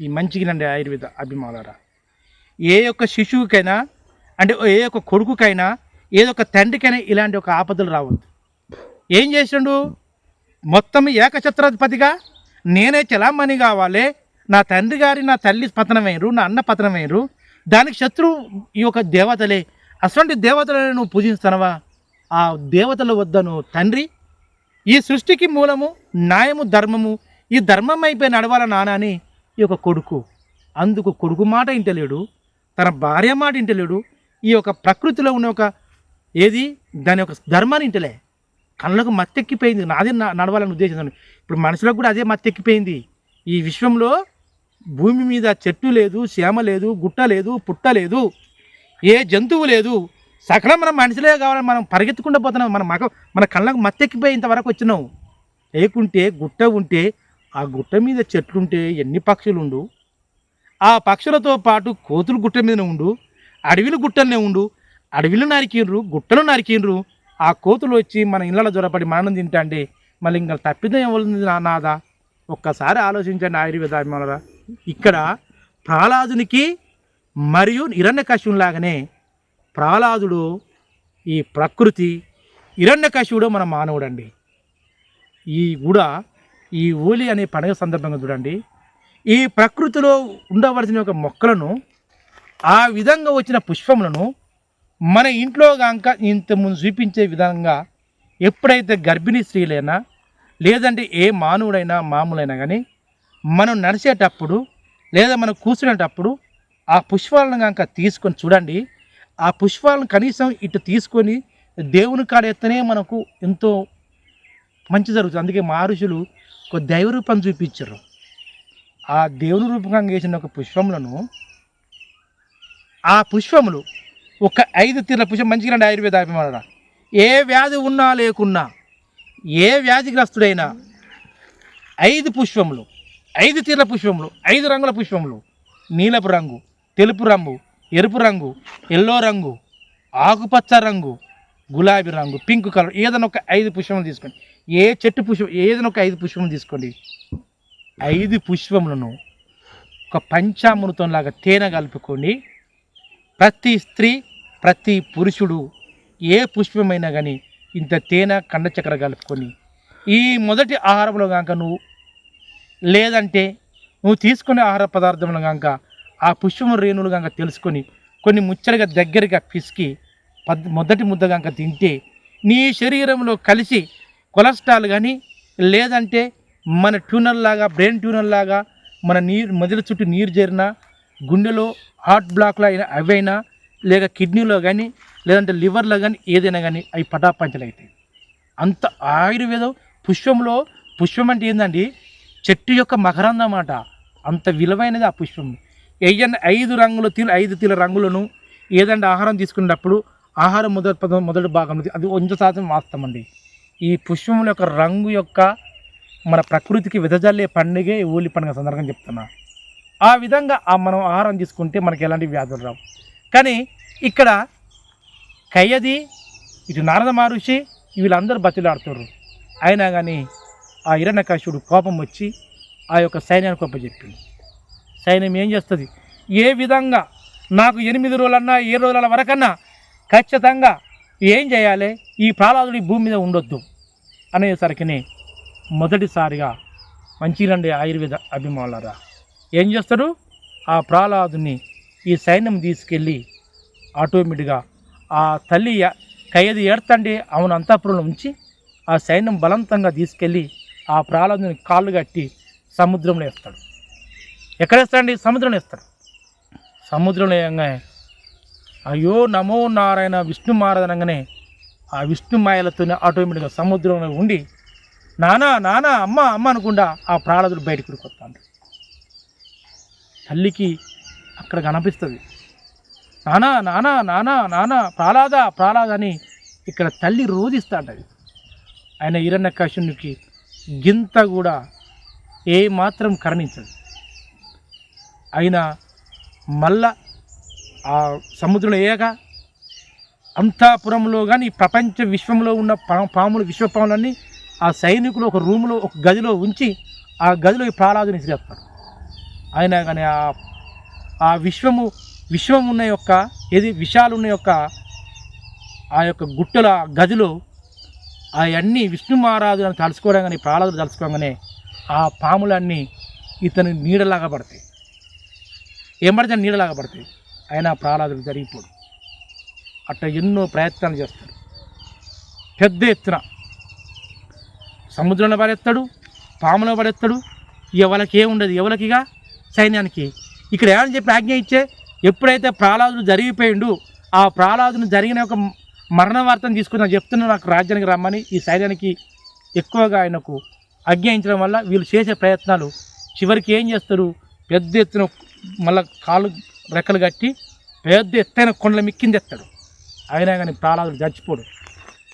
ఈ మంచిగినండి ఆయుర్వేద అభిమానులారా, ఏ యొక్క శిశువుకైనా అంటే ఏ యొక్క కొడుకుకైనా ఏదో ఒక తండ్రికైనా ఇలాంటి ఒక ఆపదలు రావద్దు. ఏం చేసిండు? మొత్తం ఏకఛత్రాధిపతిగా నేనే చలామణి కావాలి, నా తండ్రి గారి నా తల్లి పతనమైనరు, నా అన్న పతనమైనరు, దానికి శత్రువు ఈ యొక్క దేవతలే, అటువంటి దేవతలను నువ్వు పూజిస్తానవా? ఆ దేవతల వద్దను తండ్రి, ఈ సృష్టికి మూలము న్యాయము ధర్మము, ఈ ధర్మం అయిపోయి నడవాల నాన్న అని ఈ యొక్క కొడుకు, అందుకు కొడుకు మాట ఇంటలేడు, తన భార్య మాట ఇంటలేడు, ఈ యొక్క ప్రకృతిలో ఉన్న ఒక దాని యొక్క ధర్మాన్ని ఇంటలే, కళ్ళకు మత్తెక్కిపోయింది, నాదే నడవాలని ఉద్దేశం. ఇప్పుడు మనుషులకు కూడా అదే మత్తెక్కిపోయింది. ఈ విశ్వంలో భూమి మీద చెట్టు లేదు, శ్యామ లేదు, గుట్ట లేదు, పుట్ట లేదు, ఏ జంతువు లేదు, సకలం మనం మనుషులే కావాలని మనం పరిగెత్తుకుంటూ పోతున్నాం. మన కళ్ళకు మత్తెక్కిపోయి ఇంతవరకు వచ్చినాం. లేకుంటే గుట్ట ఉంటే ఆ గుట్ట మీద చెట్లుంటే ఎన్ని పక్షులు ఉండు, ఆ పక్షులతో పాటు కోతులు గుట్ట మీదనే ఉండు, అడవిలు గుట్టలనే ఉండు, అడవిలు నరికిండ్రు, గుట్టలు నరికిండ్రు, ఆ కోతులు వచ్చి మన ఇళ్ళలో జ్వరపడి మరణం తింటాండి, మళ్ళీ ఇంకా తప్పిదం ఎవరిది నాదా? ఒక్కసారి ఆలోచించండి ఆయుర్వేద అభిమానులారా. ఇక్కడ ప్రహ్లాదునికి మరియు హిరణ్యకశిపునిలాగానే ప్రహ్లాదుడు ఈ ప్రకృతి, హిరణ్యకశిపుడు మన మానవుడండి. ఈ హోలీ అనే పండుగ సందర్భంగా చూడండి, ఈ ప్రకృతిలో ఉండవలసిన ఒక మొక్కలను, ఆ విధంగా వచ్చిన పుష్పములను మన ఇంట్లో కనుక ఇంతకుముందు చూపించే విధంగా ఎప్పుడైతే గర్భిణీ స్త్రీలైనా లేదంటే ఏ మానవుడైనా మామూలైనా కానీ మనం నడిచేటప్పుడు లేదా మనం కూర్చునేటప్పుడు ఆ పుష్పాలను కనుక తీసుకొని చూడండి, ఆ పుష్పాలను కనీసం ఇటు తీసుకొని దేవుని కాడెత్తనే మనకు ఎంతో మంచి జరుగుతుంది. అందుకే మహర్షులు ఒక దైవ రూపం చూపించారు. ఆ దేవుని రూపంగా వేసిన ఒక పుష్పములను, ఆ పుష్పములు ఒక 5 తీర్ల పుష్పం, మంచిగా ఆయుర్వేద అభిమానులారా, ఏ వ్యాధి ఉన్నా లేకున్నా, ఏ వ్యాధిగ్రస్తుడైనా 5 పుష్పములు, 5 తీర్ల పుష్పములు, 5 రంగుల పుష్పములు, నీలపు రంగు, తెలుపు రంగు, ఎరుపు రంగు, ఎల్లో రంగు, ఆకుపచ్చ రంగు, గులాబీ రంగు, పింక్ కలర్, ఏదైనా ఒక 5 పుష్పములు తీసుకోండి. ఏ చెట్టు పుష్పం ఏదైనా ఒక 5 పుష్పములు తీసుకోండి. 5 పుష్పములను ఒక పంచామృతంలాగా తేనె కలుపుకొని ప్రతి స్త్రీ, ప్రతి పురుషుడు ఏ పుష్పమైనా కానీ ఇంత తేనె కండ చక్కెర కలుపుకొని ఈ మొదటి ఆహారంలో కనుక లేదంటే నువ్వు తీసుకునే ఆహార పదార్థంలో కనుక ఆ పుష్పము రేణువులు కనుక తెలుసుకొని కొన్ని ముచ్చటగా దగ్గరగా పిసికి మొదటి ముద్ద కనుక తింటే నీ శరీరంలో కలిసి కొలెస్ట్రాల్ కానీ లేదంటే మన ట్యూనర్ లాగా, బ్రెయిన్ ట్యూనర్ లాగా మన మొదల చుట్టూ నీరు చేరిన, గుండెలో హార్ట్ బ్లాక్లో అయినా అవైనా, లేక కిడ్నీలో కానీ లేదంటే లివర్లో కానీ ఏదైనా కానీ అవి పటాపంచలు అవుతాయి. అంత ఆయుర్వేదం పుష్పంలో, పుష్పం అంటే ఏంటండి, చెట్టు యొక్క మకరందం అన్నమాట. అంత విలువైనది ఆ పుష్పం. ఏదైనా 5 తీల రంగులను ఏదంటే ఆహారం తీసుకునేటప్పుడు ఆహారం మొదటి భాగంలో అది 100% వాస్తవం. ఈ పుష్పముల యొక్క రంగు యొక్క మన ప్రకృతికి వెదజల్లే పండుగే హోలీ పండుగ సందర్భంగా చెప్తున్నా. ఆ విధంగా మనం ఆహారం తీసుకుంటే మనకి ఎలాంటి వ్యాధులు రావు. కానీ ఇక్కడ కయ్యది, ఇటు నారద మహర్షి వీళ్ళందరూ బతిలాడుతున్నారు. అయినా కానీ ఆ హిరణ్యకశిపుడు కోపం వచ్చి ఆ యొక్క సైన్యానికి ఒప్పచెప్పింది. సైన్యం ఏం చేస్తుంది, ఏ విధంగా నాకు 8 రోజులన్నా 7 రోజుల వరకన్నా ఖచ్చితంగా ఏం చేయాలి, ఈ ప్రహ్లాదుడు ఈ భూమి మీద ఉండొద్దు అనేసరికి మొదటిసారిగా మంచిరండి ఆయుర్వేద అభిమానులరా ఏం చేస్తాడు, ఆ ప్రహ్లాదుని ఈ సైన్యం తీసుకెళ్ళి ఆటోమేటిక్గా ఆ తల్లి కయ్యది ఏడుతండి అవును అంతఃపురంలో ఉంచి ఆ సైన్యం బలవంతంగా తీసుకెళ్ళి ఆ ప్రహ్లాదుని కాళ్ళు కట్టి సముద్రంలో వేస్తాడు. ఎక్కడ వేస్తాడండి, సముద్రంలో వేస్తాడు. సముద్రంలో వేయంగానే అయ్యో నమో నారాయణ విష్ణు మారదనగానే ఆ విష్ణు మాయలతోనే ఆటోమేటిక్గా సముద్రంలో ఉండి నానా నానా అమ్మ అమ్మ అనుకుండా ఆ ప్రహ్లాదుడు బయటకు ఉరికొస్తాడు. తల్లికి అక్కడ కనిపిస్తుంది, నానా నానా నానా నానా ప్రహ్లాద ప్రహ్లాద అని ఇక్కడ తల్లి రోధిస్తాడది. ఆయన హిరణ్యకశిపునికి గింత కూడా ఏ మాత్రం కరుణించదు. అయినా మళ్ళా ఆ సముద్రంలో వేయగా అంతఃపురంలో కానీ ప్రపంచ విశ్వంలో ఉన్న పాములు విశ్వపాములన్నీ ఆ సైనికులు ఒక రూములో ఒక గదిలో ఉంచి ఆ గదిలో ఈ ప్రహ్లాదుని ఇసిరేస్తారు. అయినా కానీ ఆ విశ్వం ఉన్న యొక్క విషాలు ఉన్న యొక్క ఆ యొక్క గుట్టల గదిలో అవన్నీ విష్ణు మహారాజులను తలుసుకోవడం కానీ ప్రహ్లాదుడు తలుసుకోగానే ఆ పాములన్నీ ఇతని నీడలాగా పడతాయి. ఏం పడితే నీడలాగా పడతాయి. అయినా ప్రహ్లాదుడు జరిగిపోడు. అట్లా ఎన్నో ప్రయత్నాలు చేస్తాడు. పెద్ద ఎత్తున సముద్రంలో పడేస్తాడు, పాములో పడేస్తాడు. ఎవరికి ఏముండదు, ఎవరికిగా సైన్యానికి. ఇక్కడ ఏమని చెప్పి ఆజ్ఞ ఇచ్చే, ఎప్పుడైతే ప్రహ్లాదుడు జరిగిపోయిండు ఆ ప్రహ్లాదుని జరిగిన ఒక మరణ వార్తను తీసుకుని చెప్తున్నా నాకు రాజ్యానికి రమ్మని ఈ సైన్యానికి ఎక్కువగా ఆయనకు ఆజ్ఞాయించడం వల్ల వీళ్ళు చేసే ప్రయత్నాలు చివరికి ఏం చేస్తారు, పెద్ద ఎత్తున మళ్ళీ కాళ్ళు రెక్కలు కట్టి పెద్ద ఎత్తైన కొండల మిక్కిందెత్తాడు. అయినా కానీ ప్రహ్లాదుడు చచ్చిపోడు.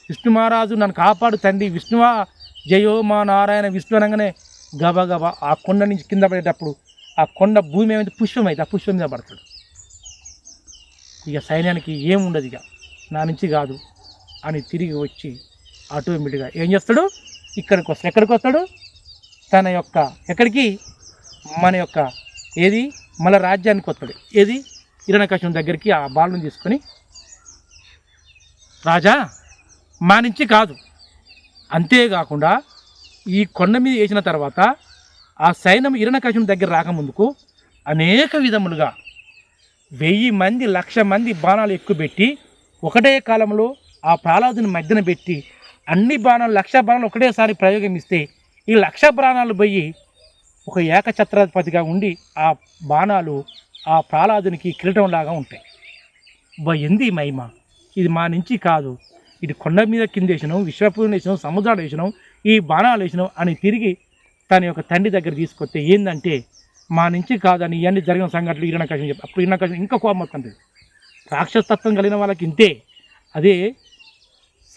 విష్ణు మహారాజు నన్ను కాపాడు తండ్రి విష్ణువా జయో మా నారాయణ విష్ణు అనగానే గబగబా ఆ కొండ నుంచి కింద పడేటప్పుడు ఆ కొండ భూమి ఏమైతే పుష్పం అయితే ఆ పుష్పం మీద పడతాడు. ఇక సైన్యానికి ఏముండదు, ఇక నా నుంచి కాదు అని తిరిగి వచ్చి ఆటోమేటిక్గా ఏం చేస్తాడు, ఎక్కడికి వస్తాడు, తన యొక్క ఎక్కడికి మన యొక్క మన రాజ్యానికి వస్తాడు. హిరణ్యకశిపుని దగ్గరికి ఆ బాలుని తీసుకొని రాజా మా నుంచి కాదు, అంతేకాకుండా ఈ కొండ మీద వేసిన తర్వాత ఆ సైన్యం హిరణ్యకశిపుని దగ్గర రాకముందుకు అనేక విధములుగా 1000 మంది 1,00,000 మంది బాణాలు ఎక్కుపెట్టి ఒకటే కాలంలో ఆ ప్రహ్లాదుని మధ్యన పెట్టి అన్ని బాణాలు 1,00,000 బాణాలు ఒకటేసారి ప్రయోగం ఇస్తే ఈ 1,00,000 బాణాలు పోయి ఒక ఏకఛత్రాధిపతిగా ఉండి ఆ బాణాలు ఆ ప్రహ్లాదునికి కిరీటంలాగా ఉంటాయి. ఎంది మహిమ, ఇది మా నుంచి కాదు, ఇటు కొండ మీద కింద వేసినాం, విశ్వపూర్ణ వేసినాం, సముద్రాలు వేసినాం, ఈ బాణాలు వేసినాం అని తిరిగి తన యొక్క తండ్రి దగ్గర తీసుకొస్తే ఏంటంటే మా నుంచి కాదని ఇవన్నీ జరిగిన సంఘటనలు హిరణ్యకశిపుని చెప్పి అప్పుడు హిరణ్యకశిపుని ఇంకా కోపం వస్తుంది. రాక్షసతత్వం కలిగిన వాళ్ళకి ఇంతే, అదే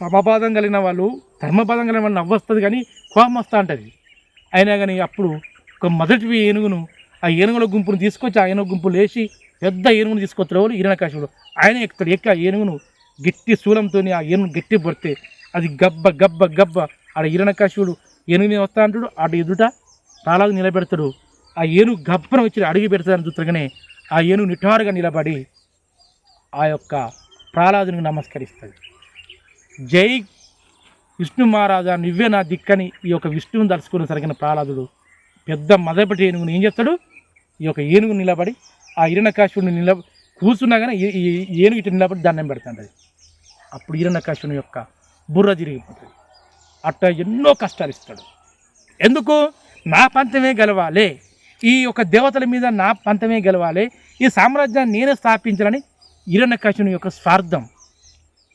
సమపాదం కలిగిన వాళ్ళు ధర్మపాదం కలిగిన వాళ్ళు నవ్వొస్తుంది కానీ కోపం వస్తూ ఉంటుంది. అయినా కానీ అప్పుడు ఒక మొదటి ఏనుగును ఆ ఏనుగుల గుంపును తీసుకొచ్చి ఆ ఏనుగు గుంపులు వేసి పెద్ద ఏనుగును తీసుకొచ్చిన వాళ్ళు హిరణ్యకశిపుడు. ఆయన ఎక్కుతాడు, ఎక్కి ఆ ఏనుగును గట్టి శూలంతో ఆ ఏనుగు గట్టి పడితే అది గబ్బ గబ్బ గబ్బ ఆడ హిరణ్యకశిపుడు ఏనుగు మీద వస్తా అంటాడు, ఆడ ఎదుట ప్రహ్లాదు నిలబెడతాడు. ఆ ఏనుగు గబ్బన వచ్చి అడిగి పెడతాడని చూస్తగానే ఆ ఏనుగు నిటారుగా నిలబడి ఆ యొక్క ప్రహ్లాదునికి నమస్కరిస్తుంది. జై విష్ణు మహారాజా నువ్వే నా దిక్కని ఈ యొక్క విష్ణువుని తలుచుకుని సరిగిన ప్రహ్లాదుడు పెద్ద మదపటి ఏనుగుని ఏం చేస్తాడు, ఈ యొక్క ఏనుగు నిలబడి ఆ హిరణ్యకశిపుడిని కూర్చున్నా కానీ ఏనుగు ఇటు నిలబడి దండం పెడుతుంది. అప్పుడు హిరణ్యకశిపుని యొక్క బుర్ర తిరిగిపోతుంది. అట్లా ఎన్నో కష్టాలు ఇస్తాడు. ఎందుకు, నా పంతమే గెలవాలి, ఈ యొక్క దేవతల మీద నా పంతమే గెలవాలి, ఈ సామ్రాజ్యాన్ని నేనే స్థాపించాలని హిరణ్యకశిపుని యొక్క స్వార్థం.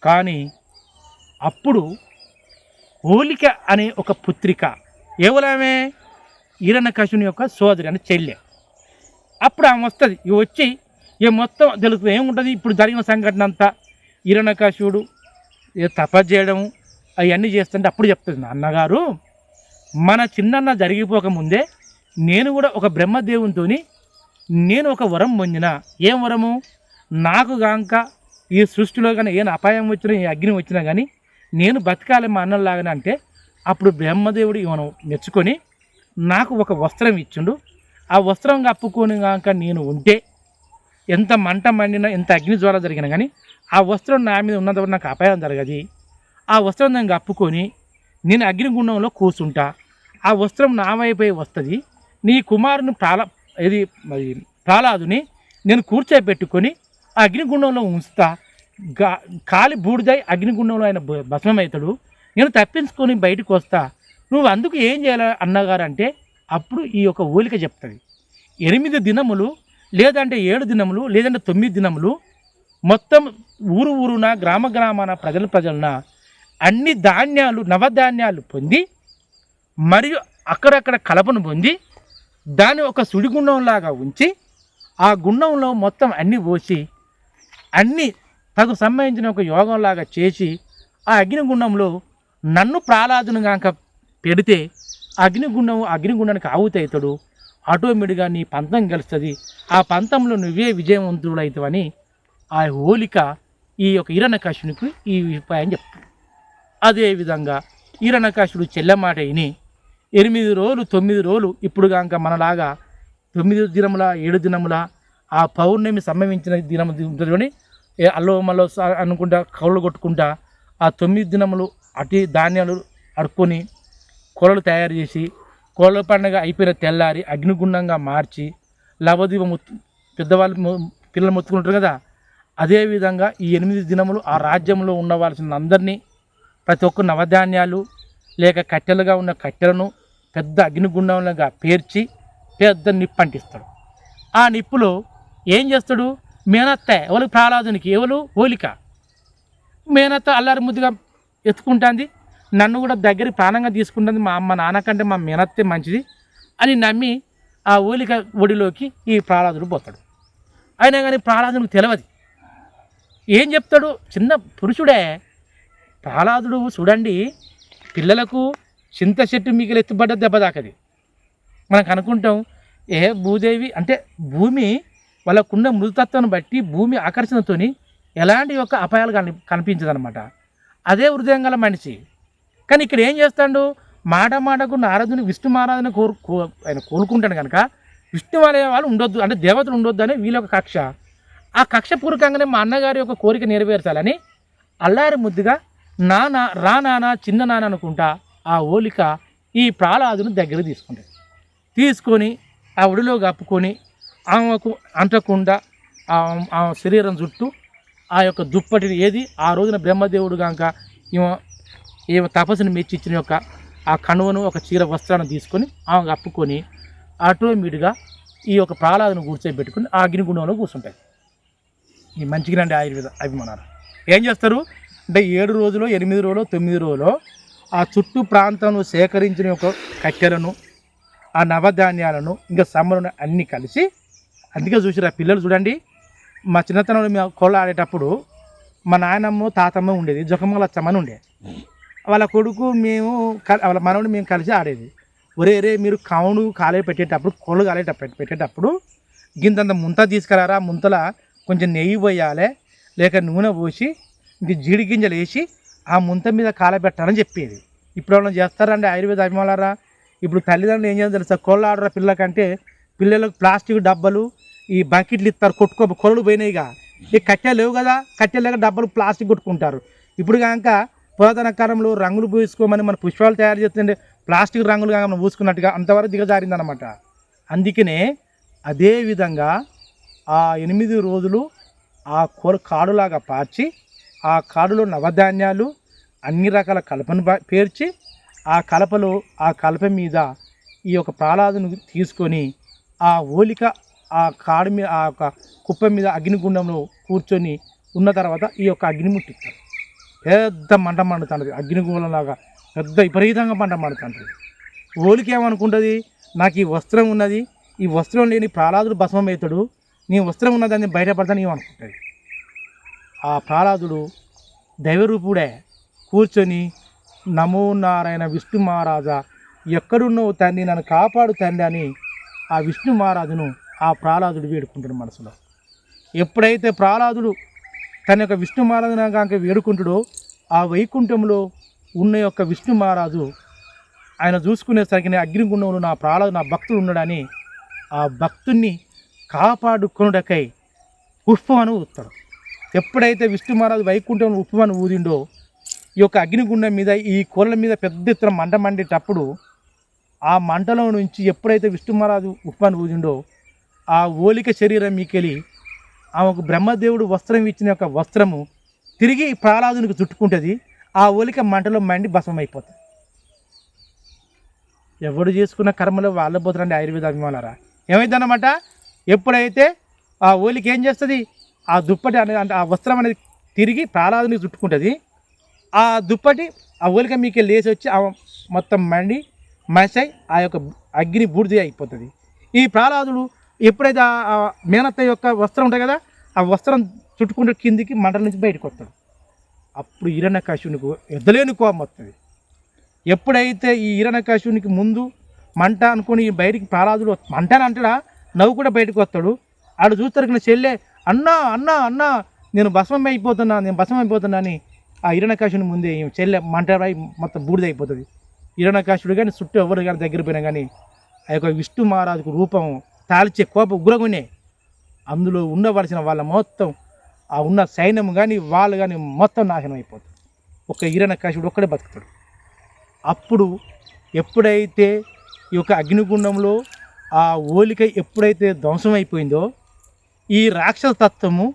కానీ అప్పుడు హోలిక అనే ఒక పుత్రిక, ఎవలామే హిరణ్యకశిపుని యొక్క సోదరి అని చెల్లె. అప్పుడు ఆమె వస్తుంది, వచ్చి మొత్తం తెలుస్తుంది ఏముంటుంది ఇప్పుడు జరిగిన సంఘటన అంతా. హిరణ్యకశిపుడు తపస్సు చేయడము అవన్నీ చేస్తుంటే అప్పుడు చెప్తుంది, అన్నగారు మన చిన్నన్న జరిగిపోకముందే నేను కూడా ఒక బ్రహ్మదేవునితో నేను ఒక వరం పొందిన. ఏం వరము? నాకు గాంక ఈ సృష్టిలో కానీ ఏం అపాయం వచ్చినా ఏ అగ్ని వచ్చినా కానీ నేను బతకాలి మా అన్నలాగానే అంటే అప్పుడు బ్రహ్మదేవుడు ఇవను మెచ్చుకొని నాకు ఒక వస్త్రం ఇచ్చిండు. ఆ వస్త్రం కప్పుకొని కాక నేను ఉంటే ఎంత మంట మండినా ఎంత అగ్ని జ్వాల జరిగినా కానీ ఆ వస్త్రం నా మీద ఉన్నంతవరకు నాకు అపాయం జరగదు. ఆ వస్త్రం దాన్ని కప్పుకొని నేను అగ్నిగుండంలో కూర్చుంటా. ఆ వస్త్రం నా వైపే వస్తుంది. నీ కుమారుని ప్రహ్లాదుని నేను కూర్చోబెట్టుకొని ఆ అగ్నిగుండంలో ఉంచుతా. కాలి బూడిదై అగ్నిగుండంలో ఆయన భస్మమవుతాడు. నేను తప్పించుకొని బయటకు వస్తా. నువ్వు అందుకు ఏం చేయాలి అన్నగారు అంటే అప్పుడు ఈ యొక్క ఊలిక చెప్తుంది. 8 దినములు లేదంటే 7 దినములు లేదంటే 9 దినములు మొత్తం ఊరున గ్రామాన ప్రజలన అన్ని ధాన్యాలు నవధాన్యాలు పొంది మరియు అక్కడక్కడ కలపను పొంది దాన్ని ఒక సుడిగుండంలాగా ఉంచి ఆ గుండంలో మొత్తం అన్నీ పోసి అన్నీ తగు సంబంధించిన ఒక యోగంలాగా చేసి ఆ అగ్నిగుండంలో నన్ను ప్రహ్లాదుని కాక పెడితే అగ్నిగుండానికి ఆవుతవుతాడు. ఆటోమేటిక్గా నీ పంతం గెలుస్తుంది. ఆ పంతంలో నువ్వే విజయవంతుడు అవుతావని ఆ హోలిక ఈ యొక్క హిరణ్యకశిపునికి ఈ ఉపాయం చెప్తాడు. అదేవిధంగా హిరణ్యకశిపుడు చెల్లెమాట విని 8 రోజులు 9 రోజులు ఇప్పుడు కాక మనలాగా 9 దినముల 7 దినముల ఆ పౌర్ణమి సంభవించిన దినం ఉంటుందని అల్లో మల్లో అనుకుంటా కౌళ్ళు కొట్టుకుంటా ఆ 9 దినములు అటు ధాన్యాలు అడుక్కొని కొలలు తయారు చేసి కోళ్ళ పండుగ అయిపోయిన తెల్లారి అగ్నిగుండంగా మార్చి లవదీపం పెద్దవాళ్ళు పిల్లలు మొత్తుకుంటారు కదా. అదేవిధంగా ఈ 8 దినములు ఆ రాజ్యంలో ఉండవలసిన అందరినీ ప్రతి ఒక్క నవధాన్యాలు లేక కట్టెలుగా ఉన్న కట్టెలను పెద్ద అగ్నిగుండంలాగా పేర్చి పెద్ద నిప్పు అంటిస్తాడు. ఆ నిప్పులో ఏం చేస్తాడు? మేనత్త ఎవరు ప్రహ్లాదునికి ఎవరు హోలిక మేనత్త అల్లారి ముద్దుగా ఎత్తుకుంటుంది. నన్ను కూడా దగ్గర ప్రాణంగా తీసుకుంటుంది. మా అమ్మ నాన్నకంటే మా మేనత్తే మంచిది అని నమ్మి ఆ హోలిక ఒడిలోకి ఈ ప్రహ్లాదుడు పోతాడు. అయినా కానీ ప్రహ్లాదునికి తెలియదు. ఏం చెప్తాడు? చిన్న పురుషుడే ప్రహ్లాదుడు. చూడండి, పిల్లలకు చింత చెట్టు మిగిలి ఎత్తుపడ్డ దెబ్బ దాకది. మనకు అనుకుంటాం భూదేవి అంటే భూమి వాళ్ళకున్న మృదుతత్వాన్ని బట్టి భూమి ఆకర్షణతోని ఎలాంటి యొక్క అపాయాలు కనిపించదనమాట. అదే హృదయం గల మనిషి. కానీ ఇక్కడ ఏం చేస్తాడు? మాటకు నారదుని విష్ణు మహారాజుని ఆయన కోలుకుంటాడు కనుక విష్ణు అనే వాళ్ళు ఉండొద్దు అంటే దేవతలు ఉండొద్దు అని వీళ్ళ యొక్క కక్ష. ఆ కక్ష పూర్వకంగానే మా అన్నగారి యొక్క కోరిక నెరవేర్చాలని అల్లారి ముద్దుగా నాన్న చిన్న నాన్న అనుకుంటా ఆ హోలిక ఈ ప్రహ్లాదుని దగ్గర తీసుకొని ఆ ఒడిలో కప్పుకొని ఆమెకు అంటకుండా ఆ శరీరం చుట్టూ ఆ యొక్క దుప్పటిని ఆ రోజున బ్రహ్మదేవుడు కాక ఈమె తపస్సుని మెచ్చి ఇచ్చిన యొక్క ఆ కణువను ఒక చీర వస్త్రాన్ని తీసుకొని ఆమె కప్పుకొని ఆటోమేటిక్గా ఈ యొక్క ప్రహ్లాదుని కూర్చోబెట్టుకుని ఆ అగ్నిగుండంలో కూర్చుంటాయి. ఈ మంచిగానండి ఆయుర్వేద అభిమానాలు ఏం చేస్తారు అంటే 7 రోజులు 8 రోజులు 9 రోజులు ఆ చుట్టూ ప్రాంతంలో సేకరించిన యొక్క కట్టెలను ఆ నవధాన్యాలను ఇంకా సమ్మలను అన్నీ కలిసి అందుకే చూసిరా పిల్లలు చూడండి. మా చిన్నతనంలో మేము కోళ్ళ ఆడేటప్పుడు మా నాయనమ్మ తాతమ్మ ఉండేది, జొకమలచ్చమ్మని ఉండేది. వాళ్ళ కొడుకు వాళ్ళ మనవడు మేము కలిసి ఆడేది. ఒరే మీరు కౌను కాలే పెట్టేటప్పుడు కోళ్ళు పెట్టేటప్పుడు గింతంత ముంత తీసుకురారా, ముంతల కొంచెం నెయ్యి పోయాలి లేక నూనె పోసి ఇంక జీడి గింజలు వేసి ఆ ముంత మీద కాలబెట్టాలని చెప్పేది. ఇప్పుడు వాళ్ళని చేస్తారండి ఆయుర్వేద అభిమానారా. ఇప్పుడు తల్లిదండ్రులు ఏం చేయాలి తెలుసా? కోళ్ళ ఆడరా పిల్లలకంటే పిల్లలకు ప్లాస్టిక్ డబ్బాలు ఈ బకెట్లు ఇస్తారు, కొళ్ళు పోయినాయిగా. ఈ కట్టెలు లేవు కదా, కట్టెలు లేక డబ్బాలు ప్లాస్టిక్ కొట్టుకుంటారు. ఇప్పుడు కనుక పురాతన కాలంలో రంగులు పూసుకోమని మన పుష్పాలు తయారు చేస్తుంటే ప్లాస్టిక్ రంగులు కనుక మనం పూసుకున్నట్టుగా అంతవరకు దిగజారిందనమాట. అందుకనే అదేవిధంగా ఆ 8 రోజులు ఆ కాడులాగా పార్చి ఆ కాడులో నవధాన్యాలు అన్ని రకాల కలపను పేర్చి ఆ కలప మీద ఈ యొక్క ప్రహ్లాదుని తీసుకొని ఆ హోలిక ఆ కాడు మీద ఆ యొక్క కుప్ప మీద అగ్నిగుండంలో కూర్చొని ఉన్న తర్వాత ఈ యొక్క అగ్ని ముట్టిస్తారు. పెద్ద మంట మండుతుంది, అగ్నిగుండంలాగా పెద్ద విపరీతంగా మంట మండుతుంది. హోలిక ఏమనుకుంటుంది? నాకు ఈ వస్త్రం ఉన్నది, ఈ వస్త్రం లేని ప్రహ్లాదుడు భస్మం అవుతాడు, నీ వస్త్రం ఉన్నదాన్ని బయటపడతాను ఏమనుకుంటుంది. ఆ ప్రహ్లాదుడు దైవరూపుడే కూర్చొని నమో నారాయణ విష్ణు మహారాజా ఎక్కడున్నావు తండ్రి, నన్ను కాపాడు తండ్రి అని ఆ విష్ణు మహారాజును ఆ ప్రహ్లాదుడు వేడుకుంటాడు మనసులో. ఎప్పుడైతే ప్రహ్లాదుడు తన యొక్క విష్ణు మహారాజున కనుక వేడుకుంటాడో ఆ వైకుంఠంలో ఉన్న యొక్క విష్ణు మహారాజు ఆయన చూసుకునేసరికి అగ్నిగుండంలో నా ప్రహ్లాదు నా భక్తుడు ఉన్నాడని ఆ భక్తుణ్ణి కాపాడుకొనుటకై పుష్పమని ఊస్తాడు. ఎప్పుడైతే విష్ణు మహారాజు వైకుంఠంలో ఉప్పుమని ఊదిండో ఈ యొక్క అగ్నిగుండం మీద ఈ కోళ్ళ మీద పెద్ద ఎత్తున మంట మండేటప్పుడు ఆ మంటలో నుంచి ఎప్పుడైతే విష్ణు మహారాజు ఉప్పుమని ఊదిండో ఆ ఓలిక శరీరం మీకెళ్ళి ఆమెకు బ్రహ్మదేవుడు వస్త్రం ఇచ్చిన యొక్క వస్త్రము తిరిగి ప్రహ్లాదునికి చుట్టుకుంటుంది. ఆ ఓలిక మంటలో మండి భస్మం అయిపోతుంది. ఎవడు చేసుకున్న కర్మలో వాళ్ళ పోతారండి ఆయుర్వేద అభిమానులారా. ఏమైందన్నమాట, ఎప్పుడైతే ఆ ఓలిక ఏం చేస్తుంది, ఆ దుప్పటి అనేది ఆ వస్త్రం అనేది తిరిగి ప్రహ్లాదునికి చుట్టుకుంటుంది. ఆ దుప్పటి ఆ ఓలిక మీకు లేచి వచ్చి మొత్తం మండి మసై ఆ యొక్క అగ్ని బూడిద అయిపోతుంది. ఈ ప్రహ్లాదుడు ఎప్పుడైతే ఆ మేనత్త యొక్క వస్త్రం ఉంటుంది కదా, ఆ వస్త్రం చుట్టుకుంటే కిందికి మంటల నుంచి బయటకు వస్తాడు. అప్పుడు హిరణ్యకశిపునికి ఎద్దలేని కోపం వస్తుంది. ఎప్పుడైతే ఈ హిరణ్యకశిపునికి ముందు మంట అనుకొని బయటికి ప్రహ్లాదుడు మంట అని అంటాడా, నవ్వు కూడా బయటకు వస్తాడు. ఆడు చూస్తారు చెల్లె అన్నా అన్నా అన్నా నేను భస్మం అయిపోతున్నా అని ఆ హిరణ్యకశిపుని ముందే చెల్లె మంట మొత్తం బూడిదైపోతుంది. హిరణ్యకశిపుడు కానీ చుట్టూ ఎవరు కానీ దగ్గర పోయినా కానీ ఆ యొక్క విష్ణు మహారాజుకు రూపం తాల్చే కోప ఉగ్రగునే అందులో ఉండవలసిన వాళ్ళ మొత్తం ఆ ఉన్న సైన్యం కానీ వాళ్ళు కానీ మొత్తం నాశనం అయిపోతుంది. ఒక హిరణ్యకశిపుడు ఒక్కడే బతుకుతాడు. అప్పుడు ఎప్పుడైతే ఈ యొక్క అగ్నిగుండంలో ఆ ఓలిక ఎప్పుడైతే ధ్వంసం అయిపోయిందో ఈ రాక్షస తత్వము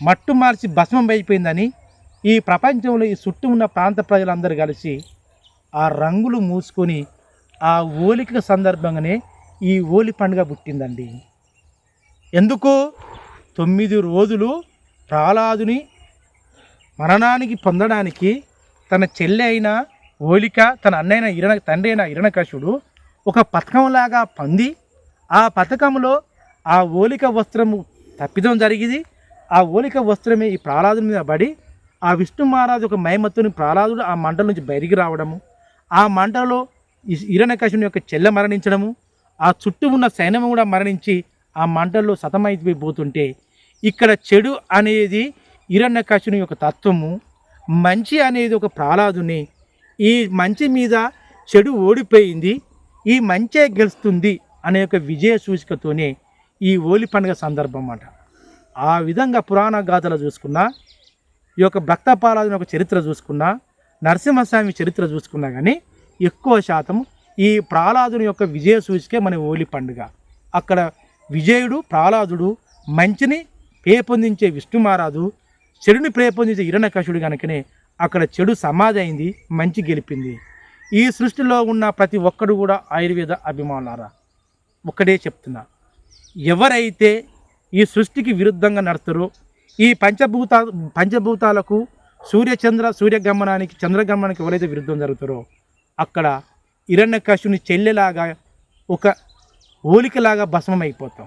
మట్టు మార్చి భస్మం అయిపోయిందని ఈ ప్రపంచంలో ఈ చుట్టూ ఉన్న ప్రాంత ప్రజలందరూ కలిసి ఆ రంగులు మూసుకొని ఆ ఓలిక సందర్భంగానే ఈ ఓలి పండుగ పుట్టిందండి. ఎందుకు 9 రోజులు ప్రహ్లాదుని మరణానికి పొందడానికి తన చెల్లె అయిన ఓలిక తన అన్నైన తండ్రి అయిన హిరణ్యకశిపుడు ఒక పథకంలాగా పొంది ఆ పథకంలో ఆ ఓలిక వస్త్రము తప్పిదం జరిగింది. ఆ ఓలిక వస్త్రమే ఈ ప్రహ్లాదుని మీద పడి ఆ విష్ణు మహారాజు ఒక మైమత్తుని ప్రహ్లాదుడు ఆ మంటల నుంచి బయటికి రావడము, ఆ మంటలో హిరణ్యకశిపుని యొక్క చెల్లె మరణించడము, ఆ చుట్టూ ఉన్న సైన్యం కూడా మరణించి ఆ మంటల్లో సతమైపోతుంటే ఇక్కడ చెడు అనేది హిరణ్యకశిపుని యొక్క తత్వము, మంచి అనేది ఒక ప్రహ్లాదుని ఈ మంచి మీద చెడు ఓడిపోయింది, ఈ మంచే గెలుస్తుంది అనే యొక్క విజయ సూచికతోనే ఈ హోలీ పండుగ సందర్భం అన్నమాట. ఆ విధంగా పురాణ గాథలు చూసుకున్నా, ఈ యొక్క భక్తపాలాదుని యొక్క చరిత్ర చూసుకున్నా, నరసింహస్వామి చరిత్ర చూసుకున్నా కానీ ఎక్కువ శాతం ఈ ప్రహ్లాదుని యొక్క విజయ సూచికే మన హోలీ పండుగ. అక్కడ విజయుడు ప్రహ్లాదుడు మంచిని పేపొందించే విష్ణు మహారాజు, చెడుని పేపొందించే హిరణ్యకశిపుడు కనుకనే అక్కడ చెడు సమాధి అయింది, మంచి గెలిపింది. ఈ సృష్టిలో ఉన్న ప్రతి ఒక్కడు కూడా ఆయుర్వేద అభిమానులారా ఒక్కడే చెప్తున్నా, ఎవరైతే ఈ సృష్టికి విరుద్ధంగా నడుస్తారో, ఈ పంచభూతాలకు సూర్యగమనానికి చంద్రగమనానికి ఎవరైతే విరుద్ధం జరుగుతారో అక్కడ హిరణ్యకశిపుని చెల్లెలాగా ఒక హోలికలాగా భస్మం అయిపోతాం.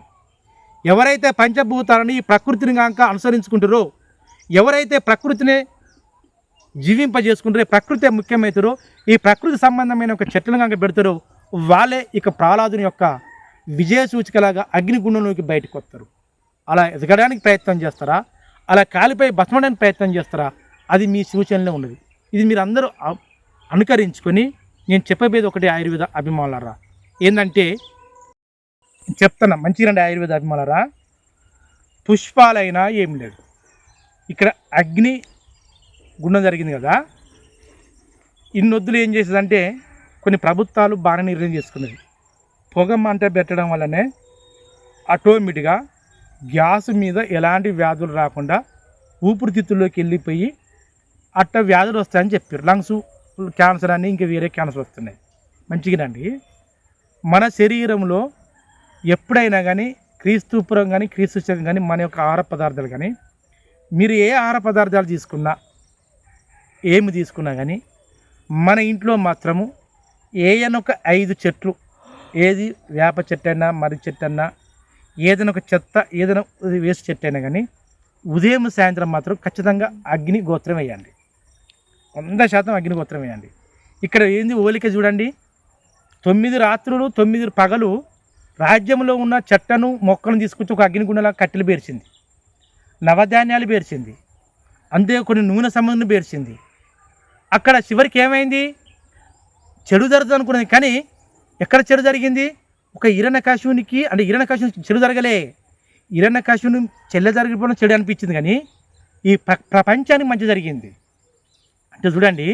ఎవరైతే పంచభూతాలని ఈ ప్రకృతిని కాక అనుసరించుకుంటారో, ఎవరైతే ప్రకృతిని జీవింపజేసుకుంటారో, ప్రకృతి ముఖ్యమవుతారో, ఈ ప్రకృతి సంబంధమైన ఒక చెట్లను కనుక పెడతారో వాళ్ళే ఇక ప్రహ్లాదుని యొక్క విజయ సూచికలాగా అగ్నిగుండంలోకి బయటకు వస్తారు. అలా ఎదగడానికి ప్రయత్నం చేస్తారా, అలా కాలిపై బతకడానికి ప్రయత్నం చేస్తారా, అది మీ సూచనలో ఉన్నది. ఇది మీరు అందరూ అనుకరించుకొని నేను చెప్పబోయేది ఒకటి ఆయుర్వేద అభిమానులారా, ఏంటంటే చెప్తున్నా మంచిగా ఆయుర్వేద అభిమానులారా, పుష్పాలైనా ఏం లేదు. ఇక్కడ అగ్ని గుండం జరిగింది కదా, ఇన్నొద్దులు ఏం చేసేదంటే కొన్ని ప్రభుత్వాలు బాగా నిర్ణయం చేసుకున్నది. పొగ మంట పెట్టడం వల్లనే ఆటోమేటిక్గా గ్యాస్ మీద ఎలాంటి వ్యాధులు రాకుండా ఊపిరితిత్తుల్లోకి వెళ్ళిపోయి అట్ట వ్యాధులు వస్తాయని చెప్పారు. లంగ్స్ క్యాన్సర్ అని ఇంకా వేరే క్యాన్సర్ వస్తున్నాయి. మంచిగానండి, మన శరీరంలో ఎప్పుడైనా కానీ క్రీస్తుపురం కానీ క్రీస్తు శకం కానీ మన యొక్క ఆహార పదార్థాలు కానీ మీరు ఏ ఆహార పదార్థాలు తీసుకున్నా ఏమి తీసుకున్నా కానీ మన ఇంట్లో మాత్రము ఏదైనా ఒక 5 చెట్లు, ఏది వేప చెట్టు అయినా మర్రి చెట్టు అయినా ఏదైనా ఒక చెత్త ఏదైనా వేస్ట్ చెట్టు అయినా కానీ ఉదయం సాయంత్రం మాత్రం ఖచ్చితంగా అగ్ని గోత్రం వేయండి. 100% అగ్ని గోత్రం వేయండి. ఇక్కడ ఏంది హోలిక చూడండి, 9 రాత్రులు 9 పగలు రాజ్యంలో ఉన్న చెట్టను మొక్కలను తీసుకొచ్చి ఒక అగ్నిగుండలా కట్టెలు పేర్చింది, నవధాన్యాలు పేర్చింది, అంతే కొన్ని నూనె సంబంధం పేర్చింది. అక్కడ చివరికి ఏమైంది? చెడు జరుగుతుంది అనుకున్నది, కానీ ఎక్కడ చెడు జరిగింది? ఒక హిరణ్యకశిపునికి, అంటే హిరణ్యకశిపునికి చెడు జరగలే, హిరణ్యకశిపుని చెల్లె జరిగిపోవడం చెడు అనిపించింది, కానీ ఈ ప్రపంచానికి మంచి జరిగింది. అంటే చూడండి,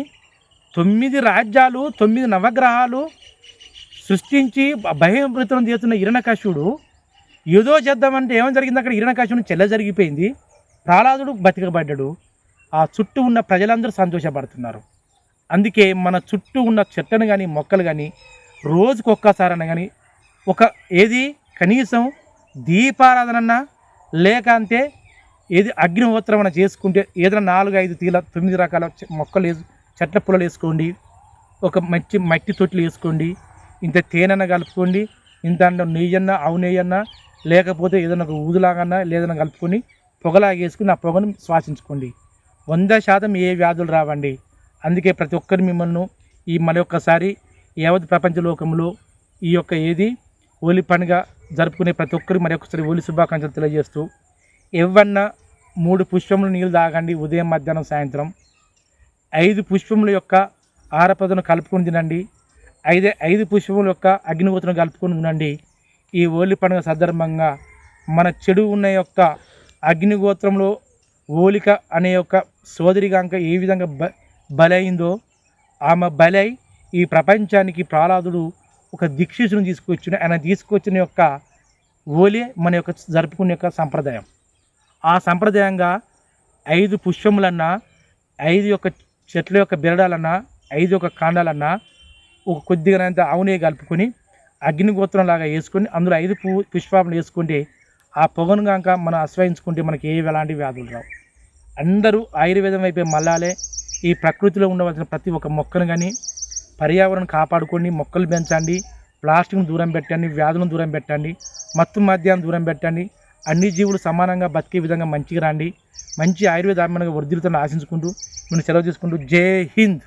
9 రాజ్యాలు 9 నవగ్రహాలు సృష్టించి భయభృతం చేస్తున్న హిరణ్యకశిపుడు ఏదో చేద్దామంటే ఏమని జరిగింది? అక్కడ హిరణ్యకశిపుని చెల్లె జరిగిపోయింది, ప్రహ్లాదుడు బతికబడ్డాడు, ఆ చుట్టూ ఉన్న ప్రజలందరూ సంతోషపడుతున్నారు. అందుకే మన చుట్టూ ఉన్న చెట్లను కానీ మొక్కలు కానీ రోజుకొక్కసారన్నా కానీ ఒక ఏది కనీసం దీపారాధన లేక అంతే ఏది అగ్నిహోత్రం అని చేసుకుంటే ఏదైనా 4-5 తీల 9 రకాల మొక్కలు చెట్ల పుల్లలు వేసుకోండి, ఒక మట్టి తొట్లు వేసుకోండి, ఇంత తేనెన్న కలుపుకోండి, ఇంత నెయ్యన్న ఆవు నెయ్యన్నా లేకపోతే ఏదైనా ఒక ఊదులాగన్నా లేదన్నా కలుపుకొని పొగలాగా వేసుకుని ఆ పొగను శ్వాసించుకోండి. 100% ఏ వ్యాధులు రావండి. అందుకే ప్రతి ఒక్కరి మిమ్మల్ని ఈ మరొకసారి యావత్ ప్రపంచ లోకంలో ఈ యొక్క ఏది హోలీ పండుగ జరుపుకునే ప్రతి ఒక్కరికి మరొకసారి హోలీ శుభాకాంక్షలు తెలియజేస్తూ, ఎవన్నా 3 పుష్పములు నీళ్ళు తాగండి ఉదయం, మధ్యాహ్నం, సాయంత్రం. 5 పుష్పముల యొక్క ఆహారపదను కలుపుకొని తినండి. 5 పుష్పముల యొక్క అగ్నిహోత్రం కలుపుకొని తినండి. ఈ హోలీ పండుగ సందర్భంగా మన చెడు ఉన్న యొక్క అగ్నిగోత్రంలో హోలిక అనే యొక్క సోదరిగాంక ఏ విధంగా బలైందో ఆమె బలై ఈ ప్రపంచానికి ప్రహ్లాదుడు ఒక దీక్షితుని తీసుకొచ్చిన, ఆయన తీసుకొచ్చిన యొక్క హోలీ మన యొక్క జరుపుకునే యొక్క సంప్రదాయం. ఆ సంప్రదాయంగా 5 పుష్పములన్నా, 5 యొక్క చెట్ల యొక్క బిరడాలన్నా, 5 యొక్క కాండాలన్నా ఒక కొద్దిగానంత ఆవునే కలుపుకొని అగ్నిగోత్రం లాగా వేసుకొని అందులో 5 పుష్పాలు వేసుకుంటే ఆ పొగను కనుక మనం ఆశ్రయించుకుంటే మనకి ఎలాంటి వ్యాధులు రావు. అందరూ ఆయుర్వేదం వైపే మళ్ళాలే. ఈ ప్రకృతిలో ఉండవలసిన ప్రతి ఒక్క మొక్కను కానీ పర్యావరణం కాపాడుకోండి, మొక్కలు పెంచండి, ప్లాస్టిక్ను దూరం పెట్టండి, వ్యాధులను దూరం పెట్టండి, మత్తు మద్యాన్ని దూరం పెట్టండి. అన్ని జీవులు సమానంగా బతికే విధంగా మంచిగా రండి. మంచి ఆయుర్వేద వర్ధిల్లుతాన్ని ఆశించుకుంటూ నేను సెలవు తీసుకుంటూ జై హింద్.